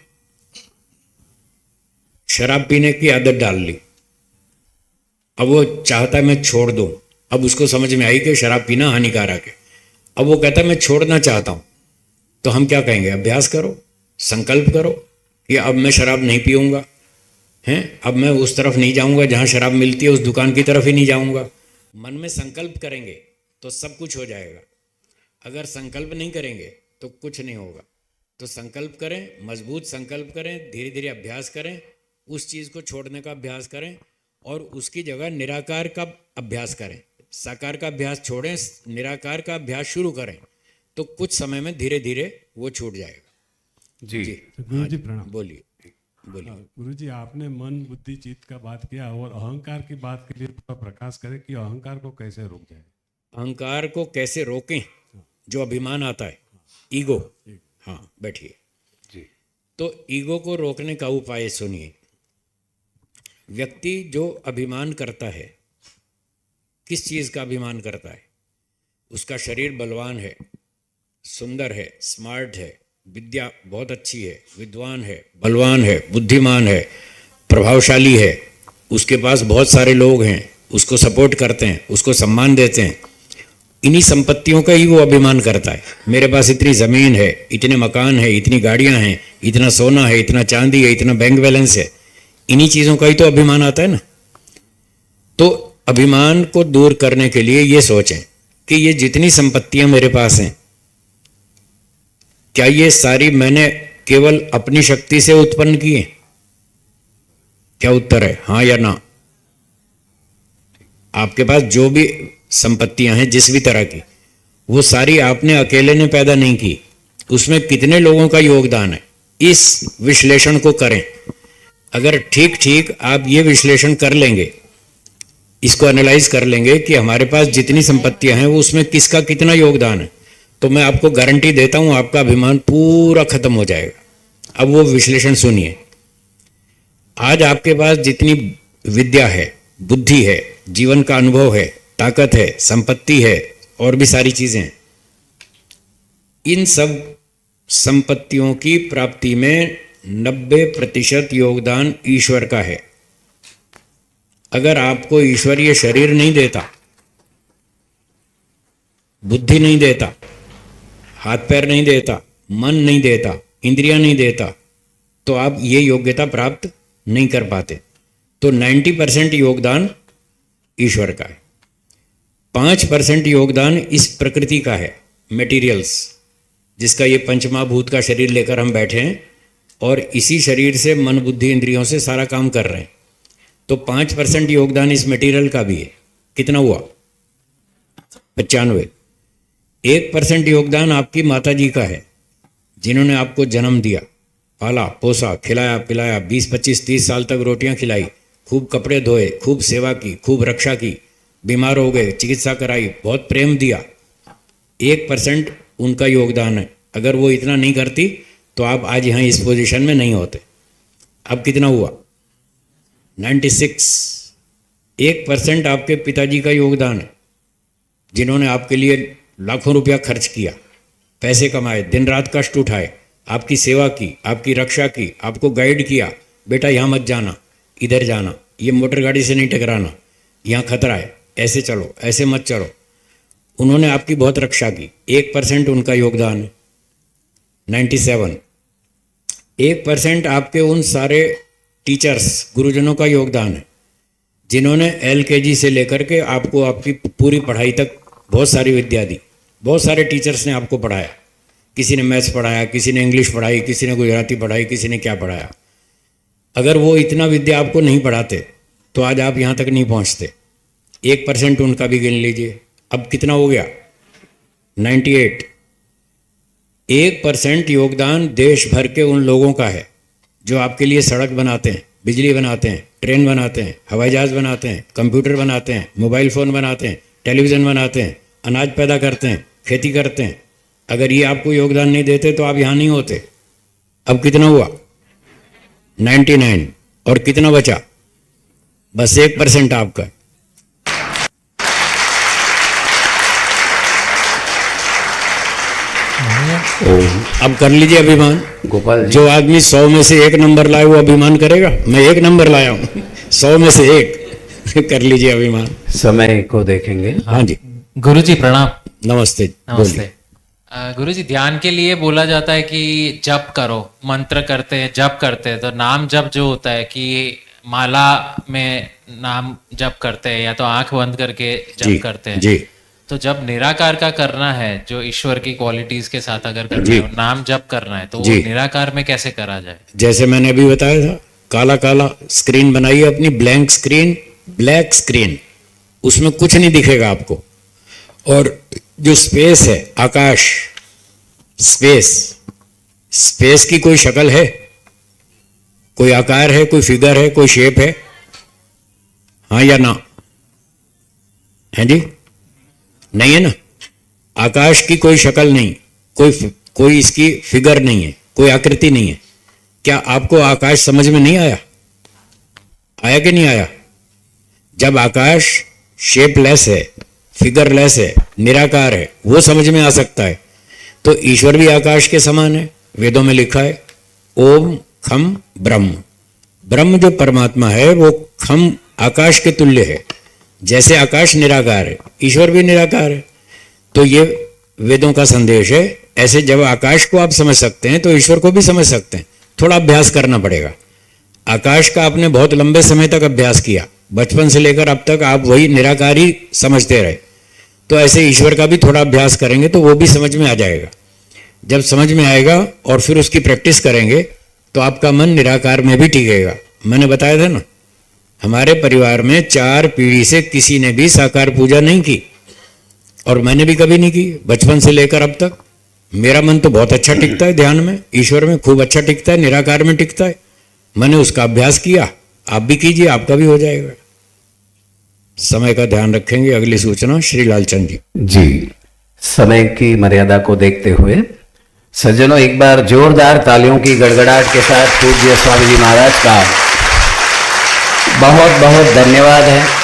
Speaker 1: शराब पीने की आदत डाल ली, अब वो चाहता है मैं छोड़ दूं। अब उसको समझ में आई कि शराब पीना हानिकारक है, अब वो कहता है मैं छोड़ना चाहता हूं। तो हम क्या कहेंगे? अभ्यास करो, संकल्प करो कि अब मैं शराब नहीं पीऊंगा, हैं, अब मैं उस तरफ नहीं जाऊंगा जहां शराब मिलती है, उस दुकान की तरफ ही नहीं जाऊंगा। मन में संकल्प करेंगे तो सब कुछ हो जाएगा। अगर संकल्प नहीं करेंगे तो कुछ नहीं होगा। तो संकल्प करें, मजबूत संकल्प करें, धीरे धीरे अभ्यास करें, उस चीज़ को छोड़ने का अभ्यास करें और उसकी जगह निराकार का अभ्यास करें। साकार का अभ्यास छोड़ें, निराकार का अभ्यास शुरू करें, तो कुछ समय में धीरे धीरे वो छूट जाएगा।
Speaker 3: जी,
Speaker 5: गुरु जी प्रणाम।
Speaker 1: बोलिए बोलिए।
Speaker 10: गुरु जी, आपने मन बुद्धि चित्त का बात किया और अहंकार की बात के लिए थोड़ा प्रकाश करें कि अहंकार को कैसे रोक जाए।
Speaker 1: अहंकार को कैसे रोकें? जो अभिमान आता है, ईगो। हाँ, बैठिए
Speaker 3: जी।
Speaker 1: तो ईगो को रोकने का उपाय सुनिए। व्यक्ति जो अभिमान करता है, किस चीज़ का अभिमान करता है? उसका शरीर बलवान है, सुंदर है, स्मार्ट है, विद्या बहुत अच्छी है, विद्वान है, बलवान है, बुद्धिमान है, प्रभावशाली है, उसके पास बहुत सारे लोग हैं, उसको सपोर्ट करते हैं, उसको सम्मान देते हैं। इन्हीं संपत्तियों का ही वो अभिमान करता है। मेरे पास इतनी ज़मीन है, इतने मकान है, इतनी गाड़ियां हैं, इतना सोना है, इतना चांदी है, इतना बैंक बैलेंस है, इन्हीं चीज़ों का ही तो अभिमान आता है ना। तो अभिमान को दूर करने के लिए ये सोचें कि ये जितनी संपत्तियां मेरे पास हैं, क्या ये सारी मैंने केवल अपनी शक्ति से उत्पन्न की है? क्या उत्तर है, हाँ या ना? आपके पास जो भी संपत्तियां हैं, जिस भी तरह की, वो सारी आपने अकेले ने पैदा नहीं की, उसमें कितने लोगों का योगदान है, इस विश्लेषण को करें। अगर ठीक ठीक आप ये विश्लेषण कर लेंगे, इसको एनालाइज कर लेंगे कि हमारे पास जितनी संपत्तियां हैं वो उसमें किसका कितना योगदान है, तो मैं आपको गारंटी देता हूं आपका अभिमान पूरा खत्म हो जाएगा। अब वो विश्लेषण सुनिए। आज आपके पास जितनी विद्या है, बुद्धि है, जीवन का अनुभव है, ताकत है, संपत्ति है और भी सारी चीजें हैं, इन सब संपत्तियों की प्राप्ति में 90% योगदान ईश्वर का है। अगर आपको ईश्वर ये शरीर नहीं देता, बुद्धि नहीं देता, हाथ पैर नहीं देता, मन नहीं देता, इंद्रियां नहीं देता, तो आप ये योग्यता प्राप्त नहीं कर पाते। तो 90% योगदान ईश्वर का है। 5% योगदान इस प्रकृति का है, मेटीरियल्स, जिसका ये पंचमहाभूत का शरीर लेकर हम बैठे हैं और इसी शरीर से मन बुद्धि इंद्रियों से सारा काम कर रहे हैं। तो 5% योगदान इस मटेरियल का भी है। कितना हुआ? 95। 1% योगदान आपकी माता जी का है, जिन्होंने आपको जन्म दिया, पाला पोसा, खिलाया पिलाया, 20 25 30 साल तक रोटियां खिलाई, खूब कपड़े धोए, खूब सेवा की, खूब रक्षा की, बीमार हो गए, चिकित्सा कराई, बहुत प्रेम दिया। 1% उनका योगदान है। अगर वो इतना नहीं करती तो आप आज यहाँ इस पोजीशन में नहीं होते। अब कितना हुआ? 96। 1% आपके पिताजी का योगदान है, जिन्होंने आपके लिए लाखों रुपया खर्च किया, पैसे कमाए, दिन रात कष्ट उठाए, आपकी सेवा की, आपकी रक्षा की, आपको गाइड किया, बेटा यहाँ मत जाना, इधर जाना, ये मोटर गाड़ी से नहीं टकराना, यहाँ खतरा है, ऐसे चलो, ऐसे मत चलो। उन्होंने आपकी बहुत रक्षा की। 1% उनका योगदान है। 97। 1% आपके उन सारे टीचर्स, गुरुजनों का योगदान है, जिन्होंने LKG से लेकर के आपको आपकी पूरी पढ़ाई तक बहुत सारी विद्या दी। बहुत सारे टीचर्स ने आपको पढ़ाया। किसी ने मैथ्स पढ़ाया, किसी ने इंग्लिश पढ़ाई, किसी ने गुजराती पढ़ाई, किसी ने क्या पढ़ाया। अगर वो इतना विद्या आपको नहीं पढ़ाते तो आज आप यहाँ तक नहीं पहुँचते। 1% उनका भी गिन लीजिए। अब कितना हो गया? 98। 1% योगदान देश भर के उन लोगों का है जो आपके लिए सड़क बनाते हैं, बिजली बनाते हैं, ट्रेन बनाते हैं, हवाई जहाज़ बनाते हैं, कंप्यूटर बनाते हैं, मोबाइल फ़ोन बनाते हैं, टेलीविज़न बनाते हैं, अनाज पैदा करते हैं, खेती करते हैं। अगर ये आपको योगदान नहीं देते तो आप यहाँ नहीं होते। अब कितना हुआ? 99। और कितना बचा? बस 1% आपका। अब कर लीजिए अभिमान।
Speaker 3: गोपाल जी,
Speaker 1: जो आदमी 100 में से 1 नंबर लाए वो अभिमान करेगा? मैं 1 नंबर लाया हूँ, 100 में से 1 कर लीजिए अभिमान।
Speaker 3: समय को देखेंगे।
Speaker 1: हाँ जी,
Speaker 11: गुरुजी प्रणाम।
Speaker 1: नमस्ते।
Speaker 11: नमस्ते। गुरुजी, ध्यान के लिए बोला जाता है कि जप करो, मंत्र करते हैं, जप करते हैं। तो नाम जप जो होता है कि माला में नाम जप करते हैं या तो आंख बंद करके
Speaker 1: जी,
Speaker 11: जप करते हैं।
Speaker 1: जी।
Speaker 11: तो जब निराकार का करना है, जो ईश्वर की क्वालिटीज के साथ अगर करना
Speaker 1: जी।
Speaker 11: है, नाम जप करना है, तो वो
Speaker 1: जी।
Speaker 11: निराकार में कैसे करा जाए?
Speaker 1: जैसे मैंने अभी बताया था, काला काला स्क्रीन बनाइए अपनी, ब्लैंक स्क्रीन, ब्लैक स्क्रीन, उसमें कुछ नहीं दिखेगा आपको। और जो स्पेस है, आकाश, स्पेस, स्पेस की कोई शक्ल है, कोई आकार है, कोई फिगर है, कोई शेप है? हाँ या ना? है जी? नहीं है ना? आकाश की कोई शक्ल नहीं, कोई इसकी फिगर नहीं है, कोई आकृति नहीं है। क्या आपको आकाश समझ में नहीं आया? आया कि नहीं आया? जब आकाश शेपलेस है, फिगरलेस है, निराकार है, वो समझ में आ सकता है। तो ईश्वर भी आकाश के समान है। वेदों में लिखा है ओम खम ब्रह्म। ब्रह्म जो परमात्मा है वो खम आकाश के तुल्य है। जैसे आकाश निराकार है, ईश्वर भी निराकार है। तो ये वेदों का संदेश है। ऐसे जब आकाश को आप समझ सकते हैं तो ईश्वर को भी समझ सकते हैं। थोड़ा अभ्यास करना पड़ेगा। आकाश का आपने बहुत लंबे समय तक अभ्यास किया, बचपन से लेकर अब तक आप वही निराकार ही समझते रहे। तो ऐसे ईश्वर का भी थोड़ा अभ्यास करेंगे तो वो भी समझ में आ जाएगा। जब समझ में आएगा और फिर उसकी प्रैक्टिस करेंगे तो आपका मन निराकार में भी टिकेगा। मैंने बताया था ना, हमारे परिवार में 4 पीढ़ी से किसी ने भी साकार पूजा नहीं की और मैंने भी कभी नहीं की। बचपन से लेकर अब तक मेरा मन तो बहुत अच्छा टिकता है, ध्यान में, ईश्वर में खूब अच्छा टिकता है, निराकार में टिकता है। मैंने उसका अभ्यास किया, आप भी कीजिए, आपका भी हो जाएगा। समय का ध्यान रखेंगे। अगली सूचना श्री लालचंद जी।
Speaker 3: जी, समय की मर्यादा को देखते हुए सज्जनों एक बार जोरदार तालियों की गड़गड़ाहट के साथ पूज्य स्वामी जी महाराज का बहुत बहुत धन्यवाद है।